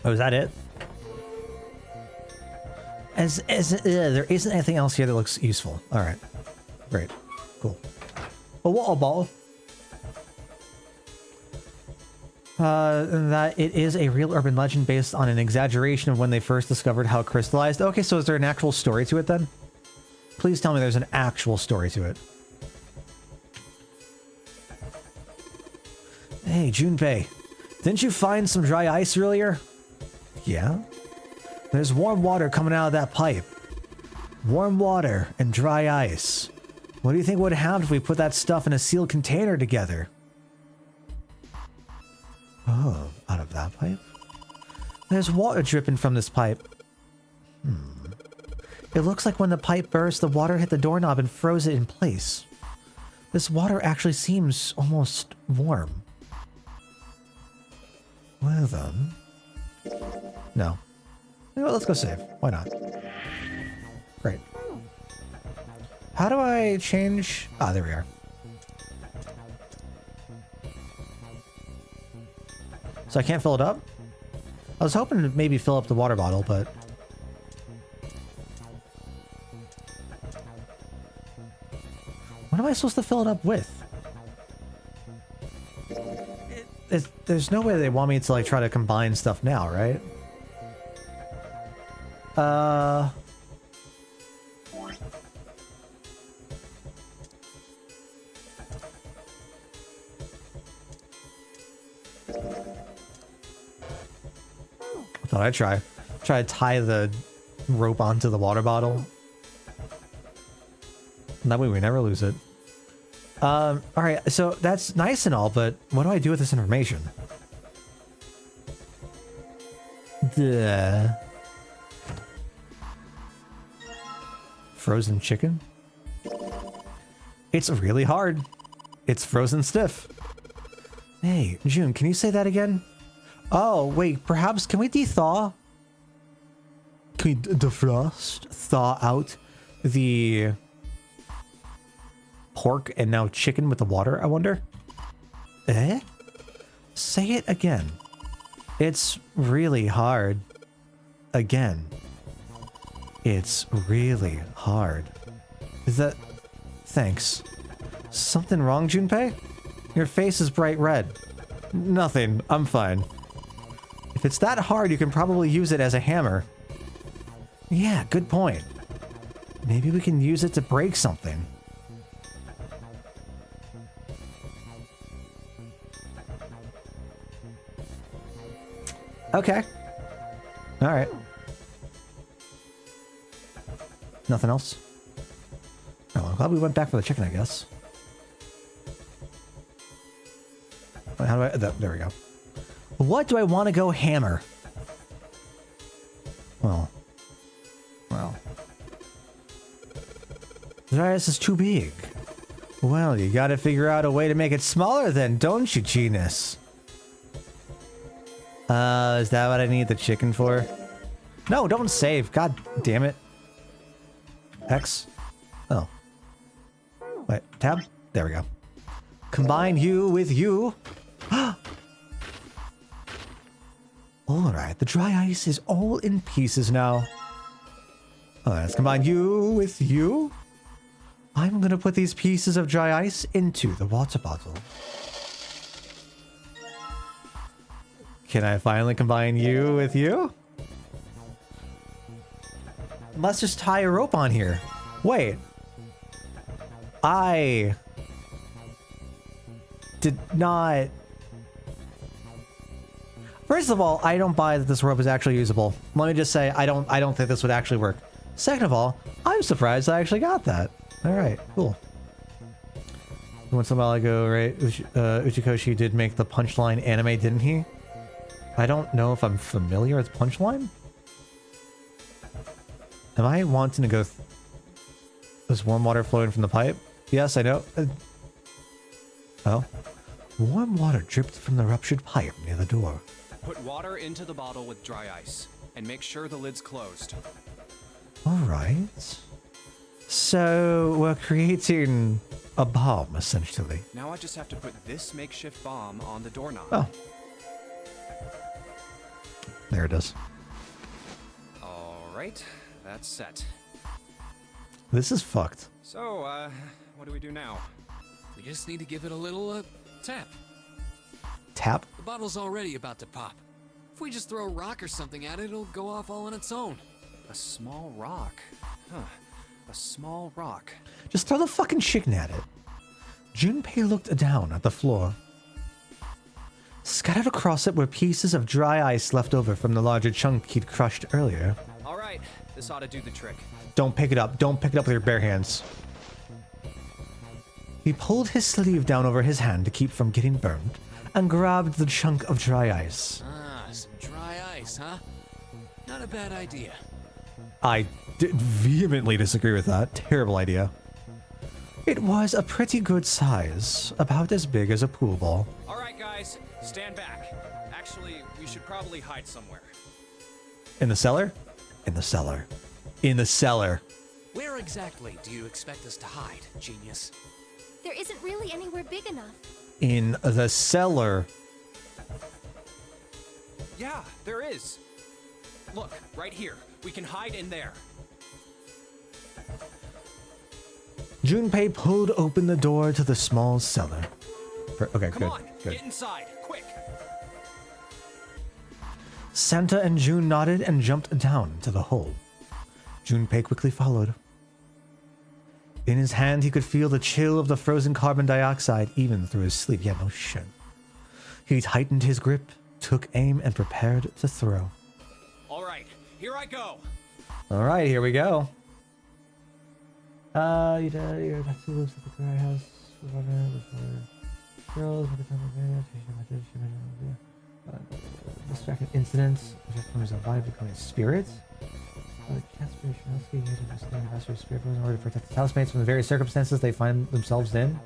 Oh, is that it? There isn't anything else here that looks useful. All right. Great. Cool. A water bottle. That it is a real urban legend based on an exaggeration of when they first discovered how it crystallized. Okay, so is there an actual story to it then? Please tell me there's an actual story to it. Hey, Junpei. Didn't you find some dry ice earlier? Yeah? There's warm water coming out of that pipe. Warm water and dry ice. What do you think would happen if we put that stuff in a sealed container together? Oh, out of that pipe? There's water dripping from this pipe. It looks like when the pipe burst, the water hit the doorknob and froze it in place. This water actually seems almost warm. Well then. No. You know what, let's go save. Why not? Great. How do I change? Ah, there we are. So I can't fill it up? I was hoping to maybe fill up the water bottle, but... What am I supposed to fill it up with? There's no way they want me to like try to combine stuff now, right? Thought I'd try. Try to tie the rope onto the water bottle. That way we never lose it. Alright, so that's nice and all, but what do I do with this information? Duh. Frozen chicken? It's really hard. It's frozen stiff. Hey, June, can you say that again? Oh, wait, perhaps can we de-thaw? Can we defrost? Thaw out the pork and now chicken with the water, I wonder? Eh? Say it again. It's really hard. Again. It's really hard. Is that... Thanks. Something wrong, Junpei? Your face is bright red. Nothing. I'm fine. If it's that hard, you can probably use it as a hammer. Yeah, good point. Maybe we can use it to break something. Okay. Alright. Nothing else? Oh, I'm glad we went back for the chicken, I guess. How do I... There we go. What do I want to go hammer? Well. Darius is too big. Well, you gotta figure out a way to make it smaller then, don't you, Genus? Is that what I need the chicken for? No, don't save. God damn it. X. Oh. Wait, tab? There we go. Combine you with you. Alright, the dry ice is all in pieces now. Alright, let's combine you with you. I'm gonna put these pieces of dry ice into the water bottle. Can I finally combine you with you? Let's just tie a rope on here. Wait. I did not... First of all, I don't buy that this rope is actually usable. Let me just say, I don't think this would actually work. Second of all, I'm surprised I actually got that. Alright, cool. Once a while ago, right? Uchikoshi did make the Punchline anime, didn't he? I don't know if I'm familiar with Punchline. Am I wanting to go... Is warm water flowing from the pipe? Yes, I know. Oh. Warm water dripped from the ruptured pipe near the door. Put water into the bottle with dry ice, and make sure the lid's closed. Alright. So, we're creating a bomb, essentially. Now I just have to put this makeshift bomb on the doorknob. Oh. There it is. Alright, that's set. This is fucked. So, what do we do now? We just need to give it a little, tap. Tap? The bottle's already about to pop. If we just throw a rock or something at it, it'll go off all on its own. A small rock. Huh. A small rock. Just throw the fucking chicken at it. Junpei looked down at the floor. Scattered across it were pieces of dry ice left over from the larger chunk he'd crushed earlier. Alright, this ought to do the trick. Don't pick it up. Don't pick it up with your bare hands. He pulled his sleeve down over his hand to keep from getting burned, and grabbed the chunk of dry ice. Ah, some dry ice, huh? Not a bad idea. I vehemently disagree with that. Terrible idea. It was a pretty good size, about as big as a pool ball. Alright guys, stand back. Actually, we should probably hide somewhere. In the cellar? In the cellar. In the cellar. Where exactly do you expect us to hide, genius? There isn't really anywhere big enough. In the cellar. Yeah, there is. Look, right here. We can hide in there. Junpei pulled open the door to the small cellar. Okay, Come good. on, Good. get inside, quick. Santa and June nodded and jumped down into the hole. Junpei quickly followed. In his hand, he could feel the chill of the frozen carbon dioxide even through his sleeve. Yeah, no shit. He tightened his grip, took aim, and prepared to throw. here I go. All right, here we go. You did your tattoo lives at the cry house. Girls, distracting incidents. Members of life becoming spirits. Casper Shinowski using the anniversary of spirit in order to protect the housemates from the various circumstances they find themselves in.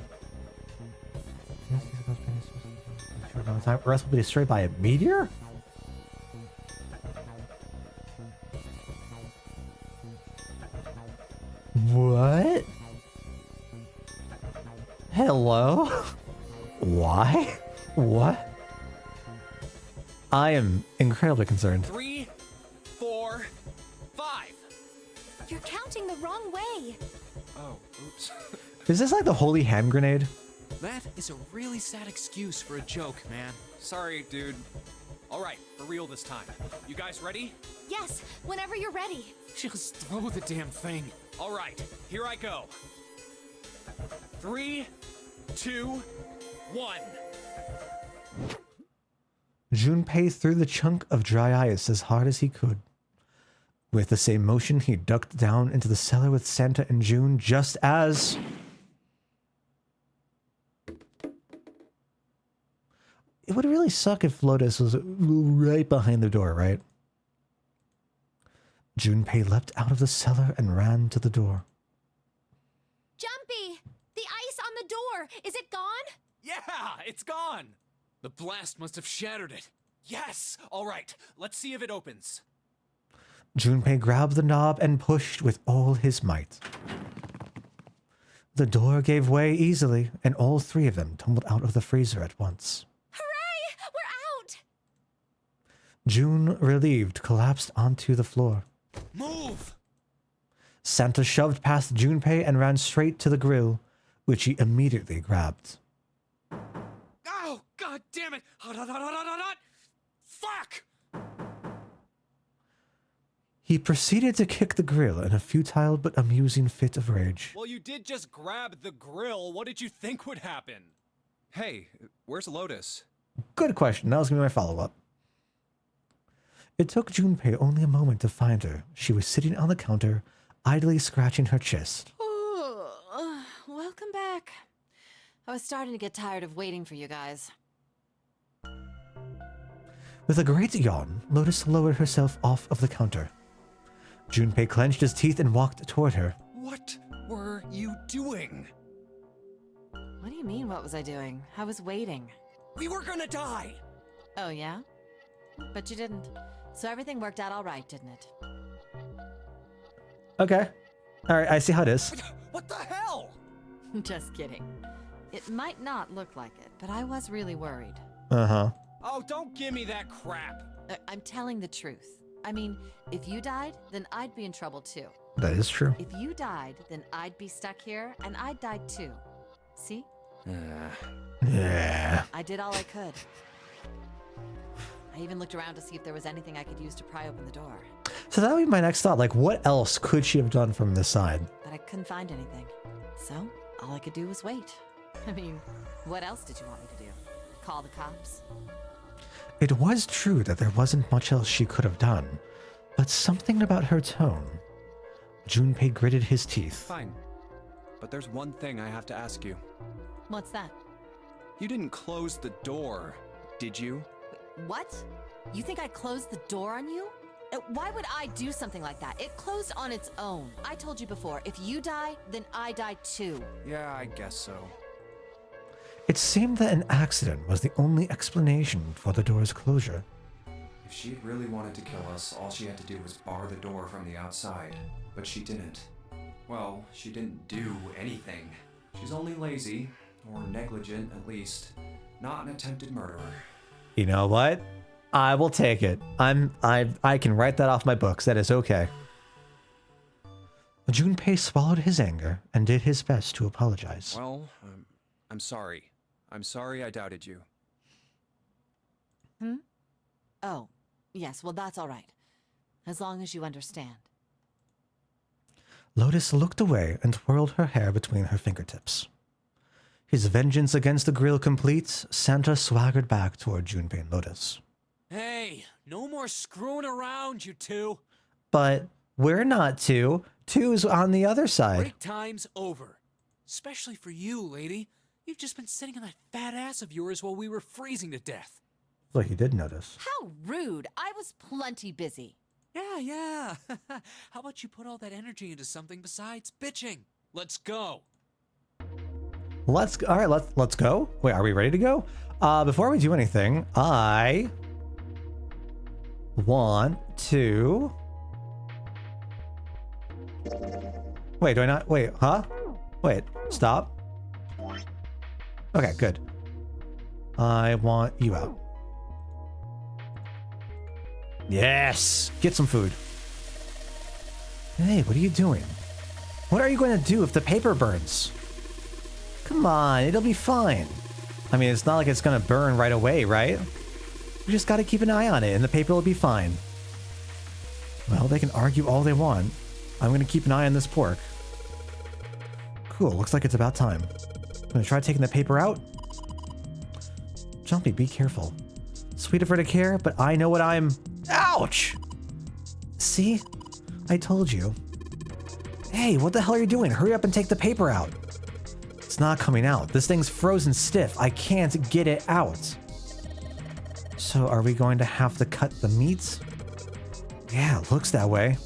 Short amount of time, or else will be destroyed by a meteor? What? Hello? Why? What? I am incredibly concerned. 3, 4, 5. You're counting the wrong way. Oh, oops. Is this like the holy hand grenade? That is a really sad excuse for a joke, man. Sorry, dude. All right, for real this time. You guys ready? Yes, whenever you're ready. Just throw the damn thing. All right, here I go. 3, 2, 1. Junpei threw the chunk of dry ice as hard as he could. With the same motion, he ducked down into the cellar with Santa and June just as... It would really suck if Lotus was right behind the door, right? Junpei leapt out of the cellar and ran to the door. Jumpy! The ice on the door! Is it gone? Yeah, it's gone. The blast must have shattered it. Yes. All right, let's see if it opens. Junpei grabbed the knob and pushed with all his might. The door gave way easily, and all three of them tumbled out of the freezer at once. Hooray! We're out! June, relieved, collapsed onto the floor. Move! Santa shoved past Junpei and ran straight to the grill, which he immediately grabbed. Oh, god damn it! Hot, hot, hot, hot, hot, hot, hot! Fuck! He proceeded to kick the grill in a futile but amusing fit of rage. Well, you did just grab the grill. What did you think would happen? Hey, where's Lotus? Good question. That was going to be my follow-up. It took Junpei only a moment to find her. She was sitting on the counter, idly scratching her chest. Welcome back. I was starting to get tired of waiting for you guys. With a great yawn, Lotus lowered herself off of the counter. Junpei clenched his teeth and walked toward her. What were you doing? What do you mean, what was I doing? I was waiting. We were gonna die. Oh, yeah? But you didn't. So everything worked out all right, didn't it? Okay. Alright, I see how it is. What the hell? Just kidding. It might not look like it, but I was really worried. Uh-huh. Oh, don't give me that crap. I'm telling the truth. I mean, if you died, then I'd be in trouble too. That is true. If you died, then I'd be stuck here, and I'd die too. See? Yeah. I did all I could. I even looked around to see if there was anything I could use to pry open the door. So that would be my next thought. Like, what else could she have done from this side? But I couldn't find anything. So, all I could do was wait. I mean, what else did you want me to do? Call the cops? It was true that there wasn't much else she could have done, but something about her tone. Junpei gritted his teeth. Fine. But there's one thing I have to ask you. What's that? You didn't close the door, did you? What? You think I closed the door on you? Why would I do something like that? It closed on its own. I told you before, if you die, then I die too. Yeah, I guess so. It seemed that an accident was the only explanation for the door's closure. If she really wanted to kill us, all she had to do was bar the door from the outside. But she didn't. Well, she didn't do anything. She's only lazy, or negligent at least, not an attempted murderer. You know what? I will take it. I can write that off my books. That is okay. Junpei swallowed his anger and did his best to apologize. Well, I'm sorry. I'm sorry I doubted you. Oh, yes, well, that's all right. As long as you understand. Lotus looked away and twirled her hair between her fingertips. His vengeance against the grill complete, Santa swaggered back toward Junpei and Lotus. Hey, no more screwing around, you two. but we're not 2. 2's on the other side. Break time's over. Especially for you, lady. You've just been sitting on that fat ass of yours while we were freezing to death. Look, you did notice. How rude. I was plenty busy. Yeah. How about you put all that energy into something besides bitching? Let's go. All right, let's go. Wait, are we ready to go? Before we do anything, I want to... Wait, do I not? Wait, huh? Wait, stop. Okay, good. I want you out. Yes! Get some food. Hey, what are you doing? What are you going to do if the paper burns? Come on, it'll be fine. I mean, it's not like it's going to burn right away, right? We just got to keep an eye on it and the paper will be fine. Well, they can argue all they want. I'm going to keep an eye on this pork. Cool, looks like it's about time. I'm going to try taking the paper out. Jumpy, be careful. Sweet of her to care, but I know what I'm... Ouch! See? I told you. Hey, what the hell are you doing? Hurry up and take the paper out. It's not coming out. This thing's frozen stiff. I can't get it out. So are we going to have to cut the meat? Yeah, it looks that way.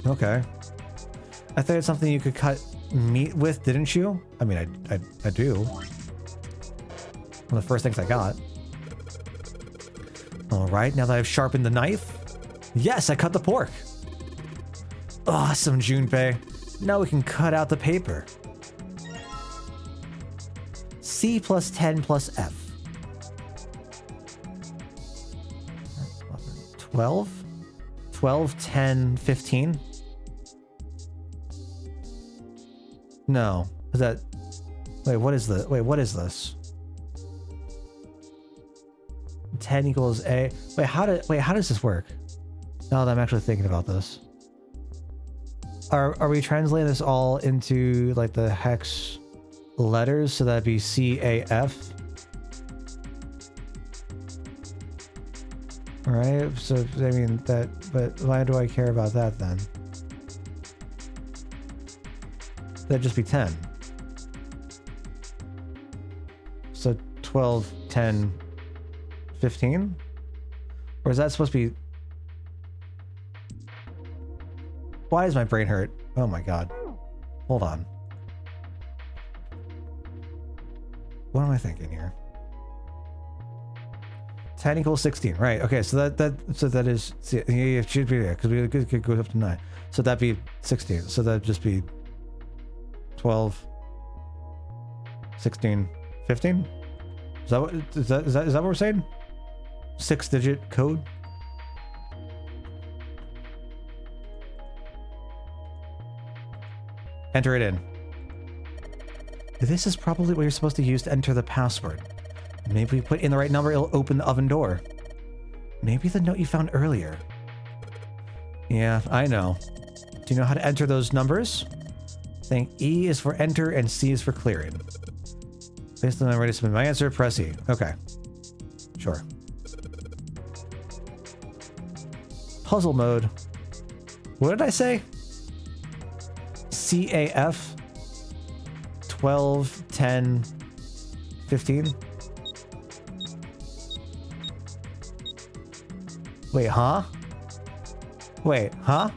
Okay. I thought it's something you could cut meat with, didn't you? I mean, I do. One of the first things I got. All right, now that I've sharpened the knife. Yes, I cut the pork. Awesome, Junpei. Now we can cut out the paper. C plus 10 plus F. 12? 12, 10, 15? No. Is that... Wait, what is the... Wait, what is this? 10 equals A. Wait, how does this work? Now that I'm actually thinking about this. Are we translating this all into like the hex letters? So that'd be CAF. Alright, so I mean that, but why do I care about that then? That'd just be 10. So 12, 10, 15? Or is that supposed to be... Why does my brain hurt? Oh my god. Hold on. What am I thinking here? 10 equals 16, right? Okay, so that is, see, it should be there because we could go up to 9. So that'd be 16. So that'd just be 12, 16, 15. Is that what we're saying? 6-digit code. Enter it in. This is probably what you're supposed to use to enter the password. Maybe if we put in the right number, it'll open the oven door. Maybe the note you found earlier. Yeah, I know. Do you know how to enter those numbers? I think E is for enter and C is for clearing. Based on I'm ready to submit my answer, press E. Okay. Sure. Puzzle mode. What did I say? CAF 12, 10, 15. Wait, huh? Wait, huh?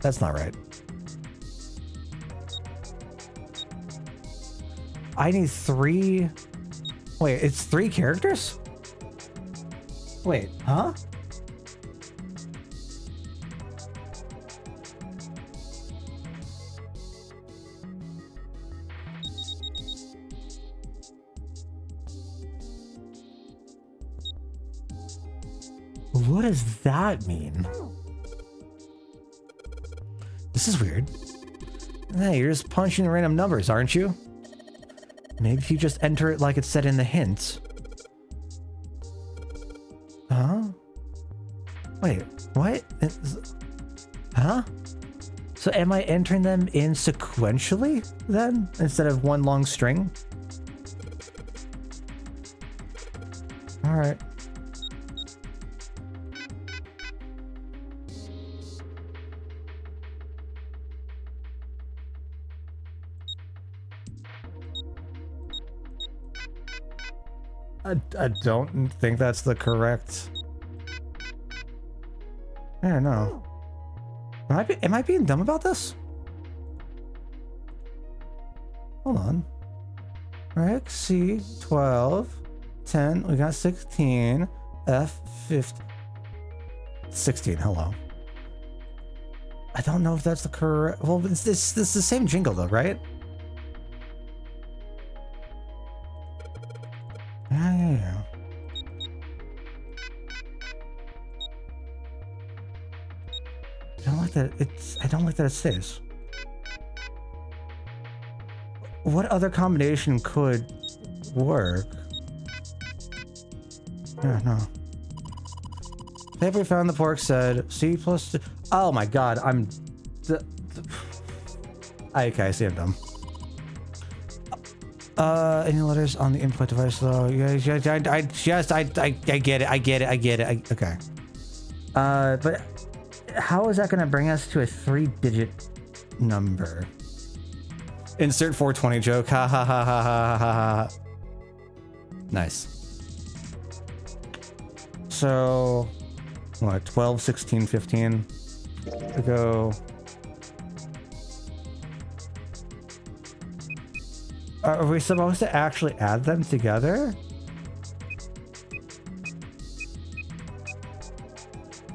That's not right. I need 3... Wait, it's 3 characters? Wait, huh? What does that mean? This is weird. Hey, you're just punching random numbers, aren't you? Maybe if you just enter it like it said in the hint. Huh? Wait, what? Huh? So am I entering them in sequentially then, instead of one long string? All right. I don't think that's the correct... I don't know. Am I being dumb about this? Hold on. Right, C, 12, 10, we got 16, F, 15, 16, hello. I don't know if that's the correct... Well, it's the same jingle though, right? Yeah. I don't like that I don't like that it stays. What other combination could work? Yeah, no. Paper found the pork said C plus... Oh my god, I'm... Okay, I see I'm dumb. Any letters on the input device though? Yeah, I get it. Okay. But how is that gonna bring us to a 3-digit number? Insert 420 joke. Ha ha ha ha ha ha ha. Nice. So, what? 12, 16, 15. We go. Are we supposed to actually add them together?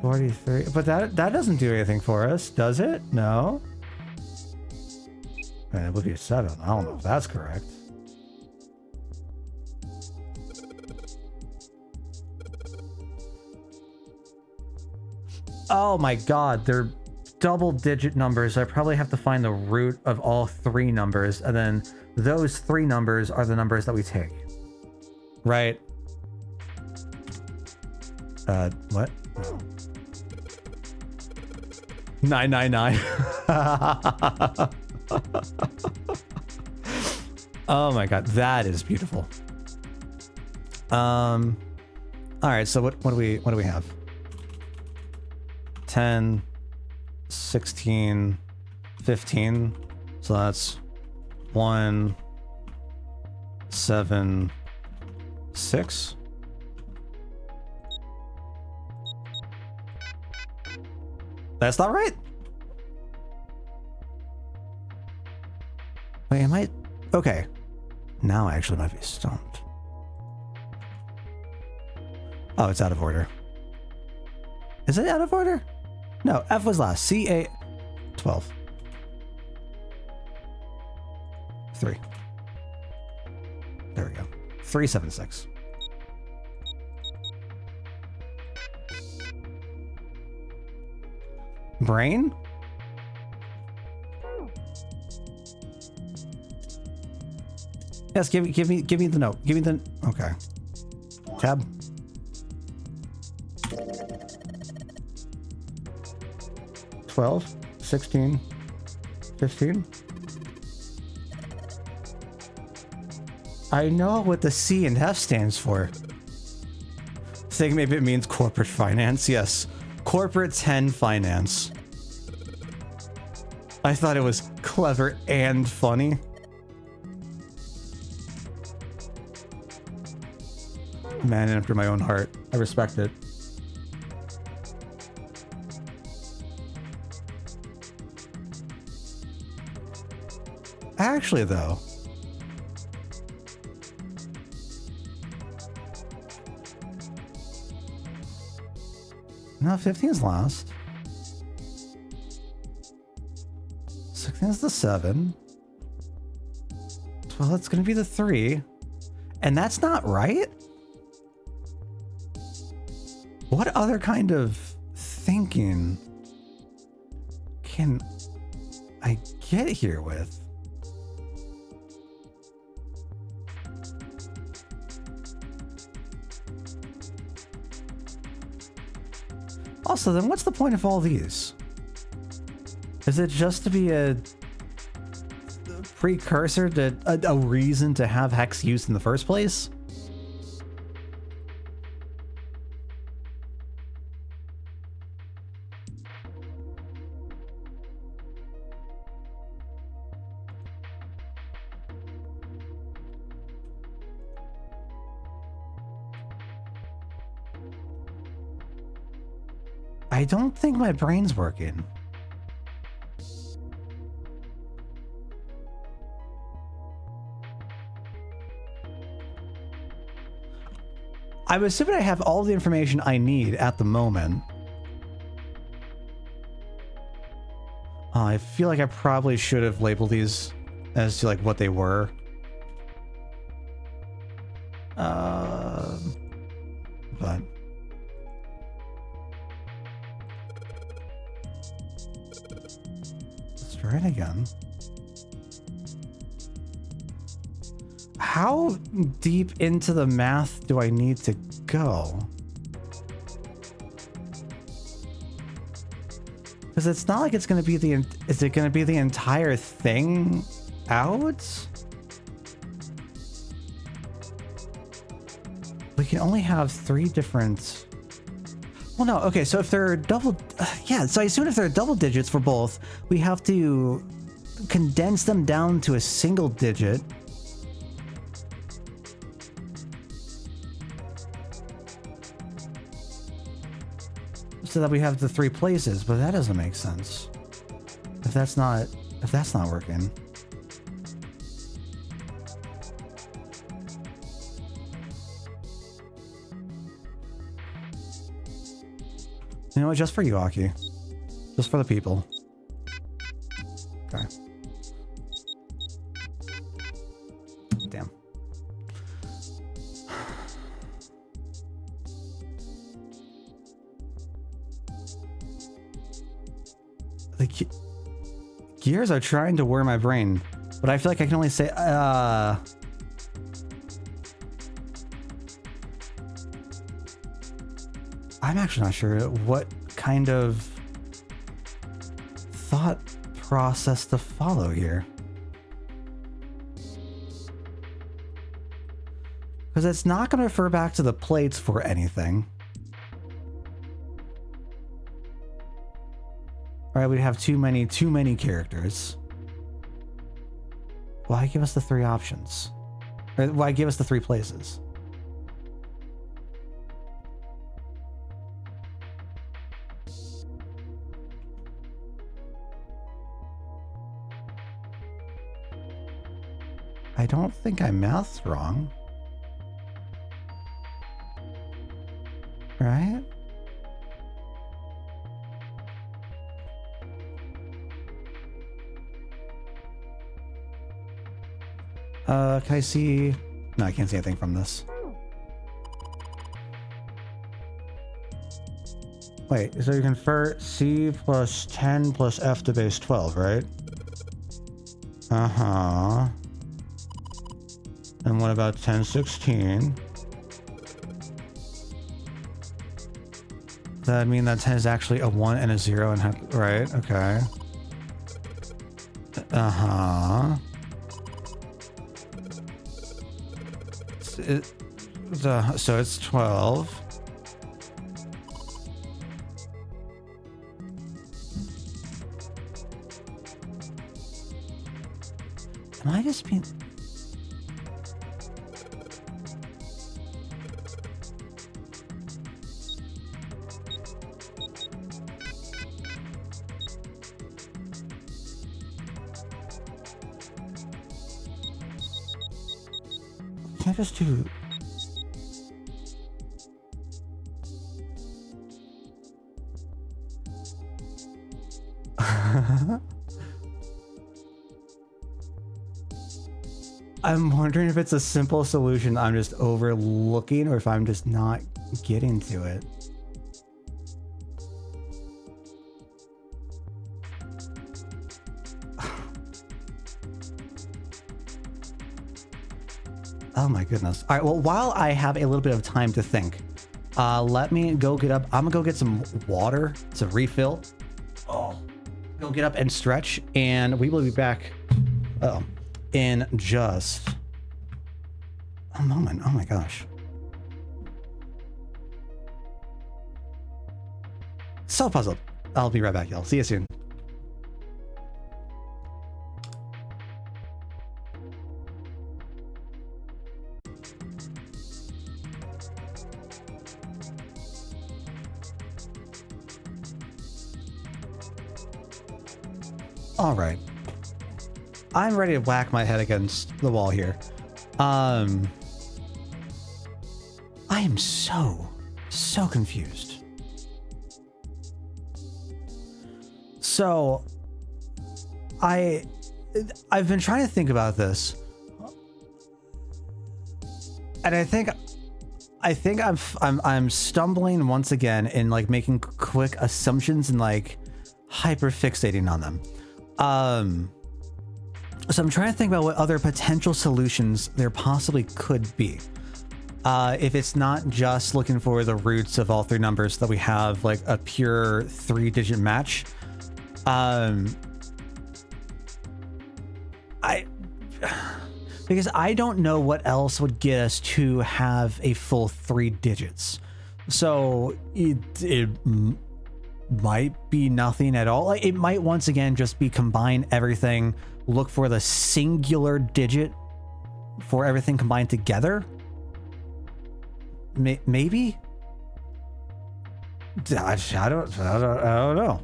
43, but that doesn't do anything for us, does it? No. And it would be a 7. I don't know if that's correct. Oh my god, they're double-digit numbers. I probably have to find the root of all 3 numbers, and then those 3 numbers are the numbers that we take. Right? What? No. 999. Oh my god, that is beautiful. All right, so what do we have? 10, 16, 15. So that's 1, 7, 6. That's not right. Wait, am I? Okay. Now I actually might be stumped. Oh, it's out of order. Is it out of order? No, F was last. C, A, 12. 3. There we go. 3, 7, 6. Brain? Yes, give me the note. Give me the... Okay. Tab. $12, 16, 15. I know what the C and F stands for. Think maybe it means corporate finance. Yes. Corporate 10 finance. I thought it was clever and funny. Man after my own heart. I respect it. Actually, though, no, 15 is last. 16 is the 7. 12, it's going to be the 3. And that's not right? What other kind of thinking can I get here with? Also, then what's the point of all these? Is it just to be a precursor to a reason to have hex used in the first place? I don't think my brain's working. I'm assuming I have all the information I need at the moment. I feel like I probably should have labeled these as to like what they were. But let's try it again. How deep into the math do I need to go? Because it's not like it's going to be the... Is it going to be the entire thing out? We can only have 3 different... Well, no. Okay, so if they're double... yeah, so I assume if they're double digits for both, we have to condense them down to a single digit. So that we have the 3 places, but that doesn't make sense. If that's not working. You know what, just for you, Aki. Just for the people. Okay. Damn. The gears are trying to wear my brain, but I feel like I can only say, I'm actually not sure what kind of thought process to follow here. Because it's not going to refer back to the plates for anything. Alright, we have too many characters. Why give us the 3 options? Or why give us the 3 places? I don't think I mathed wrong. Right? Can I see? No, I can't see anything from this. Wait, so you convert C plus 10 plus F to base 12, right? Uh-huh. And what about 1016? That mean that 10 is actually a 1 and a 0 and have, right? Okay. Uh-huh. So it's 12. Am I just being... Can I just do... I'm wondering if it's a simple solution I'm just overlooking or if I'm just not getting to it. Oh my goodness. All right, well, while I have a little bit of time to think, let me go get up. I'm gonna go get some water to refill. Oh, go get up and stretch, and we will be back in just a moment. Oh my gosh. So puzzled. I'll be right back, y'all. See you soon. All right. I'm ready to whack my head against the wall here. I am so confused. So I've been trying to think about this, and I think I'm stumbling once again in like making quick assumptions and like hyper fixating on them. So I'm trying to think about what other potential solutions there possibly could be. If it's not just looking for the roots of all three numbers so that we have like a pure 3-digit match. Because I don't know what else would get us to have a full 3 digits. So it might be nothing at all. Like, it might once again just be combine everything, look for the singular digit for everything combined together. Maybe. I don't know.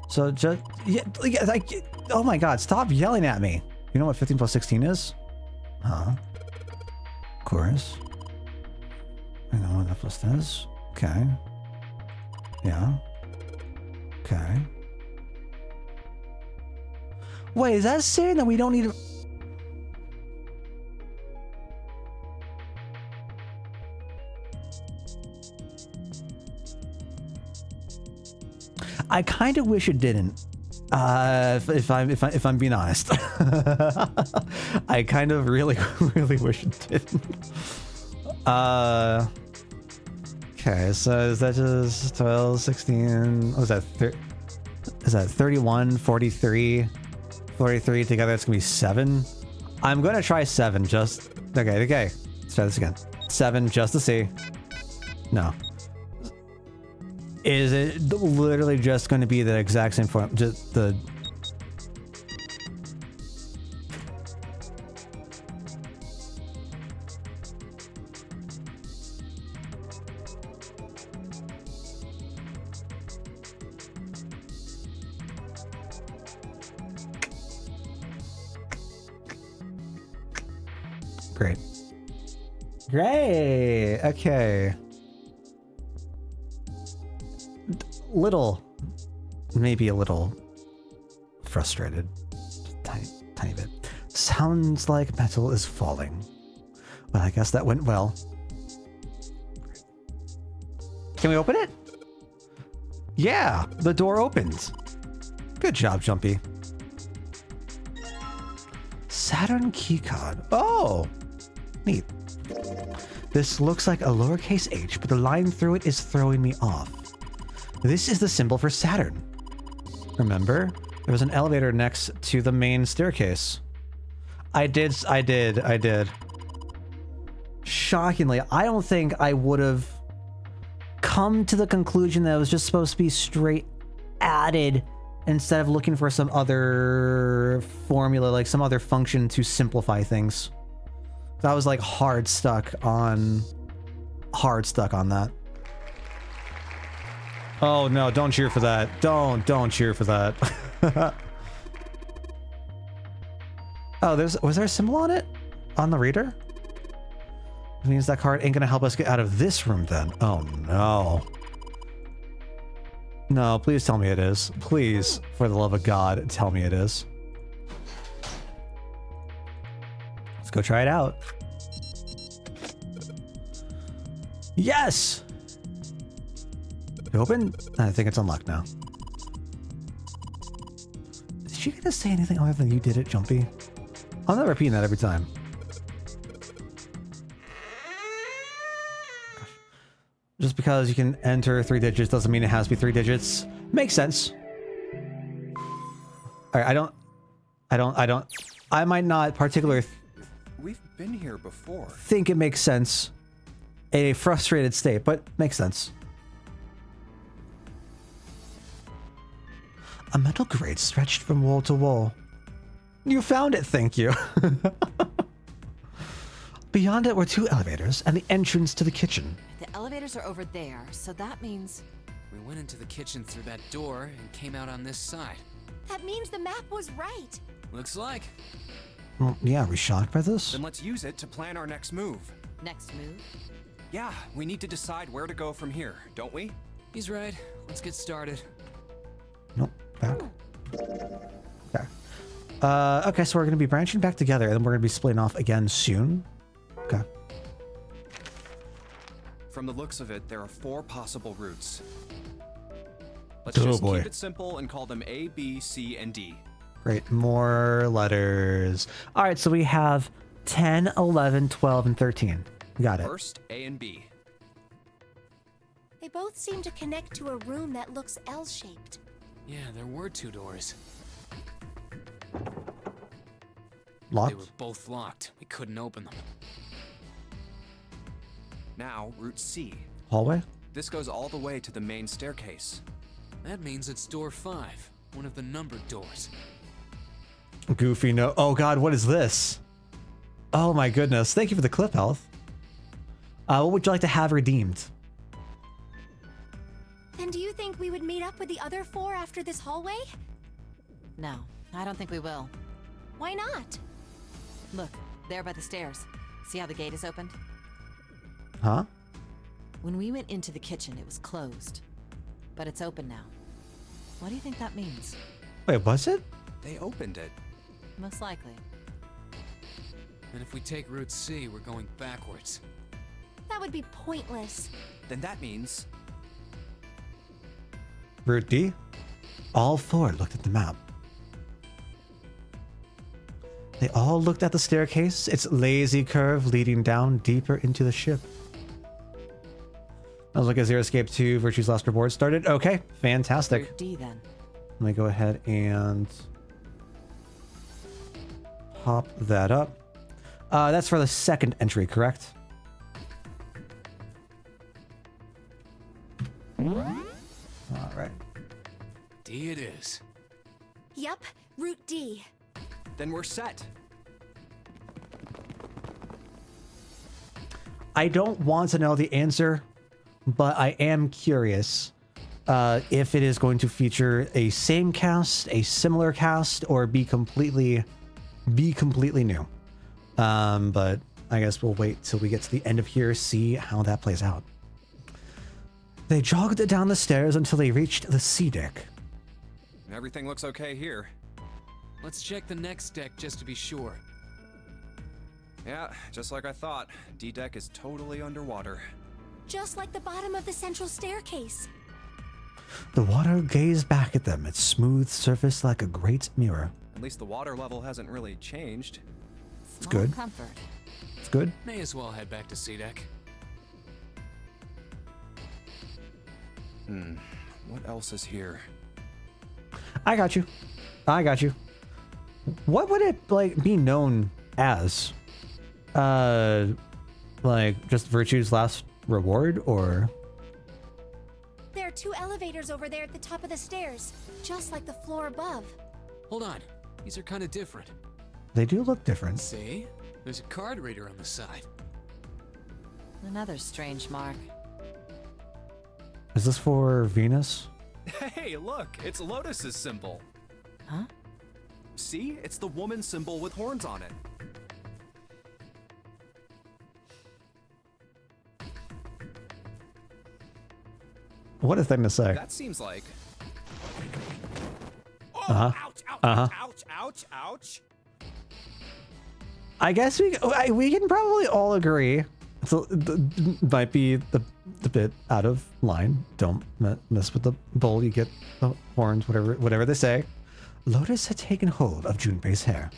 So just like, oh my god, stop yelling at me. You know what 15 plus 16 is? Huh? Chorus. I know what that plus is. Okay. Yeah. Okay. Wait, is that saying that we don't need to... I kind of wish it didn't. If I'm being honest, I kind of really wish it didn't. Okay, so is that just 12, 16? What was that? Is that 31, 43, 43 together? It's gonna be 7. I'm gonna try 7. Just okay. Let's try this again. 7 just to see. No. Is it literally just going to be the exact same form? Just the... Great. Great. Okay. Maybe a little frustrated, tiny bit. Sounds like metal is falling. Well, I guess that went well. Can we open it? Yeah, the door opens. Good job, Jumpy. Saturn keycard. Oh, neat. This looks like a lowercase h, but the line through it is throwing me off. This is the symbol for Saturn. Remember? There was an elevator next to the main staircase. I did. Shockingly, I don't think I would have come to the conclusion that it was just supposed to be straight added instead of looking for some other formula, like some other function to simplify things. I was like hard stuck on that. Oh no, don't cheer for that. Don't cheer for that. Oh, was there a symbol on it? On the reader? It means that card ain't gonna help us get out of this room then. Oh no. No, please tell me it is. Please, for the love of God, tell me it is. Let's go try it out. Yes! Open? I think it's unlocked now. Is she gonna say anything other than you did it, Jumpy? I'm not repeating that every time. Gosh. Just because you can enter 3 digits doesn't mean it has to be 3 digits. Makes sense. All right, I might not particularly We've been here before. think it makes sense in a frustrated state, but makes sense. A metal grate stretched from wall to wall. You found it, thank you. Beyond it were 2 elevators and the entrance to the kitchen. The elevators are over there, so that means... We went into the kitchen through that door and came out on this side. That means the map was right. Looks like. Well, yeah, are we shocked by this? Then let's use it to plan our next move. Next move? Yeah, we need to decide where to go from here, don't we? He's right. Let's get started. Nope, back. Okay. Okay, so we're going to be branching back together, and then we're going to be splitting off again soon. Okay. From the looks of it, there are 4 possible routes. Let's Oh, just boy. keep it simple and call them A, B, C, and D. Great, more letters. All right, so we have 10, 11, 12, and 13. Got it. First, A and B. They both seem to connect to a room that looks L-shaped. Yeah, there were 2 doors. Locked? They were both locked. We couldn't open them. Now, route C. Hallway? This goes all the way to the main staircase. That means it's door 5, one of the numbered doors. Goofy, no. Oh, God, what is this? Oh, my goodness. Thank you for the clip health. What would you like to have redeemed? Then do you think we would meet up with the other 4 after this hallway? No, I don't think we will. Why not? Look, there by the stairs. See how the gate is opened? Huh? When we went into the kitchen, it was closed. But it's open now. What do you think that means? Wait, was it? They opened it. Most likely. And if we take Route C, we're going backwards. That would be pointless. Then that means Route D? All 4 looked at the map. They all looked at the staircase, its lazy curve leading down deeper into the ship. I was like, Zero Escape 2, Virtue's Last Reward started. Okay, fantastic. Route D then. Let me go ahead and pop that up. That's for the second entry, correct? All right. D it is. Yup, Route D. then we're set. I don't want to know the answer, but I am curious if it is going to feature a same cast, a similar cast, or be completely new. But I guess we'll wait till we get to the end of here, see how that plays out. They jogged down the stairs until they reached the C deck. Everything looks okay here. Let's check the next deck just to be sure. Yeah, just like I thought. D-Deck is totally underwater. Just like the bottom of the central staircase. The water gazed back at them, its smooth surface like a great mirror. At least the water level hasn't really changed. Small good. comfort. It's good. May as well head back to C-Deck. What else is here? I got you. What would it like be known as? Like just Virtue's Last Reward, or? There are 2 elevators over there at the top of the stairs, just like the floor above. Hold on. These are kind of different. They do look different. See? There's a card reader on the side. Another strange mark. Is this for Venus? Hey, look! It's Lotus's symbol. Huh? See? It's the woman symbol with horns on it. What a thing to say. That seems like... Oh, Uh-huh. ouch, ouch, Uh-huh. ouch, ouch, ouch. I guess we can probably all agree. So might be the bit out of line. Don't mess with the bull. You get the horns, whatever they say. Lotus had taken hold of Junpei's hair.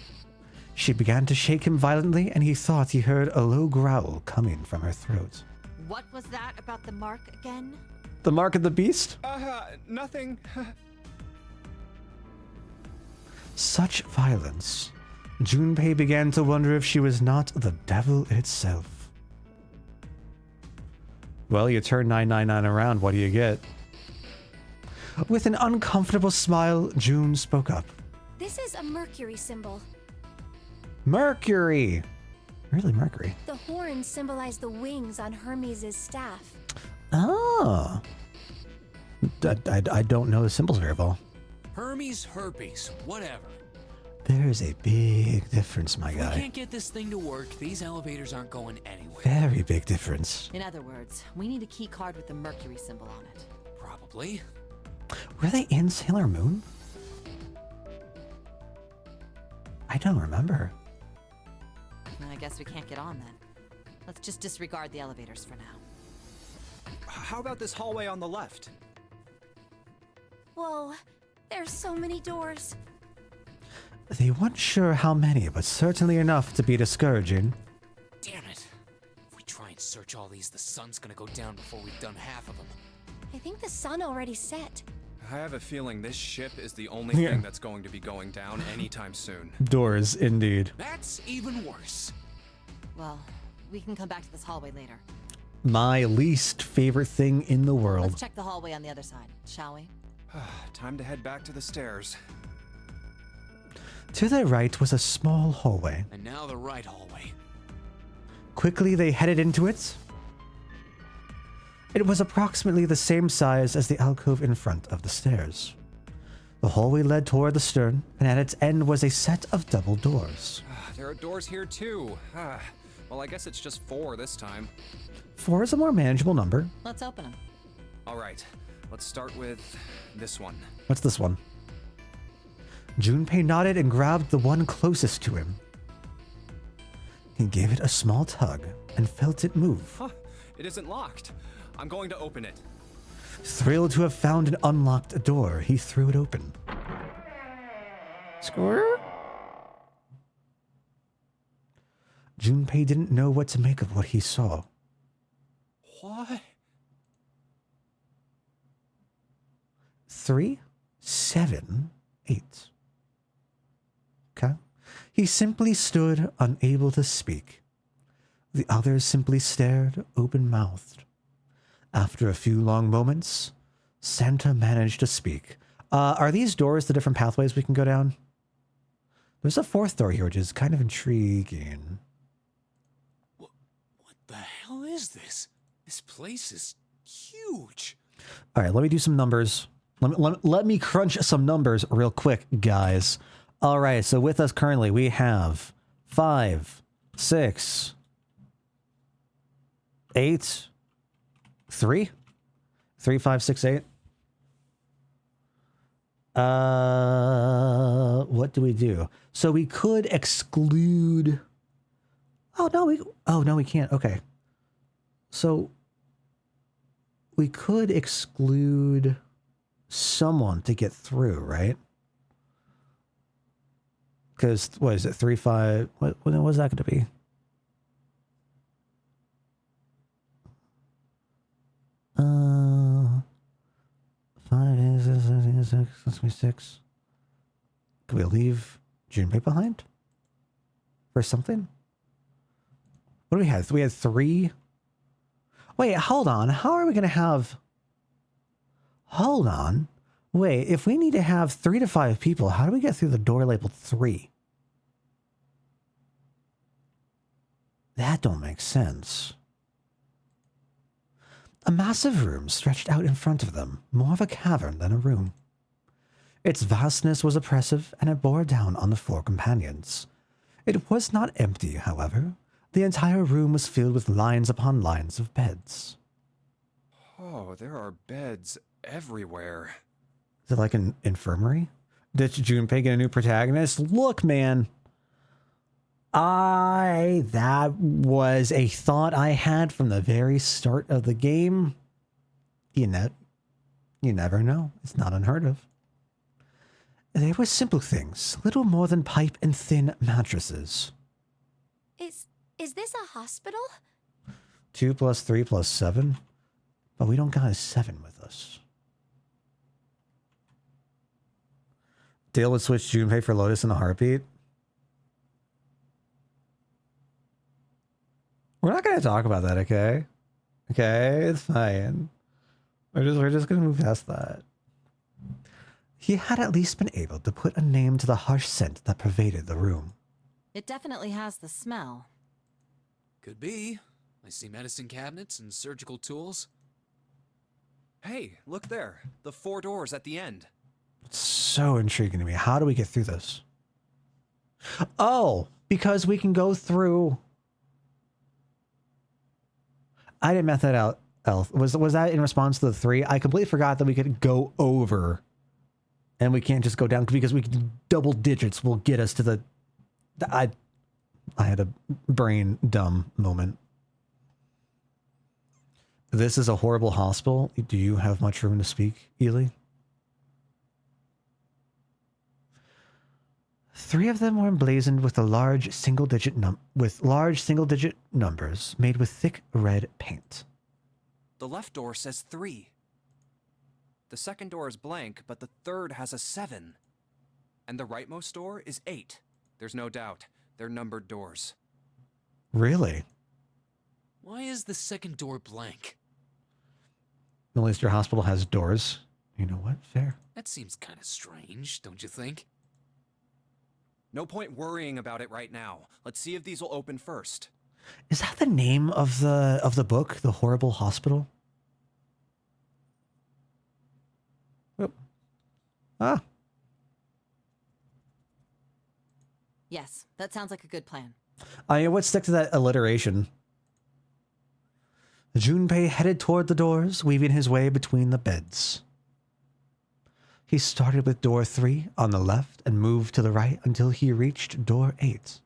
She began to shake him violently, and he thought he heard a low growl coming from her throat. What was that about the mark again? The mark of the beast? Nothing. Such violence. Junpei began to wonder if she was not the devil itself. Well, you turn 999 around, what do you get? With an uncomfortable smile, June spoke up. This is a Mercury symbol. Mercury! Really, Mercury? The horns symbolize the wings on Hermes' staff. Oh. I don't know the symbols very well. Hermes, herpes, whatever. There is a big difference, my If we guy. can't get this thing to work, these elevators aren't going anywhere. Very big difference. In other words, we need a key card with the Mercury symbol on it. Probably. Were they in Sailor Moon? I don't remember. I guess we can't get on then. Let's just disregard the elevators for now. How about this hallway on the left? Whoa, there's so many doors. They weren't sure how many, but certainly enough to be discouraging. Damn it. If we try and search all these, the sun's gonna go down before we've done half of them. I think the sun already set. I have a feeling this ship is the only Yeah. thing that's going to be going down anytime soon. Doors, indeed. That's even worse. Well, we can come back to this hallway later. My least favorite thing in the world. Let's check the hallway on the other side, shall we? Time to head back to the stairs. To their right was a small hallway. And now the right hallway. Quickly, they headed into it. It was approximately the same size as the alcove in front of the stairs. The hallway led toward the stern, and at its end was a set of double doors. There are doors here too. Well, I guess it's just 4 this time. 4 is a more manageable number. Let's open them. All right, let's start with this one. What's this one? Junpei nodded and grabbed the one closest to him. He gave it a small tug and felt it move. Huh, it isn't locked. I'm going to open it. Thrilled to have found an unlocked door, he threw it open. Score? Junpei didn't know what to make of what he saw. What? 3, 7, 8. Okay. He simply stood, unable to speak. The others simply stared, open-mouthed. After a few long moments, Santa managed to speak. Are these doors the different pathways we can go down? There's a 4th door here, which is kind of intriguing. What the hell is this? This place is huge. All right, let me do some numbers. Let me crunch some numbers real quick, guys. All right, so with us currently, we have 5, 6, 8, 3, 3, 5, 6, 8. What do we do? So we could exclude. Oh no, we can't. Okay. So we could exclude someone to get through, right? Because what is it? 3, 5. What was that going to be? Uh, 5, 6. Can we leave Junpei behind for something? What do we have? We had 3. Wait, hold on. How are we going to have? Hold on. Wait, if we need to have 3 to 5 people, how do we get through the door labeled 3? That don't make sense. A massive room stretched out in front of them, more of a cavern than a room. Its vastness was oppressive, and it bore down on the 4 companions. It was not empty, however. The entire room was filled with lines upon lines of beds. Oh, there are beds everywhere. Is it like an infirmary? Did Junpei get a new protagonist? Look, man. That was a thought I had from the very start of the game. You never know. It's not unheard of. They were simple things, little more than pipe and thin mattresses. Is this a hospital? 2 + 3 + 7? But we don't got a 7 with us. Dale would switch Junpei for Lotus in a heartbeat. We're not going to talk about that, okay? Okay, it's fine. We're just going to move past that. He had at least been able to put a name to the harsh scent that pervaded the room. It definitely has the smell. Could be. I see medicine cabinets and surgical tools. Hey, look there. The 4 doors at the end. It's so intriguing to me. How do we get through this? Oh, because we can go through... I didn't math that out, Elf. Was that in response to the 3? I completely forgot that we could go over. And we can't just go down because we can, double digits will get us to the... I had a brain dumb moment. This is a horrible hospital. Do you have much room to speak, Ely? 3 of them were emblazoned with large single-digit numbers made with thick red paint. The left door says 3. The second door is blank, but the third has a 7. And the rightmost door is 8. There's no doubt. They're numbered doors. Really? Why is the second door blank? At least your hospital has doors. You know what? Fair. That seems kind of strange, don't you think? No point worrying about it right now. Let's see if these will open first. Is that the name of the book, The Horrible Hospital? Oh. Ah. Yes, that sounds like a good plan. I would stick to that alliteration. Junpei headed toward the doors, weaving his way between the beds. He started with door 3 on the left and moved to the right until he reached door 8.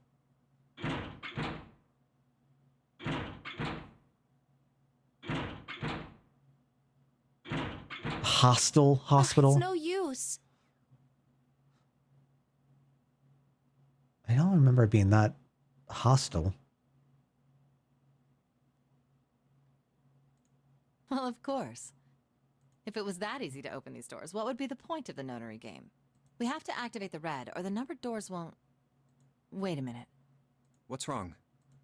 Hospital. It's no use. I don't remember it being that hostile. Well, of course. If it was that easy to open these doors, what would be the point of the notary game? We have to activate the red, or the numbered doors won't... Wait a minute. What's wrong?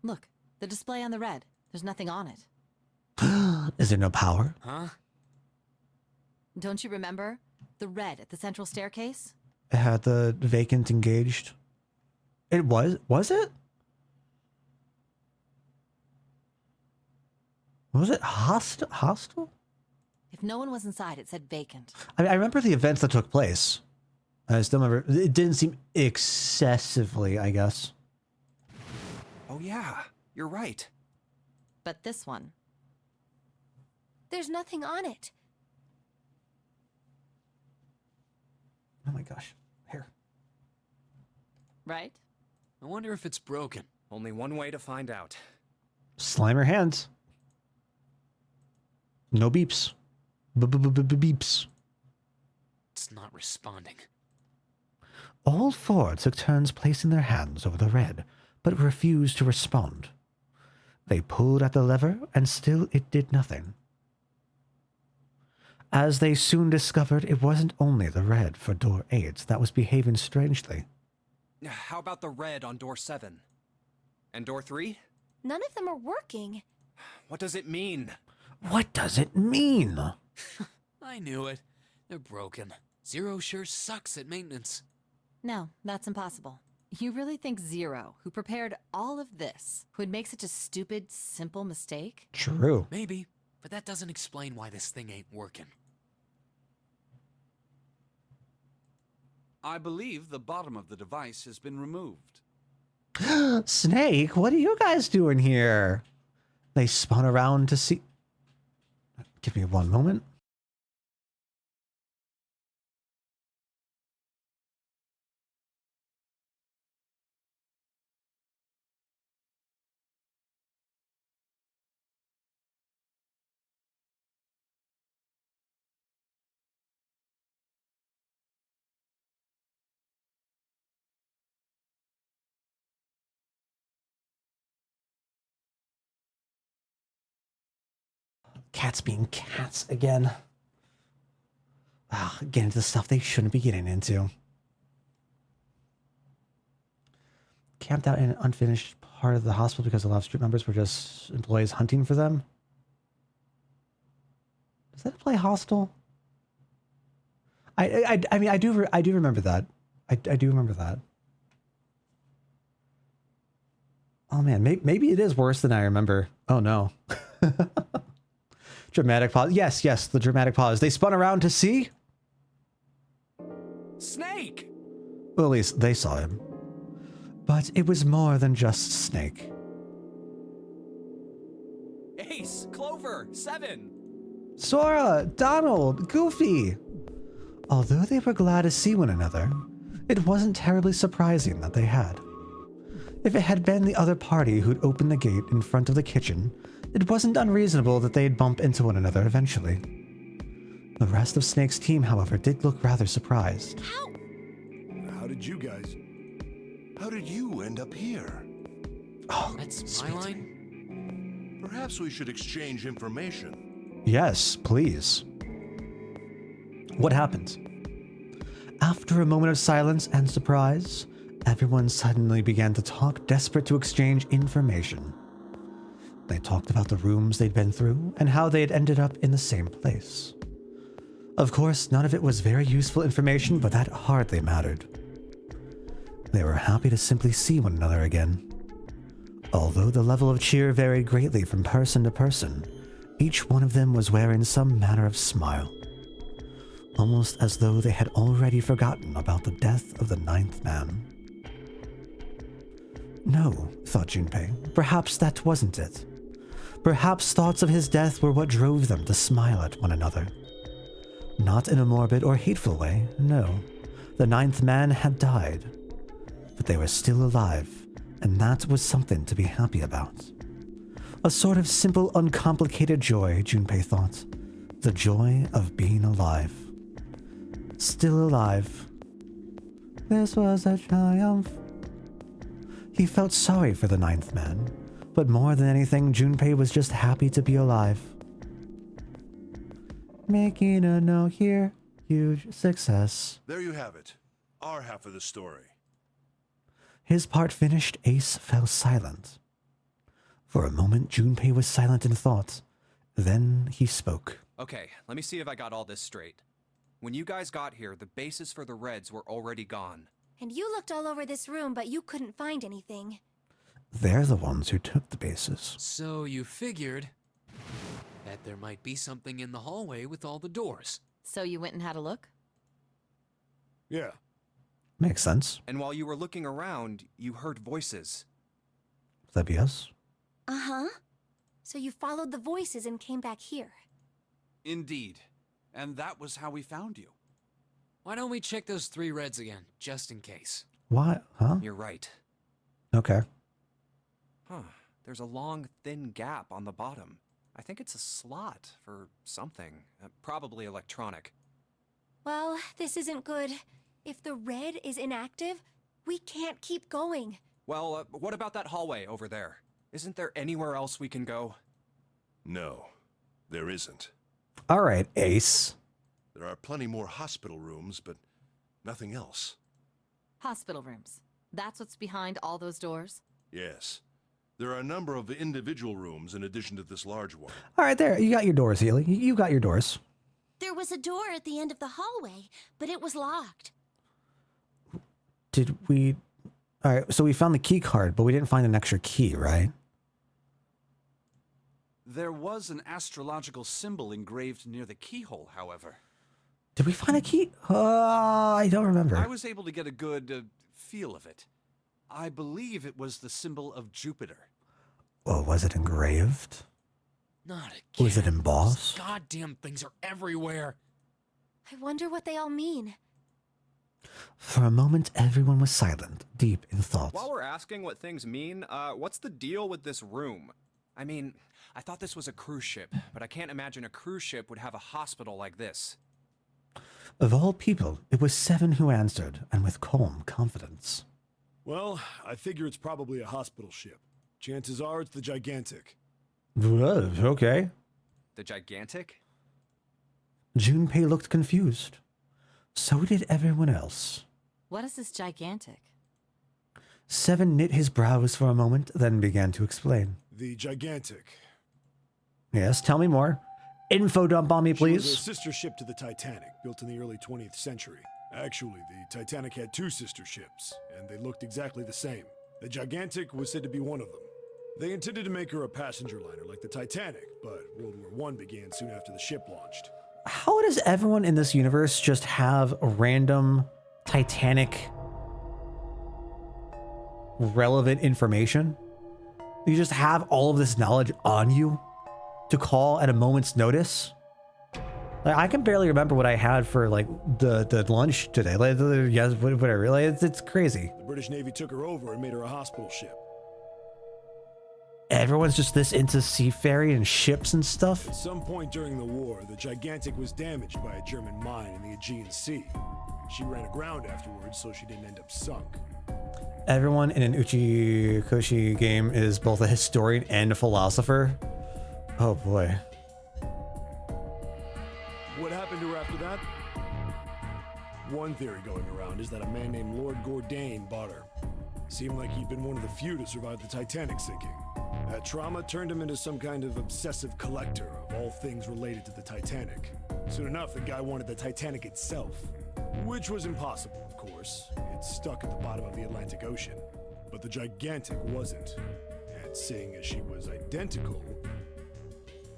Look, the display on the red. There's nothing on it. Is there no power? Huh? Don't you remember? The red at the central staircase? It had the vacant engaged. It was it? Was it hostile? If no one was inside, it said vacant. I mean, I remember the events that took place. I still remember, it didn't seem excessively, I guess. Oh yeah, you're right. But this one... There's nothing on it. Oh my gosh. Here. Right? I wonder if it's broken. Only one way to find out. Slime your hands. No beeps. Beeps. It's not responding. All 4 took turns placing their hands over the red, but refused to respond. They pulled at the lever, and still it did nothing. As they soon discovered, it wasn't only the red for door 8 that was behaving strangely. How about the red on door 7? And door 3? None of them are working. What does it mean? What does it mean? I knew it. They're broken. Zero sure sucks at maintenance. No, that's impossible. You really think Zero, who prepared all of this, would make such a stupid, simple mistake? True. Maybe, but that doesn't explain why this thing ain't working. I believe the bottom of the device has been removed. Snake, what are you guys doing here? They spun around to see... Give me one moment. Cats being cats again. Getting into stuff they shouldn't be getting into. Camped out in an unfinished part of the hospital because a lot of street members were just employees hunting for them. Does that imply hostile? I mean I do remember that. I do remember that. Oh man, maybe it is worse than I remember. Oh no. Dramatic pause. Yes, the dramatic pause. They spun around to see. Snake! Well, at least they saw him. But it was more than just Snake. Ace, Clover, Seven. Sora, Donald, Goofy. Although they were glad to see one another, it wasn't terribly surprising that they had. If it had been the other party who'd opened the gate in front of the kitchen, it wasn't unreasonable that they'd bump into one another eventually. The rest of Snake's team, however, did look rather surprised. How did you guys... How did you end up here? Oh, That's my line? Perhaps we should exchange information. Yes, please. What happened? After a moment of silence and surprise, everyone suddenly began to talk, desperate to exchange information. They talked about the rooms they'd been through and how they had ended up in the same place. Of course, none of it was very useful information, but that hardly mattered. They were happy to simply see one another again. Although the level of cheer varied greatly from person to person, each one of them was wearing some manner of smile. Almost as though they had already forgotten about the death of the ninth man. No, thought Junpei, perhaps that wasn't it. Perhaps thoughts of his death were what drove them to smile at one another. Not in a morbid or hateful way, no. The ninth man had died. But they were still alive, and that was something to be happy about. A sort of simple, uncomplicated joy, Junpei thought. The joy of being alive. Still alive. This was a triumph. He felt sorry for the ninth man, but more than anything, Junpei was just happy to be alive. Making a note here, huge success. There you have it. Our half of the story. His part finished, Ace fell silent. For a moment, Junpei was silent in thought. Then he spoke. Okay, let me see if I got all this straight. When you guys got here, the bases for the Reds were already gone. And you looked all over this room, but you couldn't find anything. They're the ones who took the bases. So you figured that there might be something in the hallway with all the doors. So you went and had a look? Yeah. Makes sense. And while you were looking around, you heard voices. Would that be us? Uh-huh. So you followed the voices and came back here. Indeed. And that was how we found you. Why don't we check those 3 Reds again, just in case? Why? Huh? You're right. Okay. Huh. There's a long, thin gap on the bottom. I think it's a slot for something. Probably electronic. Well, this isn't good. If the red is inactive, we can't keep going. Well, what about that hallway over there? Isn't there anywhere else we can go? No, there isn't. All right, Ace. There are plenty more hospital rooms, but nothing else. Hospital rooms. That's what's behind all those doors? Yes. There are a number of individual rooms in addition to this large one. All right, there. You got your doors, Healy. You got your doors. There was a door at the end of the hallway, but it was locked. Did we... All right, so we found the key card, but we didn't find an extra key, right? There was an astrological symbol engraved near the keyhole, however. Did we find a key? I don't remember. I was able to get a good feel of it. I believe it was the symbol of Jupiter. Well, was it engraved? Not again. Was it embossed? Those goddamn things are everywhere. I wonder what they all mean. For a moment, everyone was silent, deep in thought. While we're asking what things mean, what's the deal with this room? I mean, I thought this was a cruise ship, but I can't imagine a cruise ship would have a hospital like this. Of all people, it was Seven who answered, and with calm confidence. Well, I figure it's probably a hospital ship. Chances are it's the Gigantic. Okay. The gigantic? Junpei looked confused. So did everyone else. What is this gigantic? Seven knit his brows for a moment, then began to explain. The gigantic. Yes, tell me more. Info dump on me, She was a please. sister ship to the Titanic, built in the early 20th century. Actually, the Titanic had two sister ships, and they looked exactly the same. The gigantic was said to be one of them. They intended to make her a passenger liner like the Titanic, but World War I began soon after the ship launched. How does everyone in this universe just have random Titanic relevant information? You just have all of this knowledge on you to call at a moment's notice? Like, I can barely remember what I had for like the lunch today. Like, yes, whatever. Like, it's crazy. The British Navy took her over and made her a hospital ship. Everyone's just this into seafaring and ships and stuff. At some point during the war, the gigantic was damaged by a German mine in the Aegean Sea. She ran aground afterwards, so she didn't end up sunk. Everyone in an Uchikoshi game is both a historian and a philosopher. Oh boy. What happened to her after that? One theory going around is that a man named Lord Gordain bought her. Seemed like he'd been one of the few to survive the Titanic sinking. That trauma turned him into some kind of obsessive collector of all things related to the Titanic. Soon enough, the guy wanted the Titanic itself. Which was impossible, of course. It's stuck at the bottom of the Atlantic Ocean. But the gigantic wasn't. And seeing as she was identical...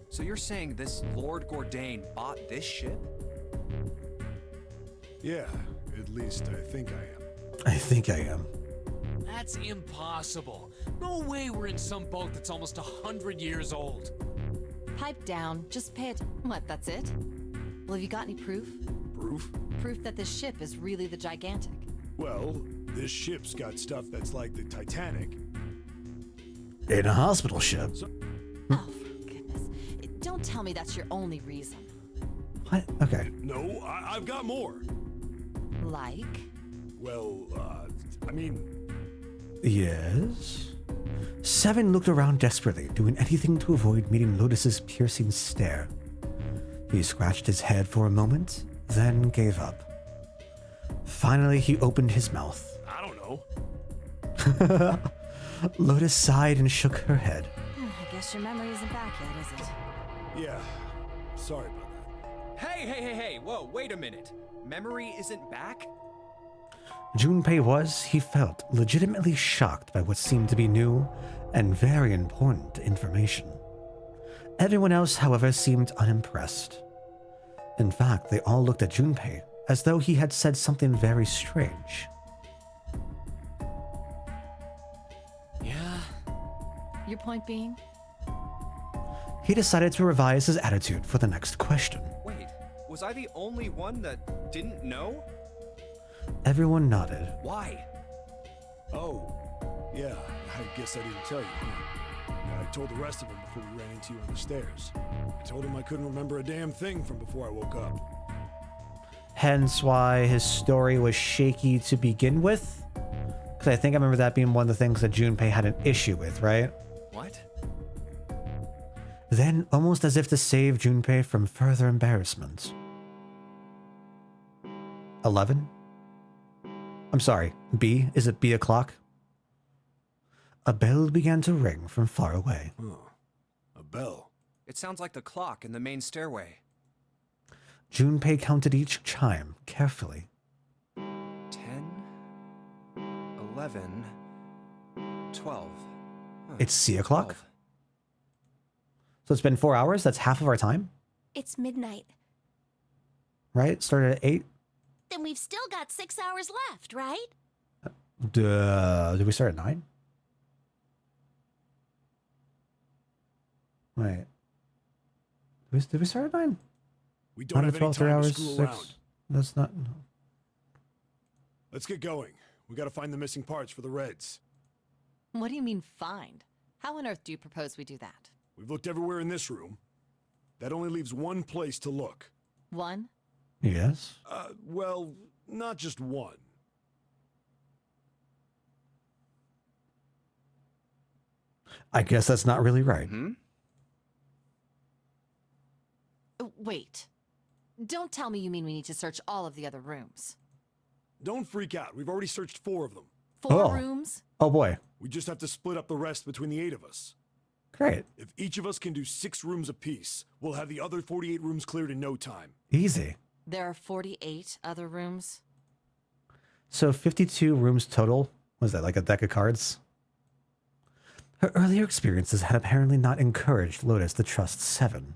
So you're saying this Lord Gordain bought this ship? Yeah, at least I think I am. I think I am. That's impossible. No way we're in some boat that's almost 100 years old. Pipe down. Just pay it. What, that's it? Well, have you got any proof? Proof? Proof that this ship is really the gigantic. Well, this ship's got stuff that's like the Titanic. In a hospital ship. Oh, for goodness. Don't tell me that's your only reason. What? Okay. No, I've got more. Like? Well, I mean... Yes? Seven looked around desperately, doing anything to avoid meeting Lotus's piercing stare. He scratched his head for a moment, then gave up. Finally, he opened his mouth. I don't know. Lotus sighed and shook her head. I guess your memory isn't back yet, is it? Yeah, sorry about that. Hey, whoa, wait a minute. Memory isn't back? Junpei was, he felt, legitimately shocked by what seemed to be new and very important information. Everyone else, however, seemed unimpressed. In fact, they all looked at Junpei as though he had said something very strange. Yeah. Your point being? He decided to revise his attitude for the next question. Wait, was I the only one that didn't know? Everyone nodded. Why? Oh, yeah, I guess I didn't tell you. I told the rest of them before we ran into you on the stairs. I told them I couldn't remember a damn thing from before I woke up. Hence why his story was shaky to begin with. Because I think I remember that being one of the things that Junpei had an issue with, right? What? Then, almost as if to save Junpei from further embarrassment. 11? I'm sorry, B? Is it B o'clock? A bell began to ring from far away. Oh, a bell. It sounds like the clock in the main stairway. Junpei counted each chime carefully. 10, 11, 12. Huh, It's C o'clock? 12. So it's been 4 hours? That's half of our time? It's midnight. Right? Started at 8? Then we've still got 6 hours left, right? Did we start at 9? Wait. Did we start at 9? We don't have any 12, 3 time to hours, screw 6. around. That's not... Let's get going. We gotta find the missing parts for the Reds. What do you mean, find? How on earth do you propose we do that? We've looked everywhere in this room. That only leaves one place to look. One? Yes? Well, not just one. I guess that's not really right. Hmm? Wait. Don't tell me you mean we need to search all of the other rooms. Don't freak out. We've already searched 4 of them. 4 rooms? Oh boy. We just have to split up the rest between the 8 of us. Great. If each of us can do 6 rooms apiece, we'll have the other 48 rooms cleared in no time. Easy. There are 48 other rooms? So 52 rooms total. Was that like a deck of cards? Her earlier experiences had apparently not encouraged Lotus to trust Seven.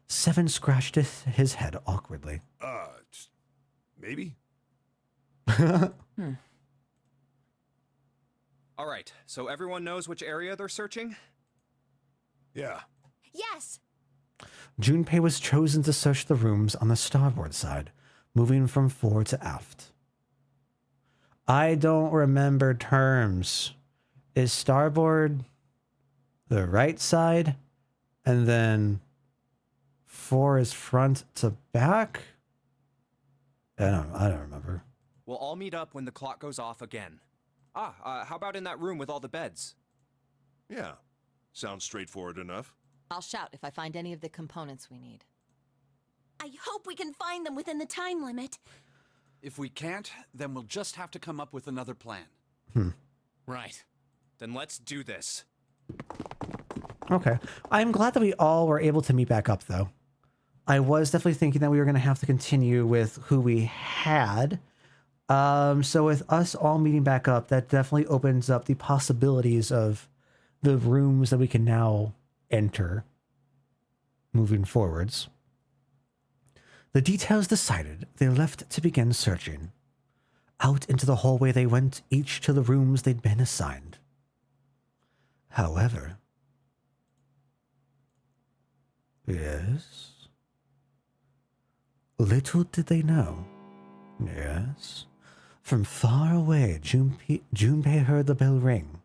Seven scratched his head awkwardly. Maybe? All right, so everyone knows which area they're searching? Yeah. Yes. Junpei was chosen to search the rooms on the starboard side, moving from fore to aft. I don't remember terms. Is starboard the right side? And then fore is front to back? I don't remember. We'll all meet up when the clock goes off again. How about in that room with all the beds? Yeah. Sounds straightforward enough. I'll shout if I find any of the components we need. I hope we can find them within the time limit. If we can't, then we'll just have to come up with another plan. Right. Then let's do this. Okay. I'm glad that we all were able to meet back up, though. I was definitely thinking that we were going to have to continue with who we had. So with us all meeting back up, that definitely opens up the possibilities of the rooms that we can now enter moving forwards. The details decided, they left to begin searching. Out into the hallway they went, each to the rooms they'd been assigned. However... Yes? Little did they know. Yes? From far away, Junpei heard the bell ring.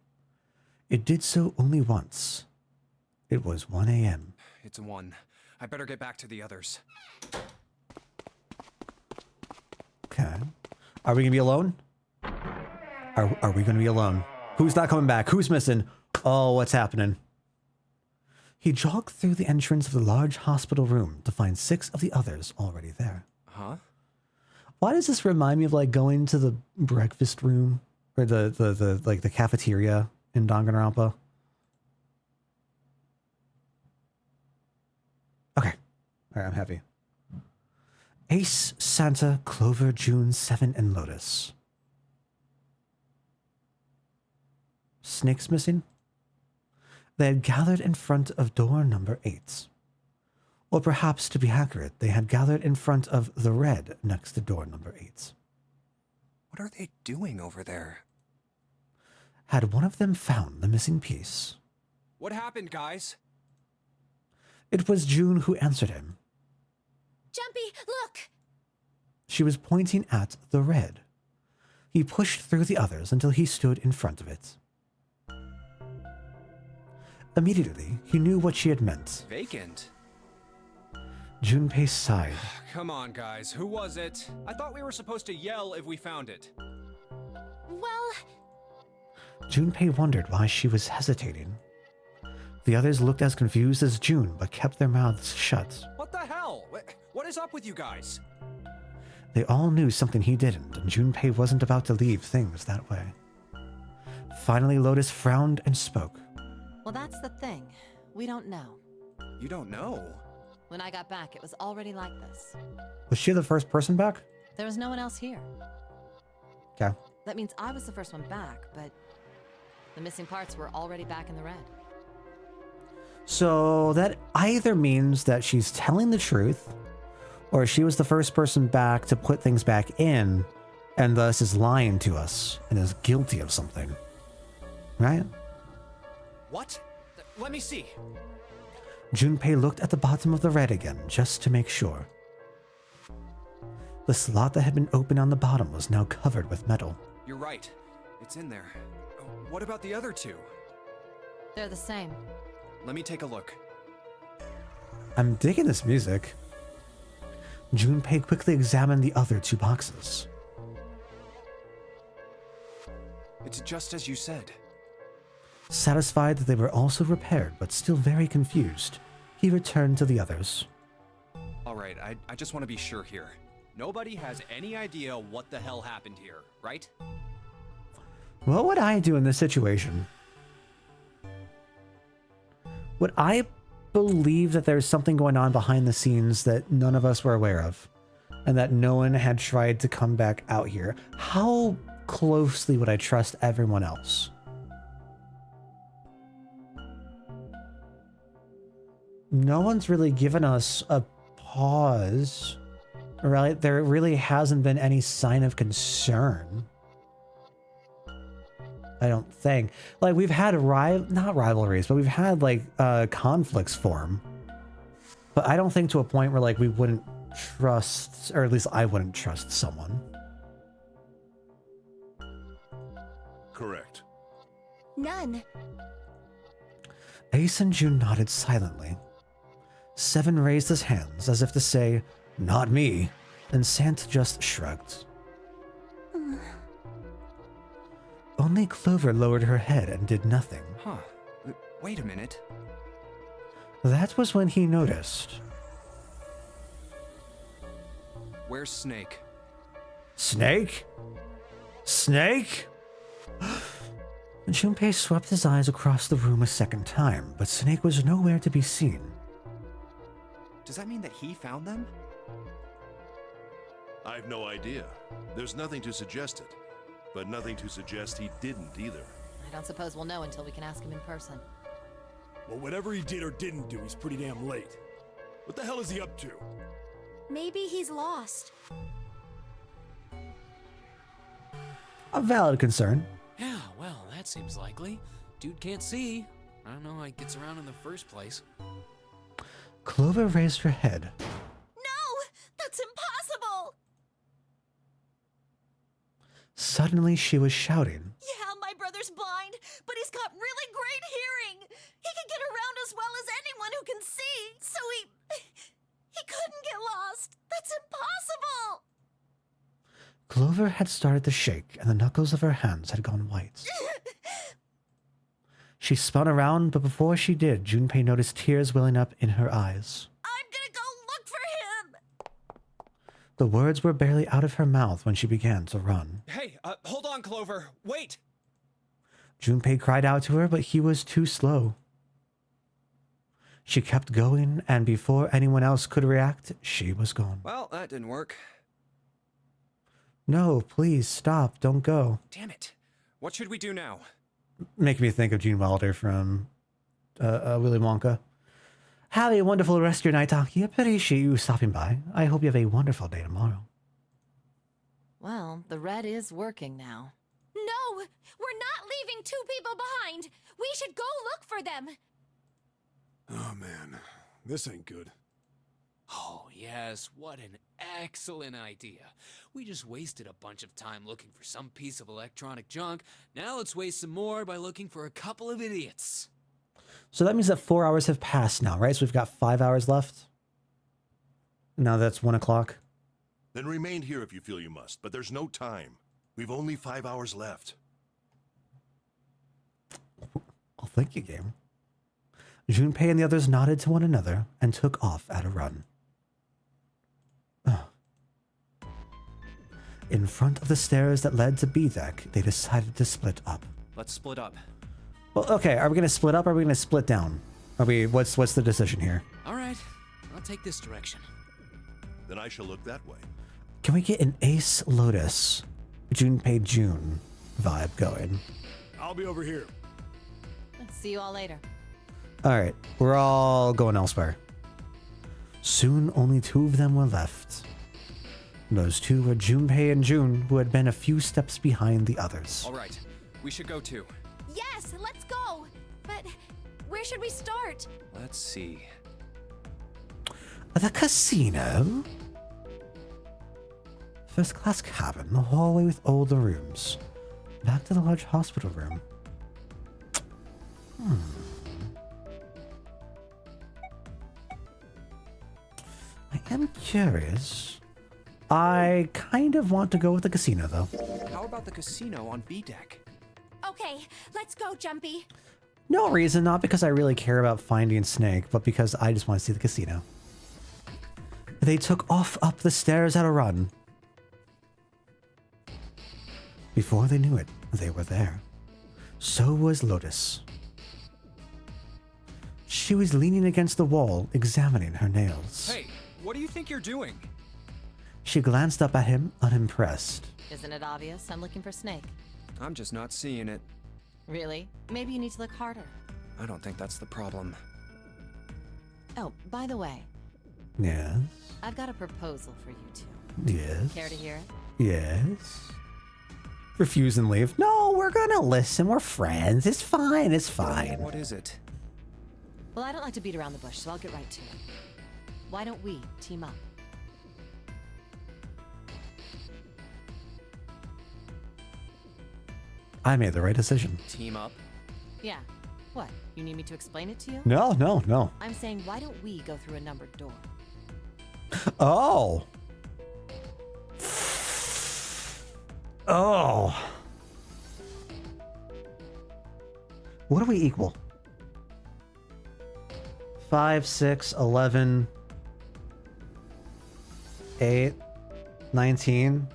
It did so only once. It was 1 a.m. It's 1. I better get back to the others. Okay. Are we going to be alone? Are we going to be alone? Who's not coming back? Who's missing? Oh, what's happening? He jogged through the entrance of the large hospital room to find 6 of the others already there. Huh? Why does this remind me of like going to the breakfast room or the cafeteria in Danganronpa? Okay. All right, I'm happy. Ace, Santa, Clover, June, Seven, and Lotus. Snake's missing? They had gathered in front of door number 8. Or perhaps, to be accurate, they had gathered in front of the red next to door number 8. What are they doing over there? Had one of them found the missing piece? What happened, guys? It was June who answered him. Jumpy, look! She was pointing at the red. He pushed through the others until he stood in front of it. Immediately, he knew what she had meant. Vacant? Junpei sighed. Come on, guys. Who was it? I thought we were supposed to yell if we found it. Well... Junpei wondered why she was hesitating. The others looked as confused as June, but kept their mouths shut. What the hell? What is up with you guys? They all knew something he didn't, and Junpei wasn't about to leave things that way. Finally, Lotus frowned and spoke. Well, that's the thing. We don't know. You don't know? When I got back, it was already like this. Was she the first person back? There was no one else here. Okay. That means I was the first one back, but the missing parts were already back in the red. So that either means that she's telling the truth, or she was the first person back to put things back in, and thus is lying to us and is guilty of something. Right? What? Let me see. Junpei looked at the bottom of the red again, just to make sure. The slot that had been open on the bottom was now covered with metal. You're right. It's in there. What about the other 2? They're the same. Let me take a look. I'm digging this music. Junpei quickly examined the other 2 boxes. It's just as you said. Satisfied that they were also repaired, but still very confused, he returned to the others. All right, I just want to be sure here. Nobody has any idea what the hell happened here, right? What would I do in this situation? Would I believe that there's something going on behind the scenes that none of us were aware of, and that no one had tried to come back out here? How closely would I trust everyone else? No one's really given us a pause, right? There really hasn't been any sign of concern. I don't think. Like, we've had not rivalries, but we've had like conflicts form. But I don't think to a point where like we wouldn't trust, or at least I wouldn't trust someone. Correct. None. Ace and June nodded silently. Seven raised his hands as if to say, "Not me," and Santa just shrugged. Only Clover lowered her head and did nothing. Huh. Wait a minute. That was when he noticed. Where's Snake? Snake? Snake? Junpei swept his eyes across the room a second time, but Snake was nowhere to be seen. Does that mean that he found them? I've no idea. There's nothing to suggest it, but nothing to suggest he didn't either. I don't suppose we'll know until we can ask him in person. Well, whatever he did or didn't do, he's pretty damn late. What the hell is he up to? Maybe he's lost. A valid concern. Yeah, well, that seems likely. Dude can't see. I don't know how he gets around in the first place. Clover raised her head. No! That's impossible! Suddenly she was shouting. Yeah, my brother's blind, but he's got really great hearing. He can get around as well as anyone who can see, so he couldn't get lost. That's impossible! Clover had started to shake, and the knuckles of her hands had gone white. She spun around, but before she did, Junpei noticed tears welling up in her eyes. I'm gonna go look for him! The words were barely out of her mouth when she began to run. Hey, hold on, Clover. Wait! Junpei cried out to her, but he was too slow. She kept going, and before anyone else could react, she was gone. Well, that didn't work. No, please, stop, don't go. Damn it. What should we do now? Make me think of Gene Wilder from Willy Wonka. Have a wonderful rest of your night, Taki. Appreciate you stopping by. I hope you have a wonderful day tomorrow. Well, the red is working now. No! We're not leaving two people behind! We should go look for them! Oh man, this ain't good. Oh, yes, what an excellent idea. We just wasted a bunch of time looking for some piece of electronic junk. Now let's waste some more by looking for a couple of idiots. So that means that 4 hours have passed now, right? So we've got 5 hours left. Now that's 1 o'clock. Then remain here if you feel you must, but there's no time. We've only 5 hours left. Well, thank you, game. Junpei and the others nodded to one another and took off at a run. In front of the stairs that led to B-Deck, they decided to split up. Let's split up. Well, okay, are we going to split up or are we going to split down? What's the decision here? All right, I'll take this direction. Then I shall look that way. Can we get an Ace Lotus, Junpei June vibe going? I'll be over here. See you all later. All right, we're all going elsewhere. Soon, only 2 of them were left. Those 2 were Junpei and June, who had been a few steps behind the others. All right, we should go too. Yes, let's go! But where should we start? Let's see. The casino? First class cabin, the hallway with all the rooms. Back to the large hospital room. I am curious. I kind of want to go with the casino, though. How about the casino on B-Deck? Okay, let's go, Jumpy. No reason, not because I really care about finding Snake, but because I just want to see the casino. They took off up the stairs at a run. Before they knew it, they were there. So was Lotus. She was leaning against the wall, examining her nails. Hey, what do you think you're doing? She glanced up at him, unimpressed. Isn't it obvious? I'm looking for Snake. I'm just not seeing it. Really? Maybe you need to look harder. I don't think that's the problem. Oh, by the way, Yes. I've got a proposal for you two. Yes. Care to hear it? Yes. Refuse and leave. No, we're gonna listen. We're friends. It's fine. It's fine. What is it? Well, I don't like to beat around the bush, so I'll get right to it. Why don't we team up? I made the right decision. Team up? Yeah. What? You need me to explain it to you? No, no, no. I'm saying, why don't we go through a numbered door? Oh. Oh. What do we equal? 5, 6, 11, 8, 19,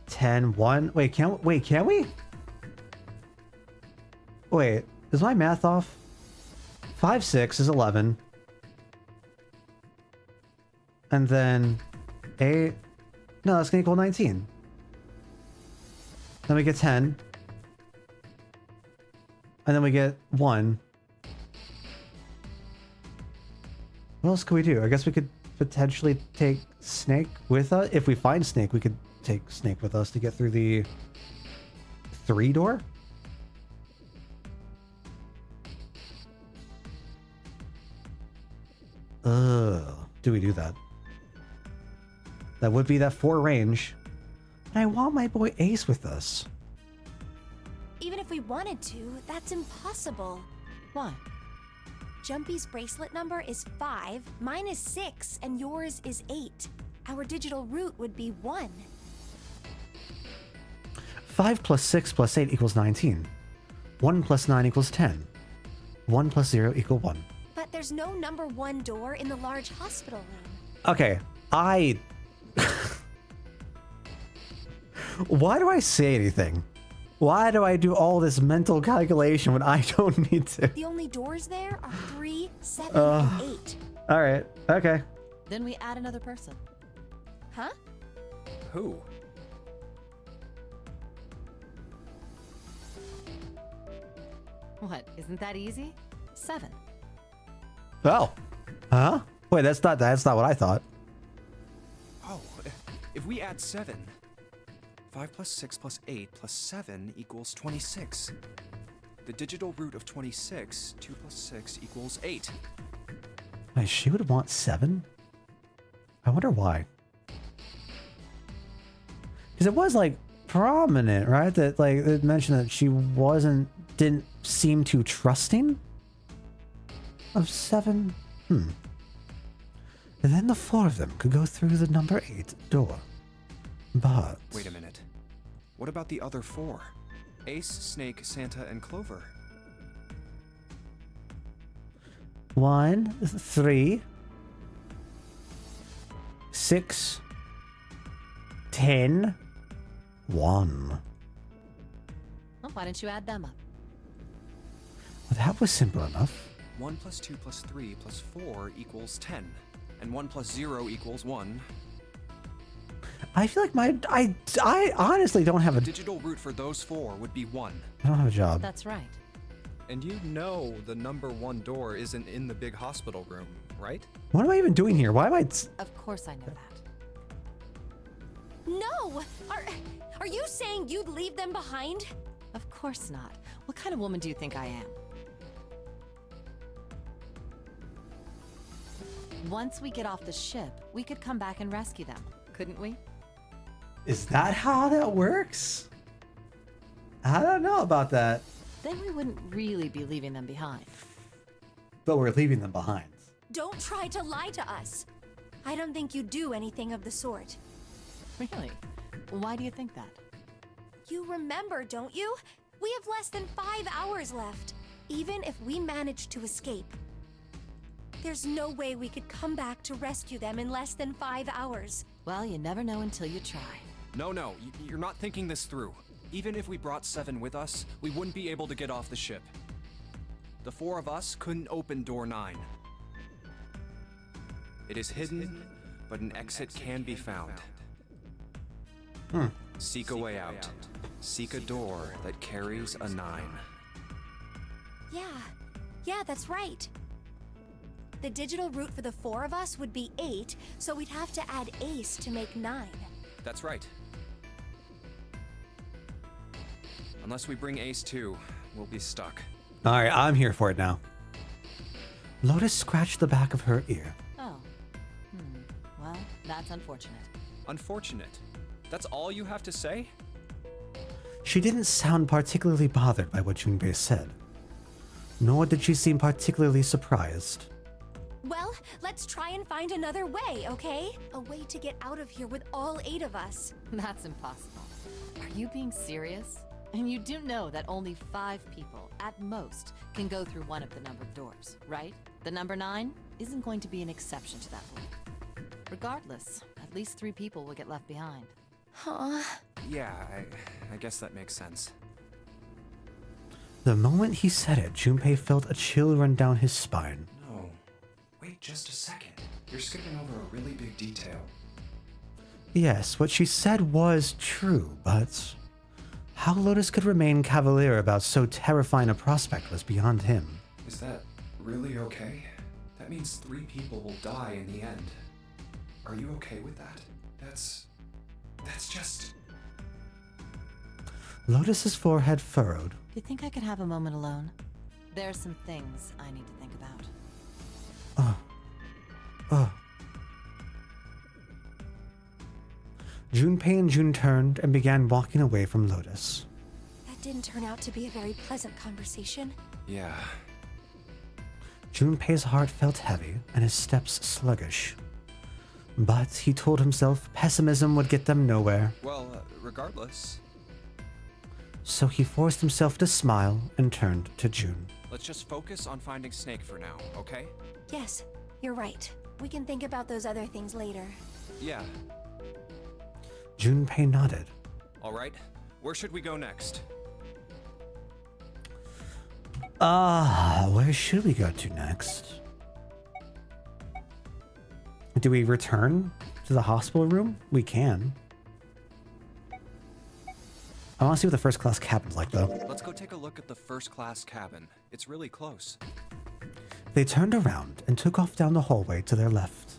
10, 1. Wait, can we? Wait, is my math off? 5, 6 is 11. And then 8. No, that's gonna equal 19. Then we get 10. And then we get 1. What else could we do? I guess we could potentially take Snake with us. If we find Snake, we could take Snake with us to get through the 3 door. Do we do that? That would be that 4 range. But I want my boy Ace with us. Even if we wanted to, that's impossible. Why? Jumpy's bracelet number is 5, mine is 6, and yours is 8. Our digital root would be 1. 5 plus 6 plus 8 equals 19. 1 plus 9 equals 10. 1 plus 0 equal 1. But there's no number 1 door in the large hospital room. Okay, Why do I say anything? Why do I do all this mental calculation when I don't need to? The only doors there are 3, 7, and 8. Alright, okay. Then we add another person. Huh? Who? What? Isn't that easy? 7. Oh. Huh? Wait, that's not what I thought. Oh, if we add 7. 5 plus 6 plus 8 plus 7 equals 26. The digital root of 26, 2 plus 6 equals 8. Wait, she would want 7? I wonder why. Because it was like prominent, right? That like it mentioned that she didn't seem too trusting of 7. And then the 4 of them could go through the number 8 door. But Wait a minute. What about the other 4? Ace, Snake, Santa, and Clover. 1, 3, 6, 10, 1. Well, why don't you add them up? Well, that was simple enough. 1 plus 2 plus 3 plus 4 equals 10. And 1 plus 0 equals 1. I feel like I honestly don't have The a digital root for those 4 would be 1. I don't have a job. That's right. And you know the number 1 door isn't in the big hospital room, right? What am I even doing here? Why am I? Of course I know that. No! Are you saying you'd leave them behind? Of course not. What kind of woman do you think I am? Once we get off the ship, we could come back and rescue them, couldn't we? Is that how that works? I don't know about that. Then we wouldn't really be leaving them behind. But we're leaving them behind. Don't try to lie to us. I don't think you do anything of the sort. Really? Why do you think that? You remember, don't you? We have less than 5 hours left, even if we manage to escape. There's no way we could come back to rescue them in less than 5 hours. Well, you never know until you try. No, you're not thinking this through. Even if we brought Seven with us, we wouldn't be able to get off the ship. The 4 of us couldn't open door 9. It is hidden, but an exit can be found. Seek a way out. Seek a door that carries a 9. Yeah, that's right. The digital route for the 4 of us would be 8, so we'd have to add Ace to make 9. That's right. Unless we bring Ace too, we'll be stuck. All right, I'm here for it now. Lotus scratched the back of her ear. Oh. Well, that's unfortunate. Unfortunate. That's all you have to say? She didn't sound particularly bothered by what Junpei said, nor did she seem particularly surprised. Well, let's try and find another way, okay? A way to get out of here with all 8 of us. That's impossible. Are you being serious? And you do know that only 5 people, at most, can go through one of the numbered doors, right? The number 9 isn't going to be an exception to that rule. Regardless, at least 3 people will get left behind. Huh? Yeah, I guess that makes sense. The moment he said it, Junpei felt a chill run down his spine. No. Wait just a second. You're skipping over a really big detail. Yes, what she said was true, but how Lotus could remain cavalier about so terrifying a prospect was beyond him. Is that really okay? That means 3 people will die in the end. Are you okay with that? That's just... Lotus's forehead furrowed. Do you think I could have a moment alone? There are some things I need to think about. Junpei and June turned and began walking away from Lotus. That didn't turn out to be a very pleasant conversation. Yeah. Junpei's heart felt heavy and his steps sluggish. But he told himself pessimism would get them nowhere. Well, regardless, So he forced himself to smile and turned to June. let's just focus on finding Snake for now, okay? Yes, you're right. We can think about those other things later. Yeah. Junpei nodded. All right. Where should we go next? Where should we go to next? Do we return to the hospital room? We can. I want to see what the first class cabin's like, though. Let's go take a look at the first class cabin. It's really close. They turned around and took off down the hallway to their left.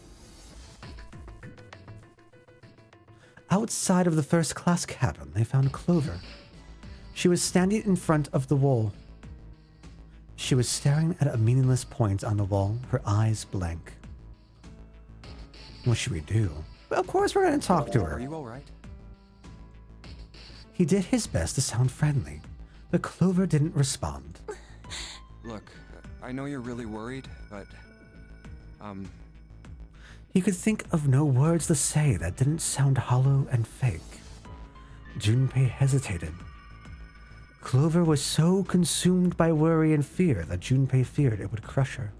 Outside of the first class cabin, they found Clover. She was standing in front of the wall. She was staring at a meaningless point on the wall, her eyes blank. What should we do? Well, of course we're going to talk to her. Are you all right? He did his best to sound friendly, but Clover didn't respond. Look, I know you're really worried, but... He could think of no words to say that didn't sound hollow and fake. Junpei hesitated. Clover was so consumed by worry and fear that Junpei feared it would crush her.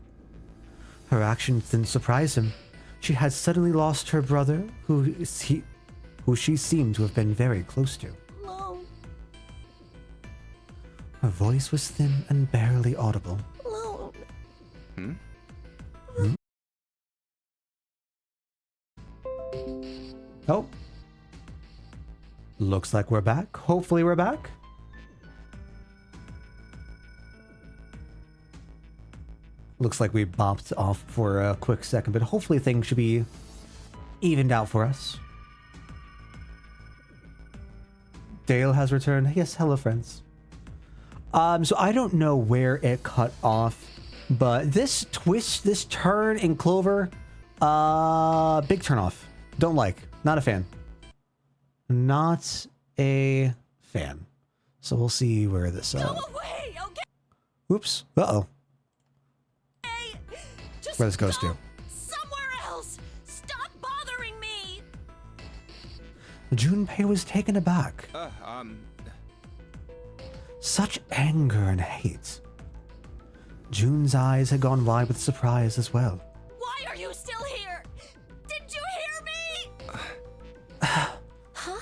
Her actions didn't surprise him. She had suddenly lost her brother, who she seemed to have been very close to. Mom, Her voice was thin and barely audible. Mom. Oh. Looks like we're back. Hopefully we're back. Looks like we bopped off for a quick second, but hopefully things should be evened out for us. Dale has returned. Yes, hello friends. So I don't know where it cut off, but this twist, this turn in Clover, big turn off. Don't like. Not a fan. Not a fan. So we'll see where this... Go away, okay? Oops. Uh-oh. Just Where this goes go to. somewhere else. Stop bothering me. Junpei was taken aback. Such anger and hate. June's eyes had gone wide with surprise as well. Why are you still here? Didn't you hear me? Huh?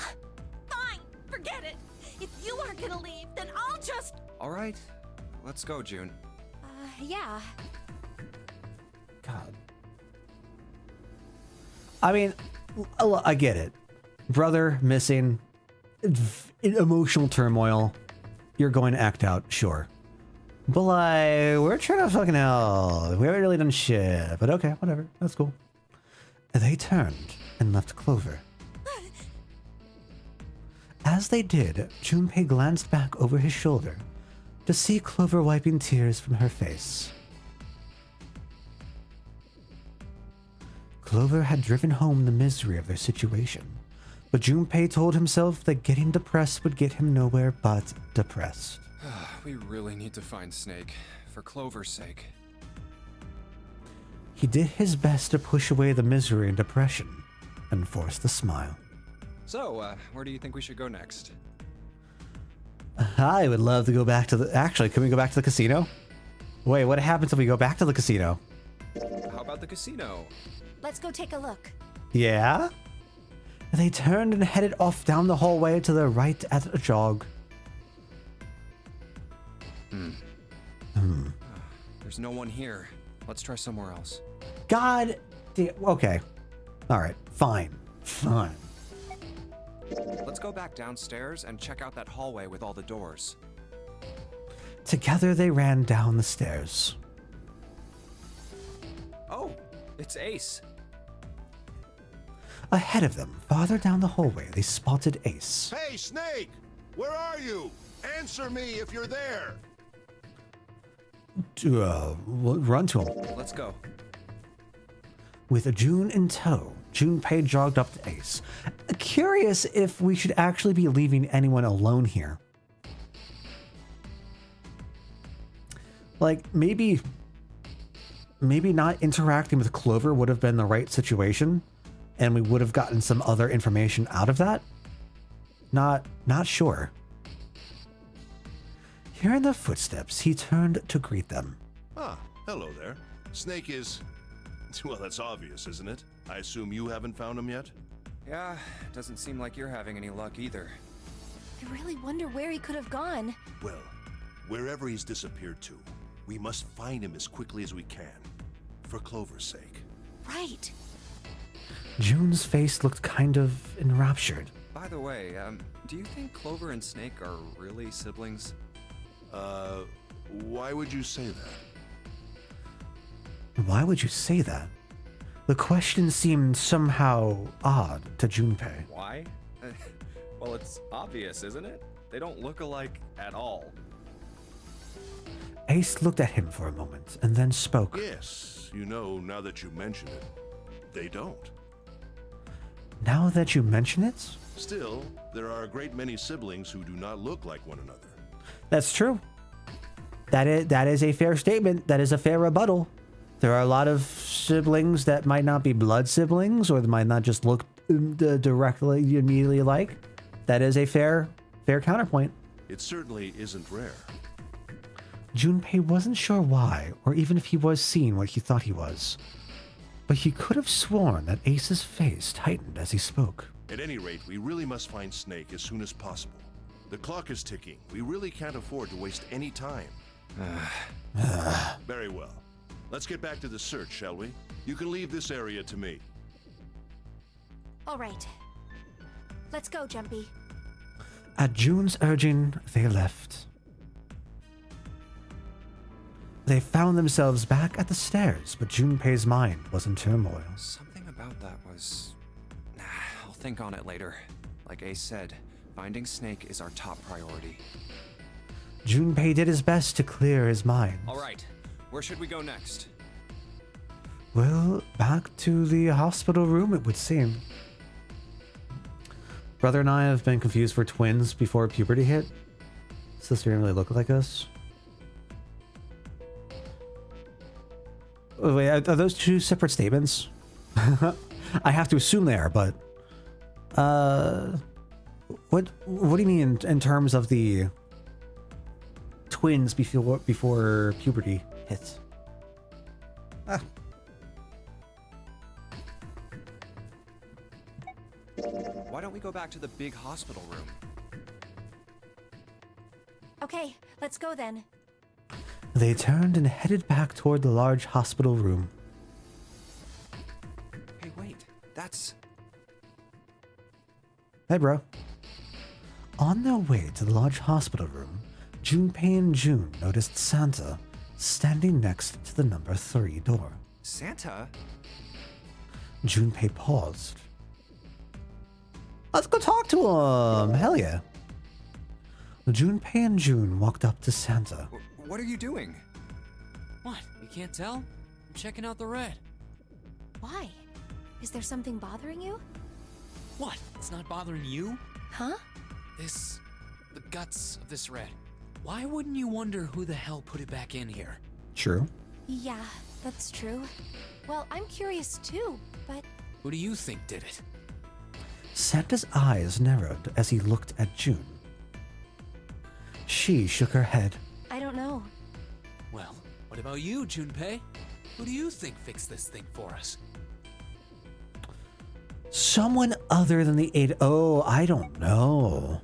Fine, forget it. If you aren't gonna leave, then I'll just... All right, let's go, June. Yeah. God. I mean, I get it. Brother missing, emotional turmoil. You're going to act out, sure. But like, we're trying to fucking hell. We haven't really done shit. But okay, whatever. That's cool. They turned and left Clover. As they did, Junpei glanced back over his shoulder to see Clover wiping tears from her face. Clover had driven home the misery of their situation, but Junpei told himself that getting depressed would get him nowhere but depressed. We really need to find Snake, for Clover's sake. He did his best to push away the misery and depression, and forced a smile. So, where do you think we should go next? I would love to go back to the... Actually, can we go back to the casino? Wait, what happens if we go back to the casino? How about the casino? Let's go take a look. Yeah? They turned and headed off down the hallway to the right at a jog. There's no one here. Let's try somewhere else. God damn. Okay. All right. Fine. Fine. Let's go back downstairs and check out that hallway with all the doors. Together they ran down the stairs. Oh, it's Ace. Ahead of them, farther down the hallway, they spotted Ace. Hey, Snake! Where are you? Answer me if you're there! Run to him. Let's go. With June in tow, Junpei jogged up to Ace. Curious if we should actually be leaving anyone alone here. Like, maybe not interacting with Clover would have been the right situation, and we would have gotten some other information out of that. Not sure. Hearing their footsteps, he turned to greet them. Ah, hello there. Snake is... Well, that's obvious, isn't it? I assume you haven't found him yet? Yeah, doesn't seem like you're having any luck either. I really wonder where he could have gone. Well, wherever he's disappeared to, we must find him as quickly as we can. For Clover's sake. Right. June's face looked kind of enraptured. By the way, do you think Clover and Snake are really siblings? Why would you say that? Why would you say that? The question seemed somehow odd to Junpei. Why? Well, it's obvious, isn't it? They don't look alike at all. Ace looked at him for a moment and then spoke. Yes, you know, now that you mention it, they don't. Now that you mention it? Still, there are a great many siblings who do not look like one another. That's true. That is a fair statement. That is a fair rebuttal. There are a lot of siblings that might not be blood siblings, or they might not just look directly, immediately alike. That is a fair counterpoint. It certainly isn't rare. Junpei wasn't sure why, or even if he was seeing what he thought he was. But he could have sworn that Ace's face tightened as he spoke. At any rate, we really must find Snake as soon as possible. The clock is ticking. We really can't afford to waste any time. Very well. Let's get back to the search, shall we? You can leave this area to me. All right. Let's go, Jumpy. At June's urging, they left. They found themselves back at the stairs, but Junpei's mind was in turmoil. Something about that was... I'll think on it later. Like Ace said, finding Snake is our top priority. Junpei did his best to clear his mind. All right, where should we go next? Well, back to the hospital room, it would seem. Brother and I have been confused for twins before puberty hit. Sister didn't really look like us. Oh, wait, are those two separate statements? I have to assume they are, but... What do you mean in terms of the twins before puberty pit. Ah. Why don't we go back to the big hospital room? Okay, let's go then. They turned and headed back toward the large hospital room. Hey, wait. That's... Hey, bro. On their way to the large hospital room, Junpei and June noticed Santa standing next to the number 3 door. Santa? Junpei paused. Let's go talk to him. Hell yeah. Junpei and June walked up to Santa. What are you doing? What? You can't tell? I'm checking out the red. Why? Is there something bothering you? What? It's not bothering you? Huh? The guts of this red. Why wouldn't you wonder who the hell put it back in here? True. Yeah, that's true. Well, I'm curious too, but Who do you think did it? Santa's eyes narrowed as he looked at June. She shook her head. I don't know. Well, what about you, Junpei? Who do you think fixed this thing for us? Someone other than the 8. Oh, I don't know.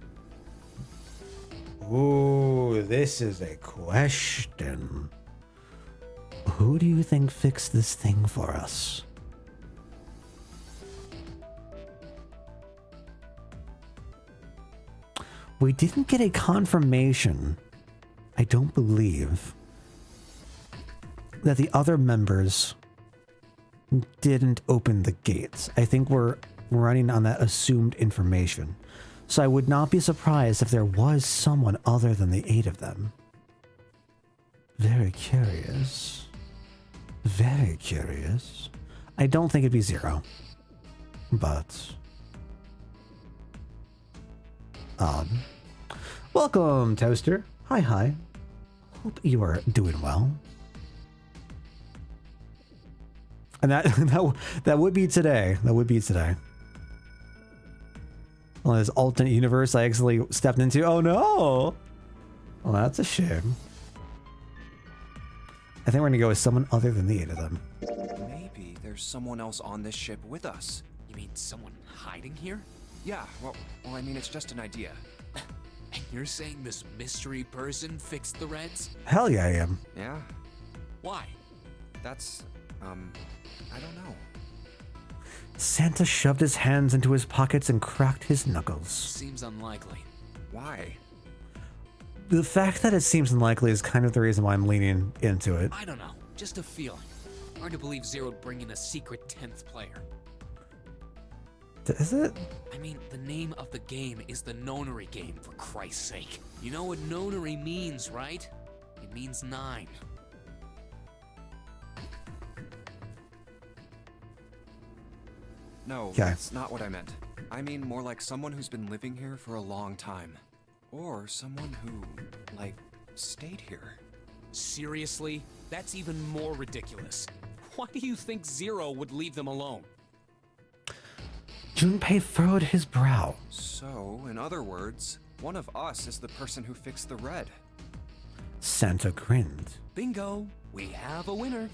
Ooh, this is a question. Who do you think fixed this thing for us? We didn't get a confirmation, I don't believe, that the other members didn't open the gates. I think we're running on that assumed information. So I would not be surprised if there was someone other than the 8 of them. Very curious. Very curious. I don't think it'd be 0. But... welcome, Toaster. Hi. Hope you are doing well. And that would be today. That would be today. Well, this alternate universe I accidentally stepped into. Oh no! Well, that's a shame. I think we're gonna go with someone other than the 8 of them. Maybe there's someone else on this ship with us. You mean someone hiding here? Yeah, well, I mean, it's just an idea. And you're saying this mystery person fixed the Reds? Hell yeah, I am. Yeah, Why? that's, I don't know. Santa shoved his hands into his pockets and cracked his knuckles. Seems unlikely. Why? The fact that it seems unlikely is kind of the reason why I'm leaning into it. I don't know. Just a feeling. Hard to believe Zero would bring in a secret 10th player. Is it? I mean, the name of the game is the Nonary game, for Christ's sake. You know what Nonary means, right? It means 9. No, Okay. that's not what I meant. I mean more like someone who's been living here for a long time. Or someone who, like, stayed here. Seriously? That's even more ridiculous. Why do you think Zero would leave them alone? Junpei furrowed his brow. So, in other words, one of us is the person who fixed the red. Santa grinned. Bingo! We have a winner.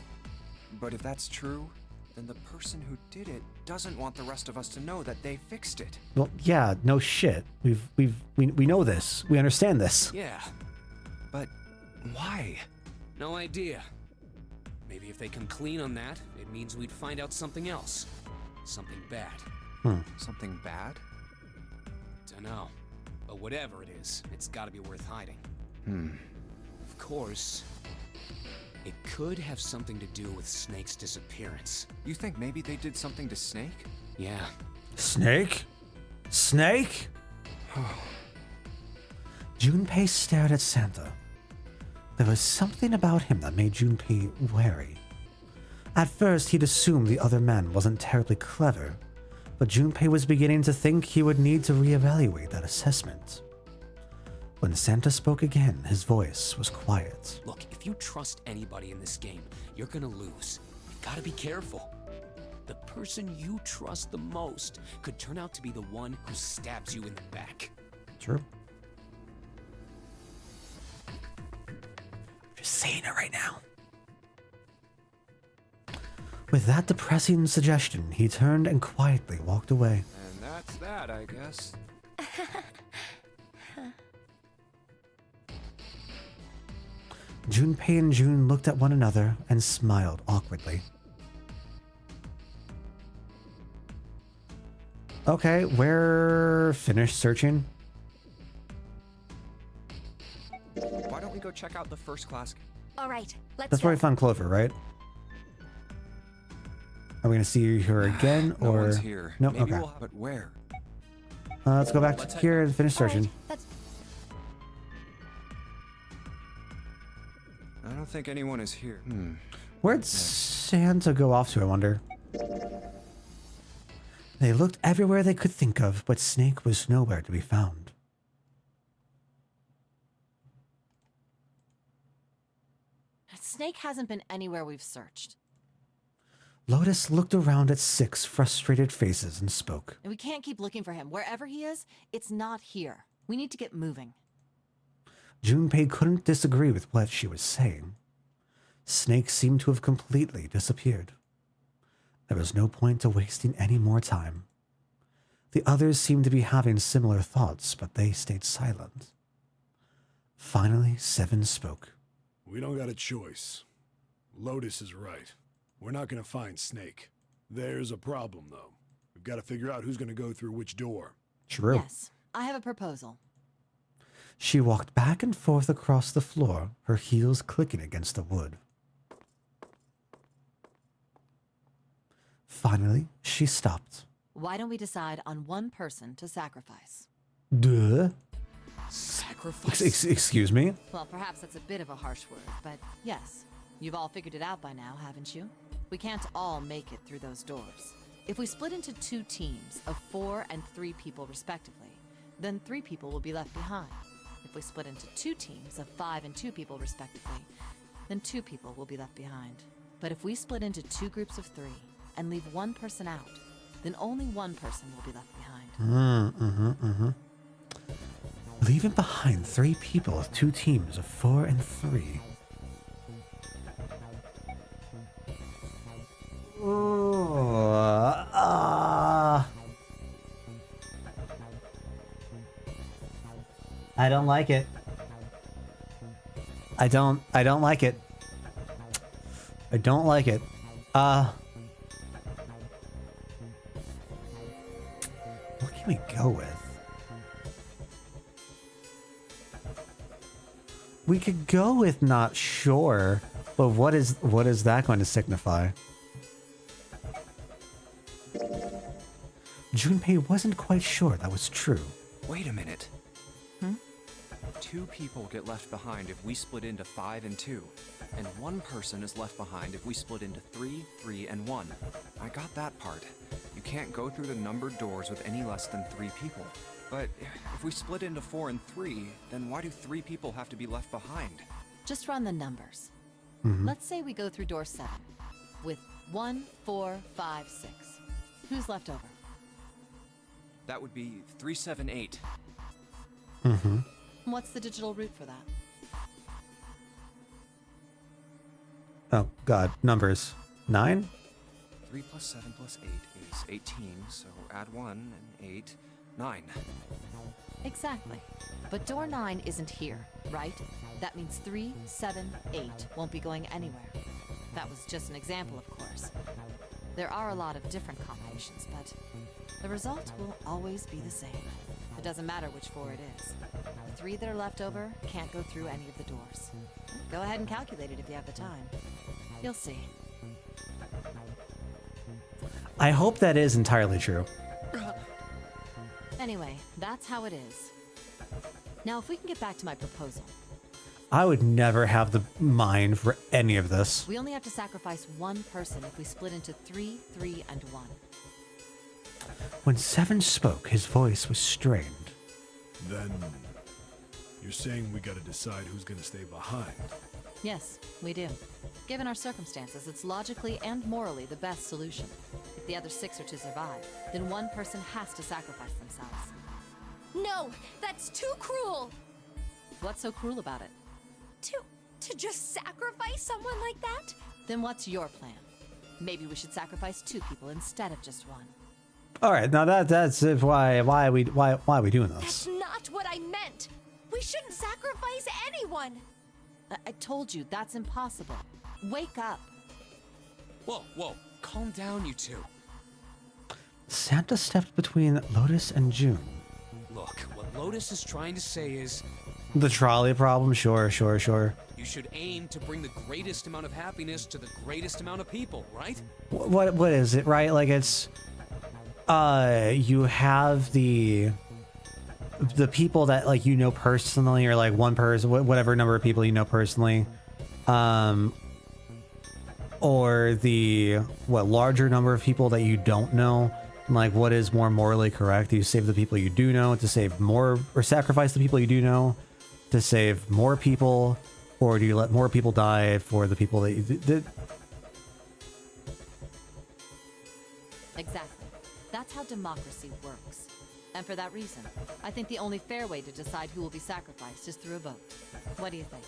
But if that's true, then the person who did it doesn't want the rest of us to know that they fixed it. Well, yeah, no shit. We know this. We understand this. Yeah, But why? no idea. Maybe if they come clean on that, it means we'd find out something else. Something bad. Something bad? Dunno. But whatever it is, it's gotta be worth hiding. Of course, it could have something to do with Snake's disappearance. You think maybe they did something to Snake? Yeah, Snake? Snake? Junpei stared at Santa. There was something about him that made Junpei wary. At first, he'd assumed the other man wasn't terribly clever, but Junpei was beginning to think he would need to reevaluate that assessment. When Santa spoke again, his voice was quiet. look, if you trust anybody in this game, you're gonna lose. You've gotta be careful. The person you trust the most could turn out to be the one who stabs you in the back. True. Just saying it right now. With that depressing suggestion, he turned and quietly walked away. And that's that, I guess. Junpei and June looked at one another and smiled awkwardly. Okay, we're finished searching. Why don't we go check out the first class? All right, let's That's go. where we found Clover, right? Are we gonna see her again, No or one's here. no? Maybe Okay. but where? Let's go back Let's to head here and finish All right, searching. that's I don't think anyone is here. Where'd Santa go off to, I wonder? They looked everywhere they could think of, but Snake was nowhere to be found. Snake hasn't been anywhere we've searched. Lotus looked around at 6 frustrated faces and spoke. And we can't keep looking for him. Wherever he is, it's not here. We need to get moving. Junpei couldn't disagree with what she was saying. Snake seemed to have completely disappeared. There was no point to wasting any more time. The others seemed to be having similar thoughts, but they stayed silent. Finally, 7 spoke. We don't got a choice. Lotus is right. We're not gonna find Snake. There's a problem, though. We've got to figure out who's gonna go through which door. True. Yes, I have a proposal. She walked back and forth across the floor, her heels clicking against the wood. Finally, she stopped. Why don't we decide on one person to sacrifice? Duh. Sacrifice? Excuse me? Well, perhaps that's a bit of a harsh word, but yes. You've all figured it out by now, haven't you? We can't all make it through those doors. If we split into 2 teams of 4 and 3 people respectively, then 3 people will be left behind. If we split into 2 teams of 5 and 2 people respectively, then 2 people will be left behind. But if we split into 2 groups of 3 and leave 1 person out, then only 1 person will be left behind. Leaving behind 3 people with 2 teams of 4 and 3. I don't like it. I don't like it. I don't like it. What can we go with? We could go with not sure, but what is that going to signify? Junpei wasn't quite sure that was true. Wait a minute. 2 people get left behind if we split into 5 and 2, and 1 person is left behind if we split into 3, 3, and 1. I got that part. You can't go through the numbered doors with any less than 3 people. But if we split into 4 and 3, then why do 3 people have to be left behind? Just run the numbers. Let's say we go through door 7 with 1, 4, 5, 6. Who's left over? That would be 3, 7, 8. What's the digital root for that? Oh god, numbers. 9? 3 plus 7 plus 8 is 18, so add 1 and 8, 9. Exactly. But door 9 isn't here, right? That means 3, 7, 8 won't be going anywhere. That was just an example, of course. There are a lot of different combinations, but the result will always be the same. It doesn't matter which 4 it is. The 3 that are left over can't go through any of the doors. Go ahead and calculate it if you have the time. You'll see. I hope that is entirely true. Anyway, that's how it is. Now, if we can get back to my proposal, I would never have the mind for any of this. we only have to sacrifice 1 person if we split into 3, 3, and 1. When 7 spoke, his voice was strained. Then you're saying we gotta decide who's gonna stay behind. Yes, we do. Given our circumstances, it's logically and morally the best solution. If the other 6 are to survive, then 1 person has to sacrifice themselves. No, that's too cruel. What's so cruel about it? To just sacrifice someone like that? Then what's your plan? Maybe we should sacrifice 2 people instead of just 1. All right, now that's why are we doing this? That's not what I meant. We shouldn't sacrifice anyone. I told you, that's impossible. Wake up. Whoa, whoa. Calm down, you two. Santa stepped between Lotus and June. Look, what Lotus is trying to say is The trolley problem, sure. you should aim to bring the greatest amount of happiness to the greatest amount of people, right? What is it, right? Like it's you have the people that like you know personally, or like one person, whatever number of people you know personally, or the larger number of people that you don't know. Like, what is more morally correct? Do you save the people you do know to save more, or sacrifice the people you do know to save more people, or do you let more people die for the people that you did? Exactly. That's how democracy works. And for that reason, I think the only fair way to decide who will be sacrificed is through a vote. What do you think?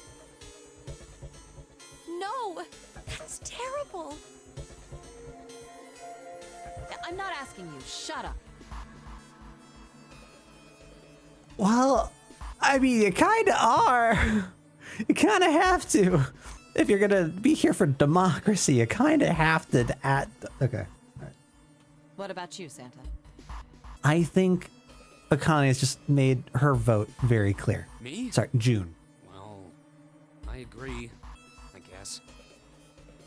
No, that's terrible. I'm not asking you. Shut up. Well, I mean, you kind of are. You kind of have to. If you're gonna be here for democracy, you kind of have to. Okay. All right. What about you, Santa? I think Akane has just made her vote very clear. Me? Sorry, June. Well, I agree, I guess.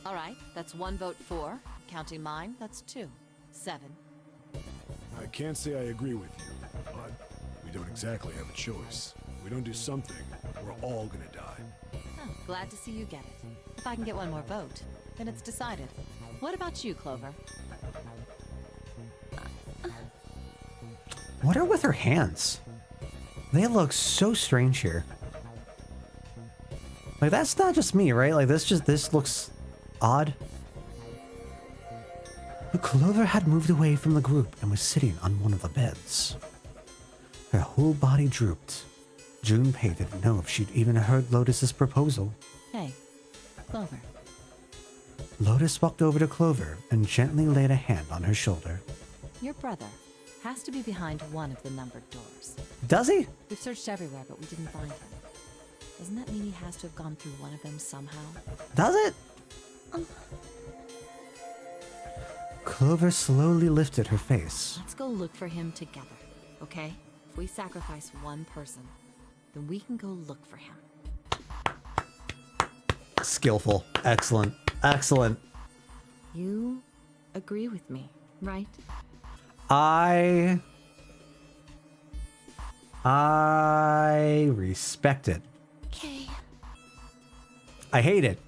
All right, that's 1 vote for. Counting mine, that's 2. 7. I can't say I agree with you, but we don't exactly have a choice. If we don't do something, we're all gonna die. Oh, glad to see you get it. If I can get 1 more vote, then it's decided. What about you, Clover? What are with her hands? They look so strange here. Like, that's not just me, right? Like, this looks odd. Clover had moved away from the group and was sitting on one of the beds. Her whole body drooped. Junpei didn't know if she'd even heard Lotus's proposal. Hey, Clover. Lotus walked over to Clover and gently laid a hand on her shoulder. Your brother has to be behind one of the numbered doors. Does he? We've searched everywhere, but we didn't find him. Doesn't that mean he has to have gone through one of them somehow? Does it? Clover slowly lifted her face. Let's go look for him together, okay? If we sacrifice one person, then we can go look for him. Skillful. Excellent. Excellent. You agree with me, right? I respect it. Okay. I hate it.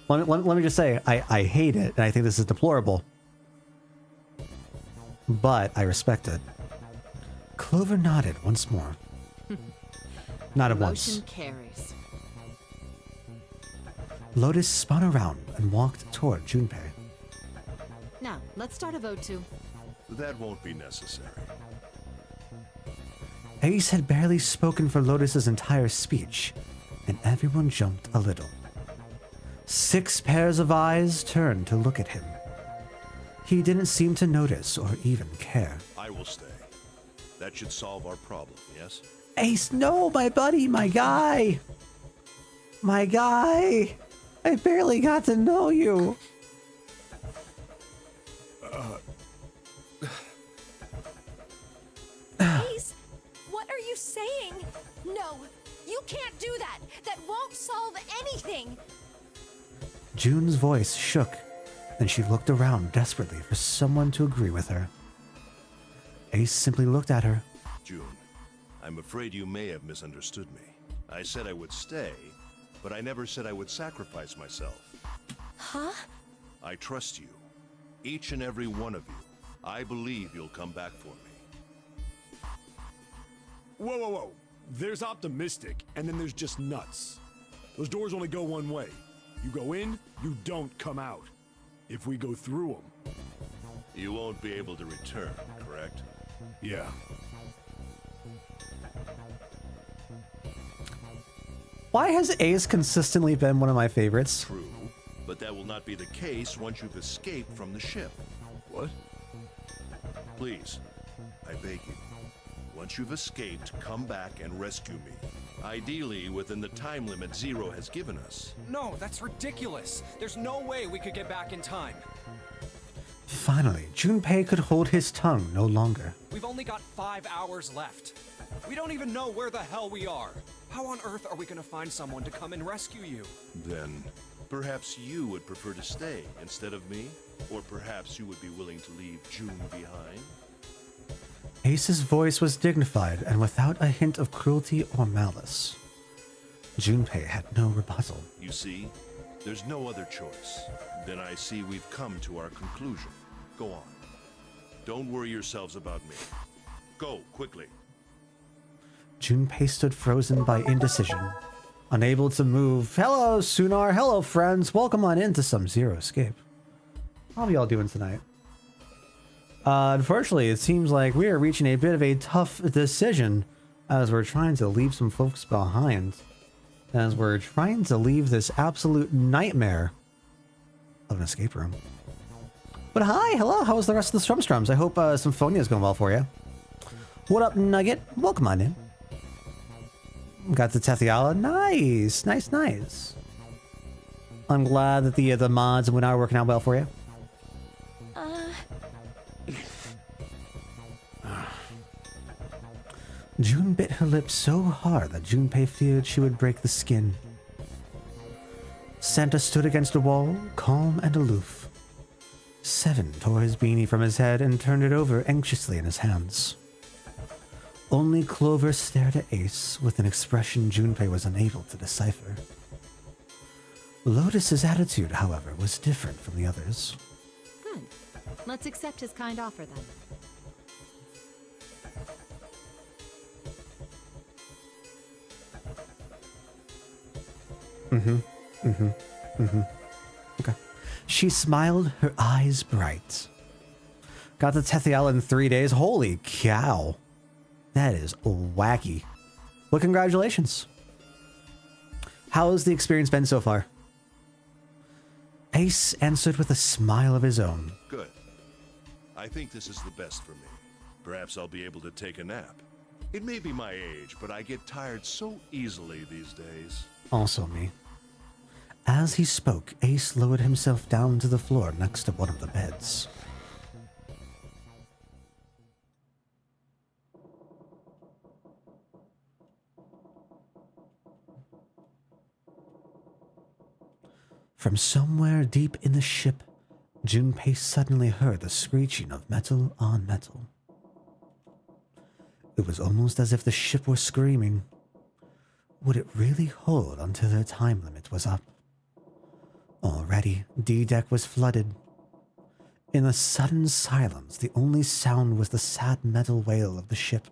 Let me just say, I hate it, and I think this is deplorable. But I respect it. Clover nodded once more. Nodded once. Emotion carries. Lotus spun around and walked toward Junpei. Now, let's start a vote too. That won't be necessary. Ace had barely spoken for Lotus's entire speech, and everyone jumped a little. 6 pairs of eyes turned to look at him. He didn't seem to notice or even care. I will stay. That should solve our problem, yes? Ace, no, my buddy, my guy. My guy. I barely got to know you. Ace, what are you saying? No, you can't do that. That won't solve anything. June's voice shook, and she looked around desperately for someone to agree with her. Ace simply looked at her. June, I'm afraid you may have misunderstood me. I said I would stay, but I never said I would sacrifice myself. Huh? I trust you. Each and every one of you. I believe you'll come back for me. Whoa, whoa, whoa. There's optimistic, and then there's just nuts. Those doors only go one way. You go in, you don't come out. If we go through them... You won't be able to return, correct? Yeah. Why has Ace consistently been one of my favorites? True, but But that will not be the case once you've escaped from the ship. What? Please, I beg you. Once you've escaped, come back and rescue me. Ideally, within the time limit Zero has given us. No, that's ridiculous. There's no way we could get back in time. Finally, Junpei could hold his tongue no longer. We've only got 5 hours left. We don't even know where the hell we are. How on earth are we gonna find someone to come and rescue you? Then, perhaps you would prefer to stay instead of me? Or perhaps you would be willing to leave June behind? Ace's voice was dignified and without a hint of cruelty or malice. Junpei had no rebuttal. You see, there's no other choice. Then I see we've come to our conclusion. Go on. Don't worry yourselves about me. Go, quickly. Junpei stood frozen by indecision, unable to move. Hello, Sunar. Hello, friends. Welcome on into some Zero Escape. How are y'all doing tonight? Unfortunately, it seems like we are reaching a bit of a tough decision as we're trying to leave some folks behind. As we're trying to leave this absolute nightmare of an escape room. But hi, hello, how was the rest of the Strumstrums? I hope Symphonia is going well for you. What up, Nugget? Welcome on in. Got the Tethiala. Nice, nice, nice. I'm glad that the mods and whatnot are working out well for you. June bit her lips so hard that Junpei feared she would break the skin. Santa stood against a wall, calm and aloof. Seven tore his beanie from his head and turned it over anxiously in his hands. Only Clover stared at Ace with an expression Junpei was unable to decipher. Lotus's attitude, however, was different from the others. Good. Let's accept his kind offer then. Okay. She smiled, her eyes bright. Got the Tethiala in 3 days. Holy cow. That is wacky. Well, congratulations. How has the experience been so far? Ace answered with a smile of his own. Good. I think this is the best for me. Perhaps I'll be able to take a nap. It may be my age, but I get tired so easily these days. Also me. As he spoke, Ace lowered himself down to the floor next to one of the beds. From somewhere deep in the ship, Junpei suddenly heard the screeching of metal on metal. It was almost as if the ship were screaming. Would it really hold until their time limit was up? Already, D-Deck was flooded. In the sudden silence, the only sound was the sad metal wail of the ship.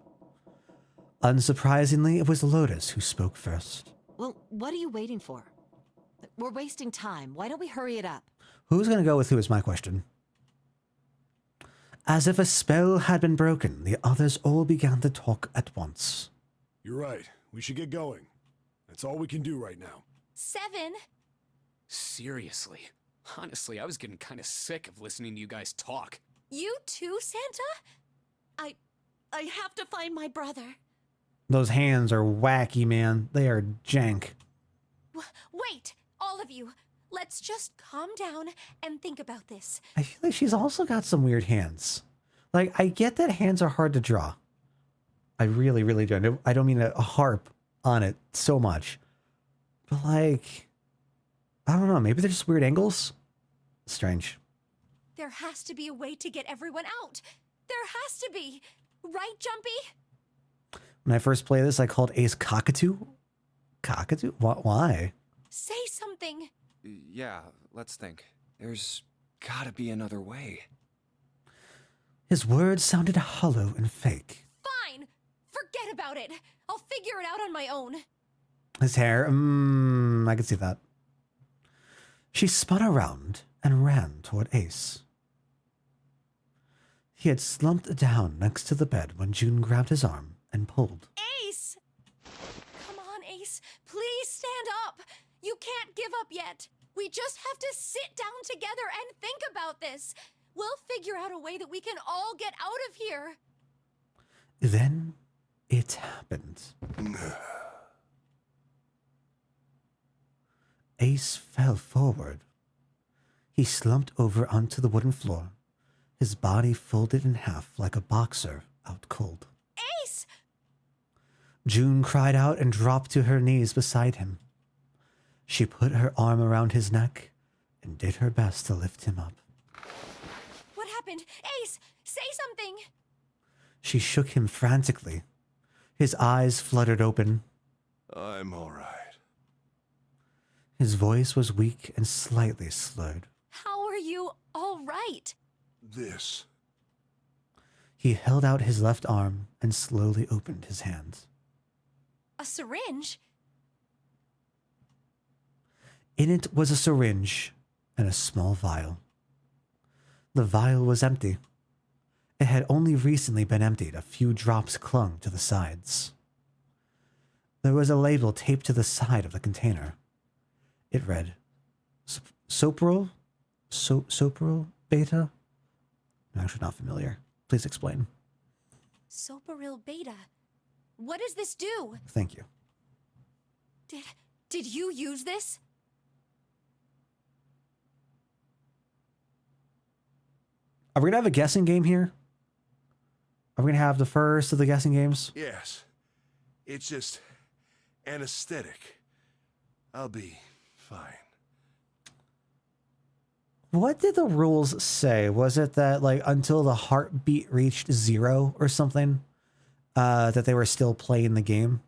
Unsurprisingly, it was Lotus who spoke first. Well, what are you waiting for? We're wasting time. Why don't we hurry it up? Who's going to go with who is my question. As if a spell had been broken, the others all began to talk at once. You're right. We should get going. That's all we can do right now. 7. Seriously. Honestly, I was getting kind of sick of listening to you guys talk. You too, Santa? I have to find my brother. Those hands are wacky, man. They are jank. Wait, all of you. Let's just calm down and think about this. I feel like she's also got some weird hands. Like, I get that hands are hard to draw. I really, really do. I don't mean a harp on it so much. But like, I don't know. Maybe they're just weird angles. Strange. There has to be a way to get everyone out. There has to be. Right, Jumpy? When I first played this, I called Ace Cockatoo. Cockatoo? Why? Say something. Yeah, let's think. There's gotta be another way. His words sounded hollow and fake. Fine. Forget about it. I'll figure it out on my own. His hair, I could see that. She spun around and ran toward Ace. He had slumped down next to the bed when June grabbed his arm and pulled. Ace! Come on, Ace. Please stand up. You can't give up yet. We just have to sit down together and think about this. We'll figure out a way that we can all get out of here. Then it happened. Ace fell forward. He slumped over onto the wooden floor, his body folded in half like a boxer out cold. Ace! June cried out and dropped to her knees beside him. She put her arm around his neck and did her best to lift him up. What happened? Ace, say something! She shook him frantically. His eyes fluttered open. I'm all right. His voice was weak and slightly slurred. How are you all right? This. He held out his left arm and slowly opened his hands. A syringe? In it was a syringe and a small vial. The vial was empty. It had only recently been emptied. A few drops clung to the sides. There was a label taped to the side of the container. It read, Sopril? Sopril Beta? I'm actually not familiar. Please explain. Sopril Beta. What does this do? Thank you. Did you use this? Are we going to have a guessing game here? Are we going to have the first of the guessing games? Yes. It's just anesthetic. I'll be fine. What did the rules say? Was it that, like, until the heartbeat reached 0 or something, that they were still playing the game?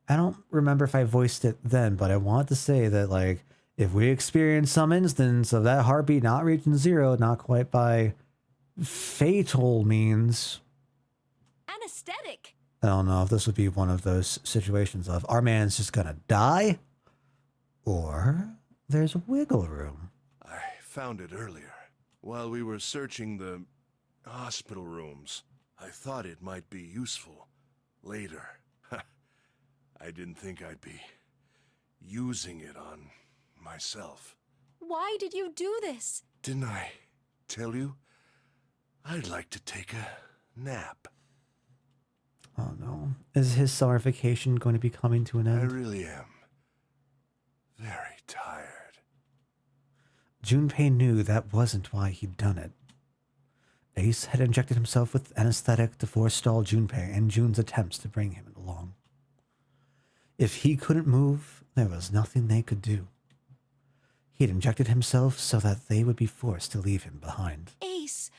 I don't remember if I voiced it then, but I want to say that, like, if we experience some instance of that heartbeat not reaching 0, not quite by fatal means, Anesthetic. I don't know if this would be one of those situations of our man's just gonna die, or there's wiggle room. I found it earlier. While we were searching the hospital rooms, I thought it might be useful later. I didn't think I'd be using it on myself. Why did you do this? Didn't I tell you? I'd like to take a nap. Oh no. Is his summer vacation going to be coming to an I end? really am very tired. Junpei knew that wasn't why he'd done it. Ace had injected himself with anesthetic to forestall Junpei and June's attempts to bring him along. If he couldn't move, there was nothing they could do. He'd injected himself so that they would be forced to leave him behind. Ace.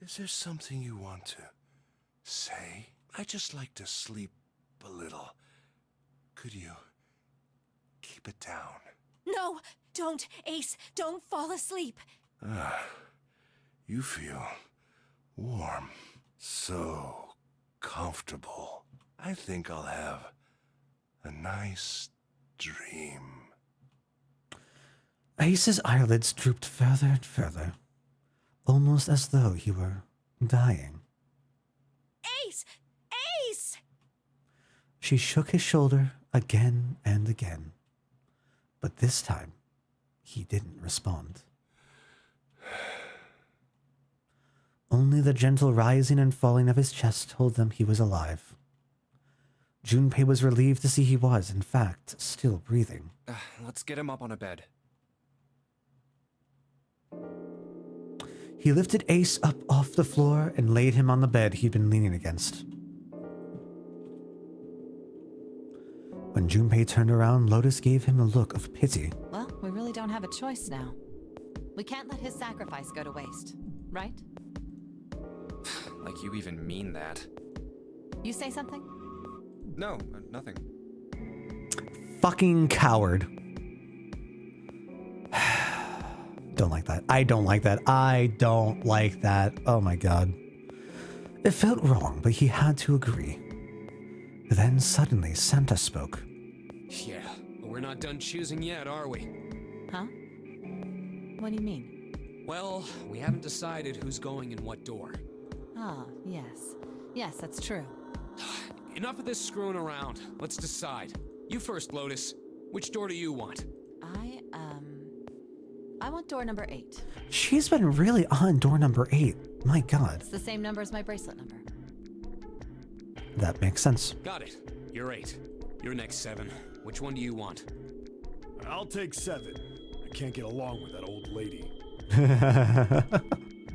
Is there something you want to say? I just like to sleep a little. Could you keep it down? No, don't, Ace. Don't fall asleep. You feel warm. So comfortable. I think I'll have a nice dream. Ace's eyelids drooped further and further, almost as though he were dying. Ace! Ace! She shook his shoulder again and again, but this time he didn't respond. Only the gentle rising and falling of his chest told them he was alive. Junpei was relieved to see he was, in fact, still breathing. Let's get him up on a bed. He lifted Ace up off the floor and laid him on the bed he'd been leaning against. When Junpei turned around, Lotus gave him a look of pity. Well, we really don't have a choice now. We can't let his sacrifice go to waste, right? Like you even mean that. You say something? No, nothing. Fucking coward. Don't like that. I don't like that. I don't like that. Oh my god. It felt wrong, but he had to agree. Then suddenly Santa spoke. Yeah, but we're not done choosing yet, are we? Huh? What do you mean? Well, we haven't decided who's going in what door. Ah, yes. Yes, that's true. Enough of this screwing around. Let's decide. You first, Lotus. Which door do you want? I want door number 8. She's been really on door number 8. My God. It's the same number as my bracelet number. That makes sense. Got it. You're 8. You're next 7. Which one do you want? I'll take 7. I can't get along with that old lady.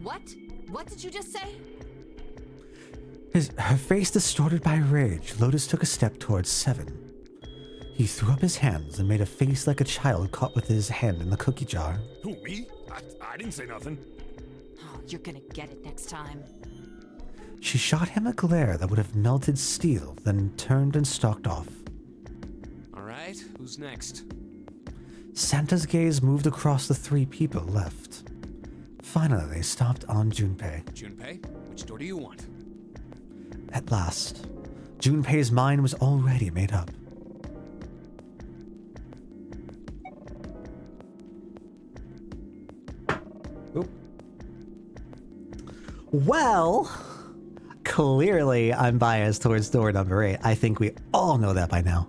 What? What did you just say? Her face distorted by rage, Lotus took a step towards 7. He threw up his hands and made a face like a child caught with his hand in the cookie jar. Who, me? I didn't say nothing. Oh, you're gonna get it next time. She shot him a glare that would have melted steel, then turned and stalked off. All right, who's next? Santa's gaze moved across the 3 people left. Finally, they stopped on Junpei. Junpei, which door do you want? At last, Junpei's mind was already made up. Oop. Well, clearly I'm biased towards door number 8. I think we all know that by now.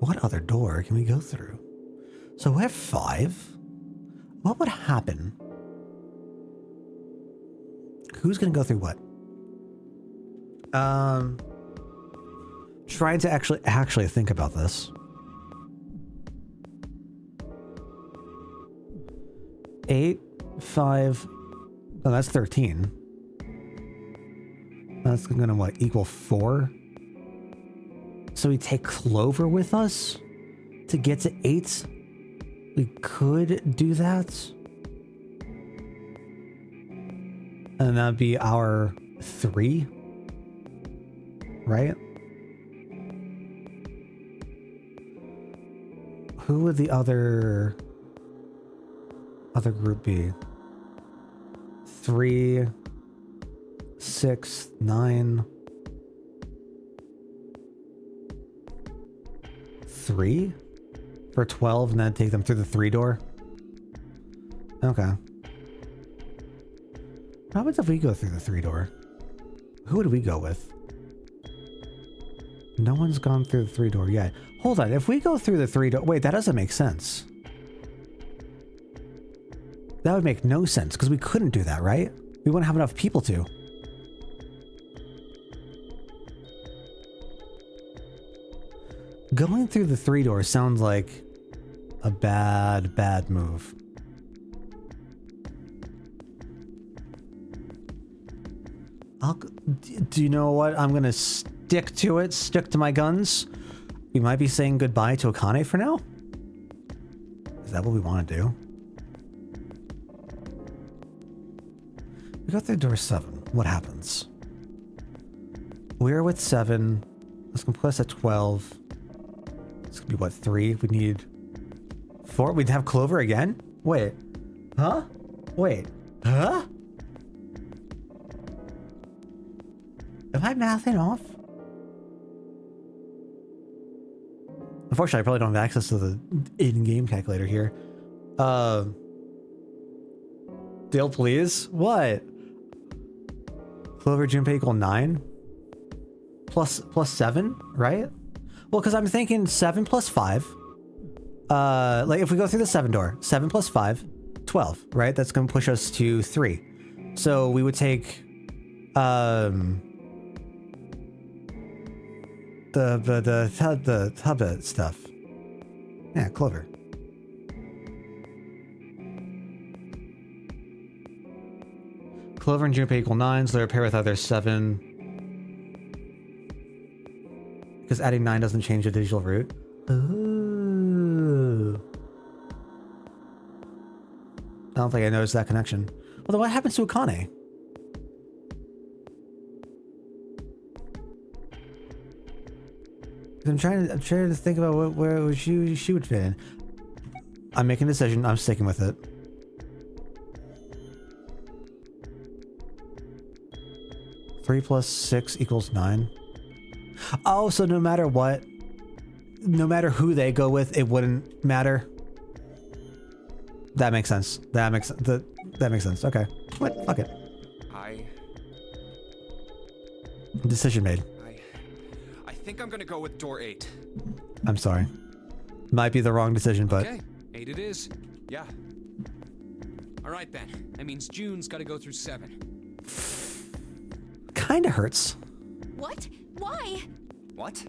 What other door can we go through? So we have 5. What would happen? Who's gonna go through what? Trying to actually think about this. 8, 5. Oh, that's 13. That's gonna what? Equal 4? So we take Clover with us to get to 8? We could do that. And that'd be our 3, right? Who would the other group be? 3, 6, 9. 3 for 12, and then take them through the 3 door. Okay. What happens if we go through the 3 door? Who would we go with? No one's gone through the 3 door yet. Hold on, if we go through the 3 door... Wait, that doesn't make sense. That would make no sense, because we couldn't do that, right? We wouldn't have enough people to. Going through the 3 door sounds like a bad move. Do you know what? I'm gonna stick to it, stick to my guns. We might be saying goodbye to Akane for now. Is that what we want to do? We go through door 7. What happens? We're with 7. Let's put us at 12. This could be what, 3? We need 4. We'd have Clover again? Wait. Huh? Wait. Huh? Am I mathing off? Unfortunately, I probably don't have access to the in-game calculator here. Dale, please? What? Clover Junpei equal 9? Plus 7, right? Well, because I'm thinking 7 plus 5. Like if we go through the 7 door, 7 plus 5, 12, right? That's going to push us to 3. So we would take, the hub stuff. Yeah, Clover. Clover and Junpei equal 9, so they're a pair with either 7. Because adding 9 doesn't change the digital root. Ooh. I don't think I noticed that connection. Although, what happens to Akane? I'm trying to think about where she would fit in. I'm making a decision. I'm sticking with it. Three plus 6 equals 9. Oh, so no matter what, no matter who they go with, it wouldn't matter. That makes sense. That makes sense. Okay. What? Fuck it. I Decision made. I think I'm gonna go with door 8. I'm sorry. Might be the wrong decision, but Okay, 8 it is. Yeah. All right then. That means June's got to go through 7. kind of hurts. What? Why? What?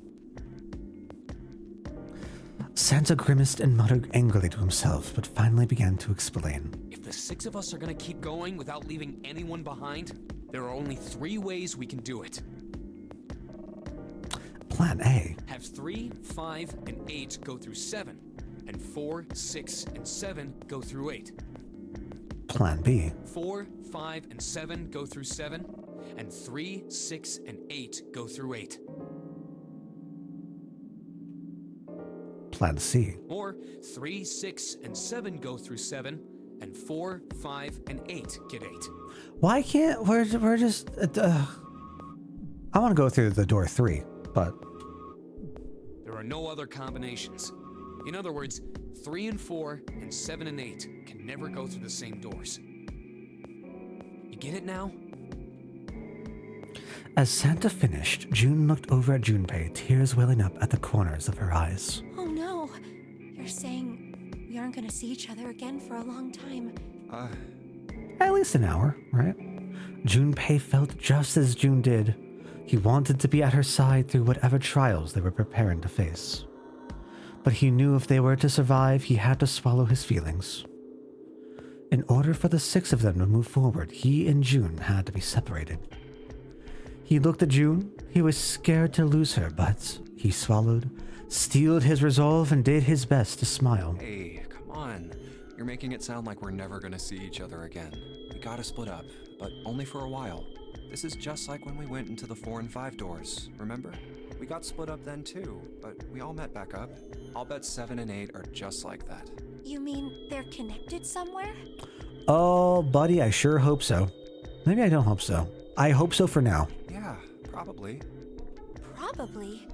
Santa grimaced and muttered angrily to himself, but finally began to explain. If the 6 of us are gonna keep going without leaving anyone behind, there are only 3 ways we can do it. Plan A. Have 3, 5, and 8 go through 7, and 4, 6, and 7 go through 8. Plan B. 4, 5, and 7 go through 7, and 3, 6, and 8 go through 8. Plan C. Or 3, 6, and 7 go through 7, and 4, 5, and 8 get 8. Why can't we're just I want to go through the door 3, but There are no other combinations. In other words, 3 and 4 and 7 and 8 can never go through the same doors. You get it now? as Santa finished, June looked over at Junpei, tears welling up at the corners of her eyes. Oh no. You're saying we aren't gonna see each other again for a long time. At least an hour, right? Junpei felt just as June did. He wanted to be at her side through whatever trials they were preparing to face. But he knew if they were to survive, he had to swallow his feelings. In order for the 6 of them to move forward, he and June had to be separated. He looked at June. He was scared to lose her, but he swallowed, steeled his resolve, and did his best to smile. Hey, come on. You're making it sound like we're never gonna see each other again. We gotta split up, but only for a while. This is just like when we went into the 4 and 5 doors, remember? We got split up then too, but we all met back up. I'll bet 7 and 8 are just like that. You mean they're connected somewhere? Oh, buddy, I sure hope so. Maybe I don't hope so. I hope so for now. Yeah, probably. Probably.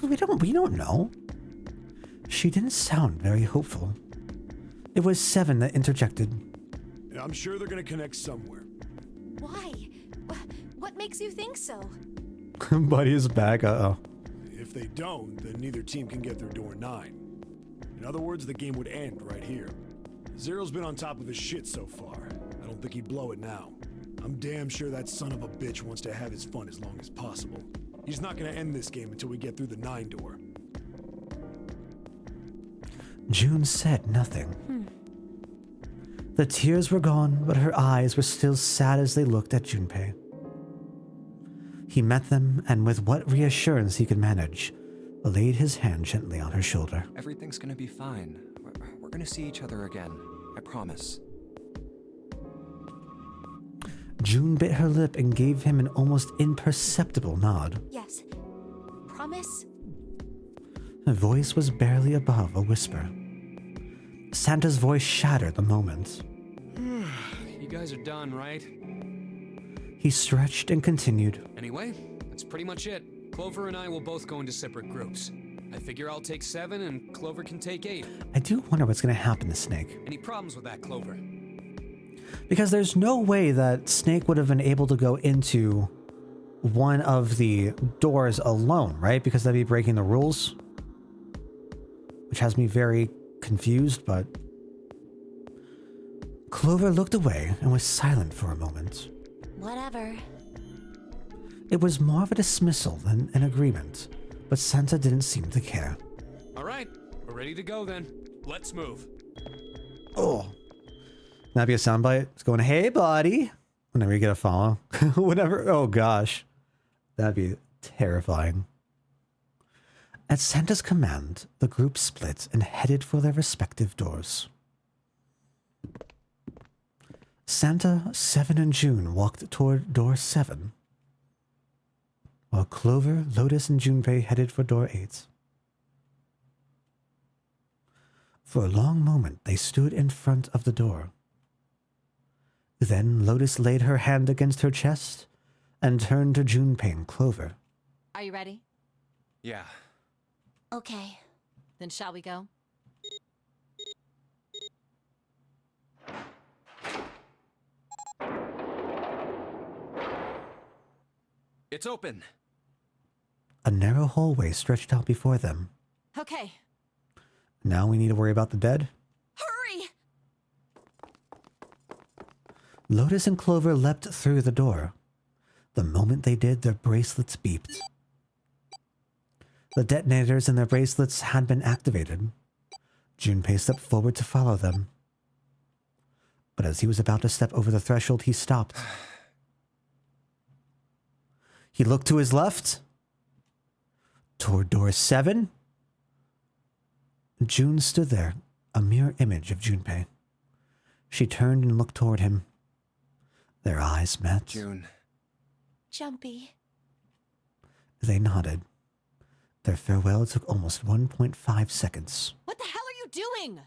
We don't know. She didn't sound very hopeful. It was 7 that interjected. I'm sure they're gonna connect somewhere. Why? What makes you think so? Buddy is back, uh-oh. If they don't, then neither team can get through door 9. In other words, the game would end right here. Zero's been on top of his shit so far. I don't think he'd blow it now. I'm damn sure that son of a bitch wants to have his fun as long as possible. He's not gonna end this game until we get through the 9 door. June said nothing. The tears were gone, but her eyes were still sad as they looked at Junpei. He met them, and with what reassurance he could manage, laid his hand gently on her shoulder. Everything's gonna be fine. We're gonna see each other again. I promise. June bit her lip and gave him an almost imperceptible nod. Yes. Promise? Her voice was barely above a whisper. Santa's voice shattered the moment. You guys are done, right? He stretched and continued. Anyway, that's pretty much it. Clover and I will both go into separate groups. I figure I'll take 7 and Clover can take 8. I do wonder what's going to happen to Snake. Any problems with that, Clover? Because there's no way that Snake would have been able to go into one of the doors alone, right? Because that'd be breaking the rules. Which has me very confused, but... Clover looked away and was silent for a moment. Whatever. It was more of a dismissal than an agreement, but Santa didn't seem to care. All right, we're ready to go then. Let's move. Oh. That'd be a soundbite. It's going, hey, buddy. Whenever you get a follow. Whenever, oh gosh. That'd be terrifying. At Santa's command, the group split and headed for their respective doors. Santa, 7, and June walked toward door 7, while Clover, Lotus, and Junpei headed for door 8. For a long moment, they stood in front of the door. Then Lotus laid her hand against her chest and turned to Junpei and Clover. Are you ready? Yeah. Okay. Then shall we go? It's open. A narrow hallway stretched out before them. Okay, Now we need to worry about the dead. Hurry! Lotus and Clover leapt through the door. The moment they did, their bracelets beeped. The detonators in their bracelets had been activated. Junpei stepped forward to follow them. But as he was about to step over the threshold, he stopped. He looked to his left, toward door 7. June stood there, a mirror image of Junpei. She turned and looked toward him. Their eyes met. June. Jumpy. They nodded. Their farewell took almost 1.5 seconds. what the hell are you doing?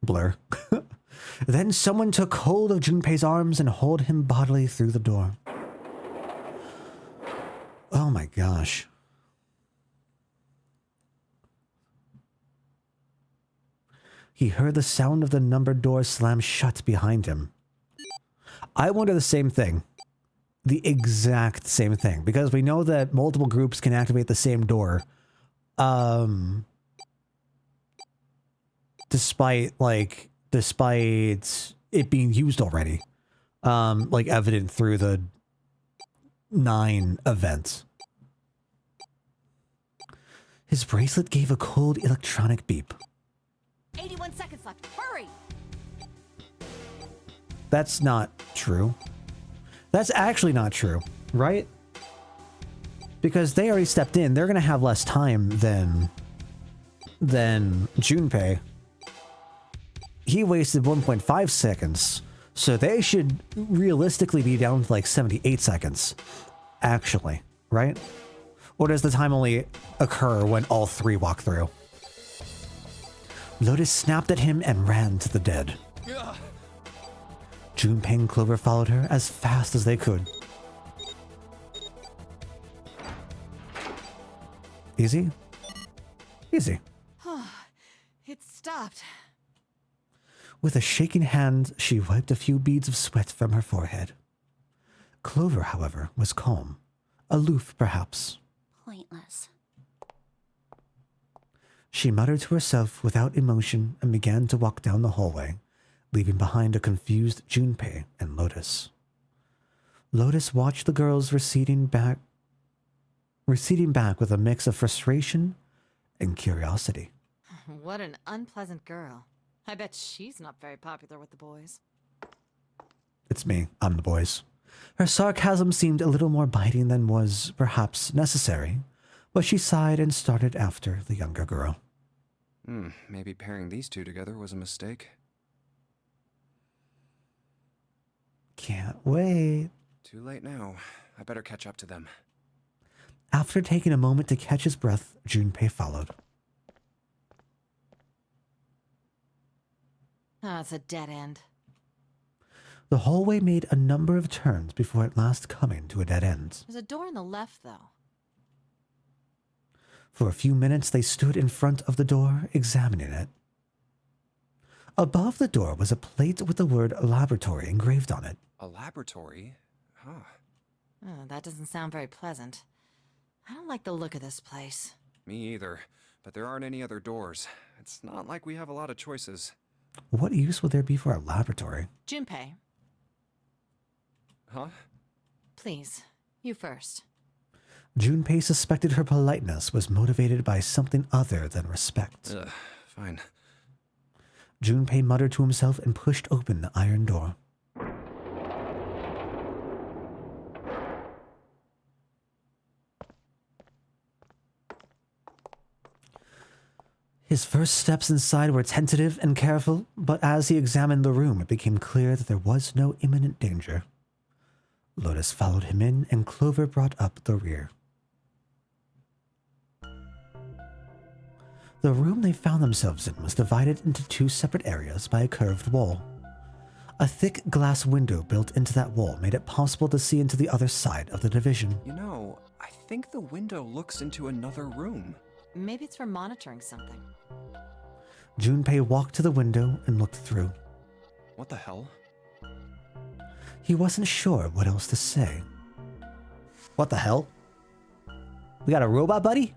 Blur. Then someone took hold of Junpei's arms and hauled him bodily through the door. Oh my gosh. He heard the sound of the numbered door slam shut behind him. I wonder the same thing. The exact same thing. Because we know that multiple groups can activate the same door. Despite it being used already. Like evident through the 9 event. His bracelet gave a cold electronic beep. 81 seconds left. Hurry! That's not true. That's actually not true, right? Because they already stepped in. They're going to have less time than Junpei. He wasted 1.5 seconds. So they should realistically be down to like 78 seconds. Actually, right? Or does the time only occur when all 3 walk through? Lotus snapped at him and ran to the dead. Junpei and Clover followed her as fast as they could. Easy? Easy. It stopped. With a shaking hand, she wiped a few beads of sweat from her forehead. Clover, however, was calm. Aloof, perhaps. Pointless. She muttered to herself without emotion and began to walk down the hallway, leaving behind a confused Junpei and Lotus. Lotus watched the girls receding back with a mix of frustration and curiosity. What an unpleasant girl. I bet she's not very popular with the boys. It's me. I'm the boys. Her sarcasm seemed a little more biting than was perhaps necessary, but she sighed and started after the younger girl. Maybe pairing these two together was a mistake. Can't wait. Too late now. I better catch up to them. After taking a moment to catch his breath, Junpei followed. Ah, it's a dead end. The hallway made a number of turns before at last coming to a dead end. There's a door on the left, though. For a few minutes, they stood in front of the door, examining it. Above the door was a plate with the word laboratory engraved on it. A laboratory? Huh. Oh, that doesn't sound very pleasant. I don't like the look of this place. Me either. But there aren't any other doors. It's not like we have a lot of choices. What use would there be for a laboratory? Junpei, Huh? please, you first. Junpei suspected her politeness was motivated by something other than respect. Fine. Junpei muttered to himself and pushed open the iron door. His first steps inside were tentative and careful, but as he examined the room, it became clear that there was no imminent danger. Lotus followed him in, and Clover brought up the rear. The room they found themselves in was divided into 2 separate areas by a curved wall. A thick glass window built into that wall made it possible to see into the other side of the division. You know, I think the window looks into another room. Maybe it's for monitoring something. Junpei walked to the window and looked through. What the hell? He wasn't sure what else to say. What the hell? We got a robot buddy?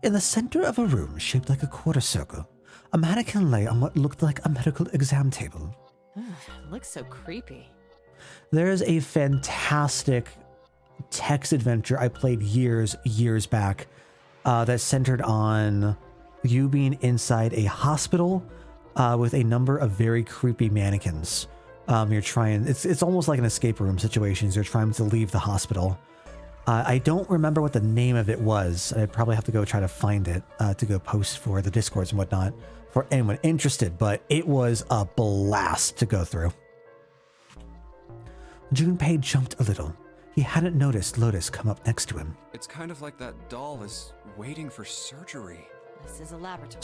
In the center of a room shaped like a quarter circle, a mannequin lay on what looked like a medical exam table. It looks so creepy. There is a fantastic text adventure I played years back that centered on you being inside a hospital with a number of very creepy mannequins. You're trying, it's almost like an escape room situation. You're trying to leave the hospital. I don't remember what the name of it was. I'd probably have to go try to find it to go post for the Discords and whatnot for anyone interested, but it was a blast to go through. Junpei jumped a little. He hadn't noticed Lotus come up next to him. It's kind of like that doll is waiting for surgery. This is a laboratory.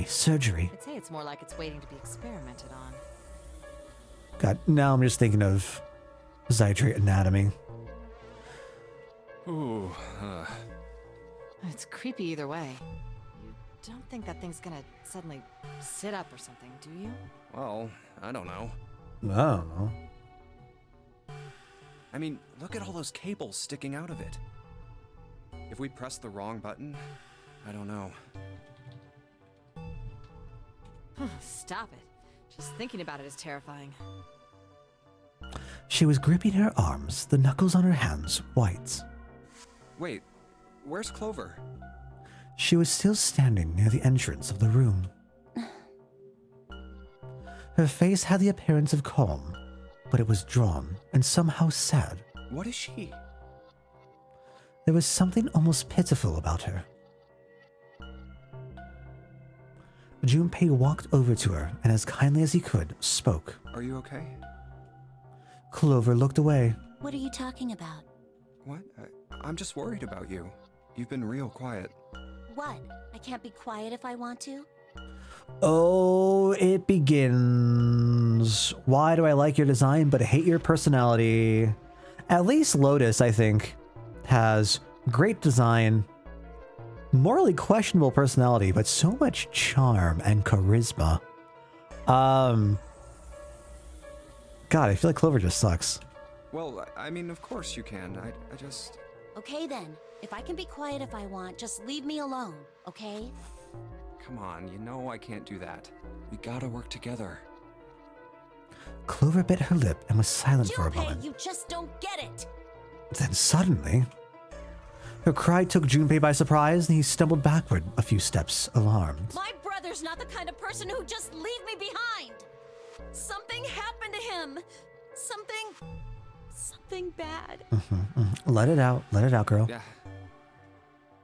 Surgery. I'd say it's more like it's waiting to be experimented on. God, now I'm just thinking of Zydrate Anatomy. Ooh, It's creepy either way. You don't think that thing's gonna suddenly sit up or something, do you? well, I don't know. I don't know. I mean, look at all those cables sticking out of it. If we press the wrong button, I don't know. Stop it. Just thinking about it is terrifying. She was gripping her arms, the knuckles on her hands white. Wait, where's Clover? She was still standing near the entrance of the room. Her face had the appearance of calm, but it was drawn and somehow sad. What is she? There was something almost pitiful about her. Junpei walked over to her and, as kindly as he could, spoke. Are you okay? Clover looked away. What are you talking about? What? I'm just worried about you. You've been real quiet. What? I can't be quiet if I want to? Oh, it begins. Why do I like your design but hate your personality? At least Lotus, I think, has great design, morally questionable personality, but so much charm and charisma. God, I feel like Clover just sucks. Well, I mean, of course you can. I just... Okay then. If I can be quiet if I want, just leave me alone, okay? Come on, you know I can't do that. We gotta work together. Clover bit her lip and was silent for a Junpei, moment. you just don't get it! Then suddenly, her cry took Junpei by surprise and he stumbled backward a few steps, alarmed. My brother's not the kind of person who'd just leave me behind! Something happened to him! Something bad. Let it out, girl. Yeah.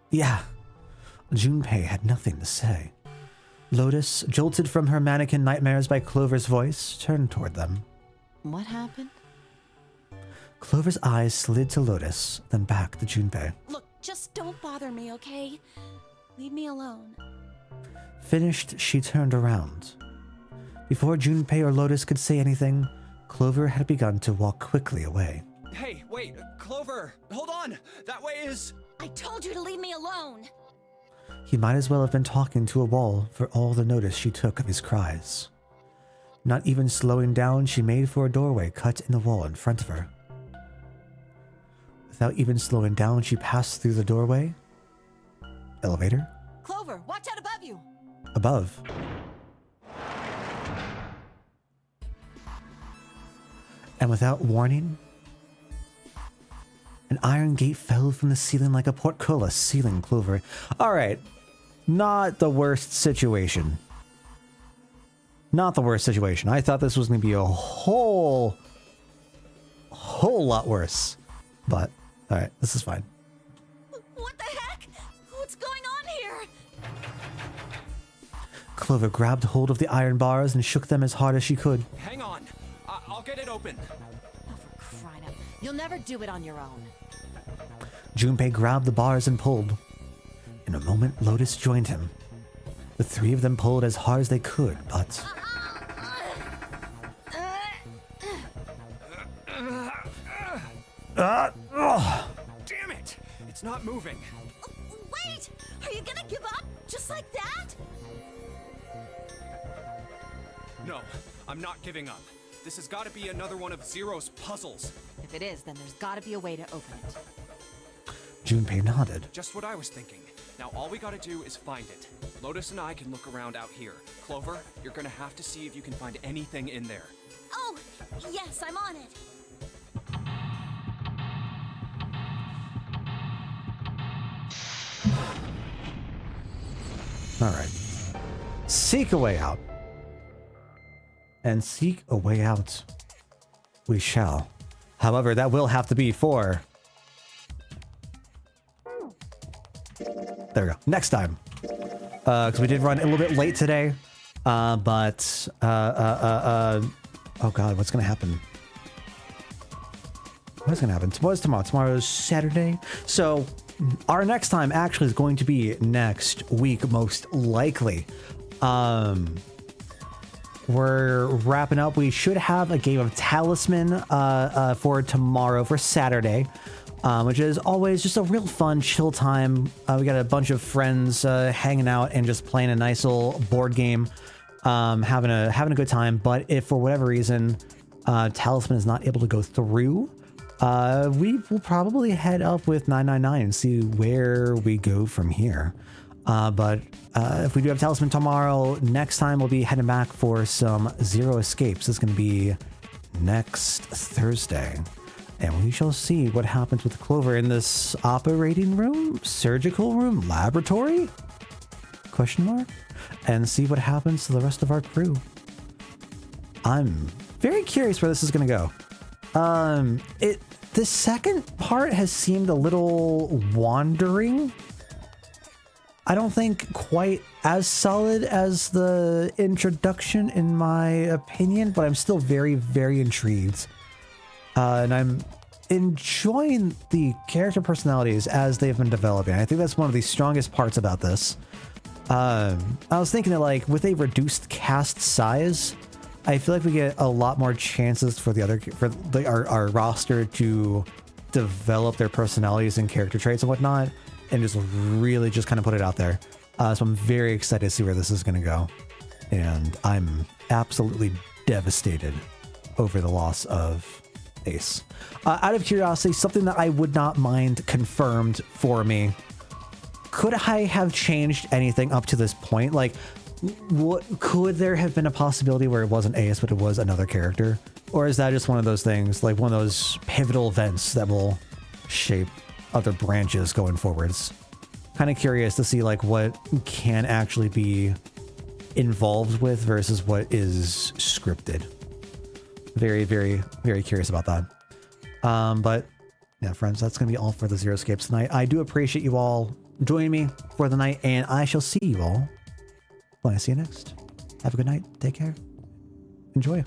Yeah. Junpei had nothing to say. Lotus, jolted from her mannequin nightmares by Clover's voice, turned toward them. What happened? Clover's eyes slid to Lotus, then back to Junpei. Look, just don't bother me, okay? Leave me alone. Finished, she turned around. Before Junpei or Lotus could say anything, Clover had begun to walk quickly away. Hey, wait, Clover! Hold on! That way is... I told you to leave me alone! He might as well have been talking to a wall for all the notice she took of his cries. Not even slowing down, she made for a doorway cut in the wall in front of her. Without even slowing down, she passed through the doorway. Elevator? Clover, watch out above you! Above. And without warning, an iron gate fell from the ceiling like a portcullis sealing Clover. All right, not the worst situation. Not the worst situation. I thought this was going to be a whole lot worse. But, all right, this is fine. What the heck? What's going on here? Clover grabbed hold of the iron bars and shook them as hard as she could. Hang on! I'll get it open. Oh, for crying out. You'll never do it on your own. Junpei grabbed the bars and pulled. In a moment, Lotus joined him. The three of them pulled as hard as they could, but... Damn it! It's not moving. Wait! Are you gonna give up? Just like that? No, I'm not giving up. This has got to be another one of Zero's puzzles. If it is, then there's gotta be a way to open it. Junpei nodded. Just what I was thinking. Now all we gotta do is find it. Lotus and I can look around out here. Clover, you're gonna have to see if you can find anything in there. Oh, yes, I'm on it. All right. Seek a way out. And seek a way out we shall. However, that will have to be for... There we go. Next time. Because we did run a little bit late today. Oh God, what's going to happen? What's going to happen? Tomorrow's tomorrow. Tomorrow's Saturday. So our next time actually is going to be next week, most likely. We're wrapping up. We should have a game of Talisman for tomorrow, for Saturday, which is always just a real fun, chill time. We got a bunch of friends hanging out and just playing a nice little board game, having a good time. But if for whatever reason Talisman is not able to go through, we will probably head up with 999 and see where we go from here. But if we do have Talisman tomorrow, next time we'll be heading back for some Zero Escapes. It's going to be next Thursday. And we shall see what happens with Clover in this operating room, surgical room, laboratory? Question mark? And see what happens to the rest of our crew. I'm very curious where this is going to go. The second part has seemed a little wandering. I don't think quite as solid as the introduction, in my opinion, but I'm still very, very intrigued. And I'm enjoying the character personalities as they've been developing. I think that's one of the strongest parts about this. I was thinking that, like, with a reduced cast size, I feel like we get a lot more chances for our roster to develop their personalities and character traits and whatnot, and just really just kind of put it out there. So I'm very excited to see where this is going to go. And I'm absolutely devastated over the loss of Ace. Out of curiosity, something that I would not mind confirmed for me. Could I have changed anything up to this point? Like, could there have been a possibility where it wasn't Ace, but it was another character? Or is that just one of those things, like one of those pivotal events that will shape other branches going forwards? Kind of curious to see like what can actually be involved with versus what is scripted. Very, very, very curious about that. But yeah, friends, that's going to be all for the Zero Escapes tonight. I do appreciate you all joining me for the night, and I shall see you all when I see you next. Have a good night. Take care. Enjoy.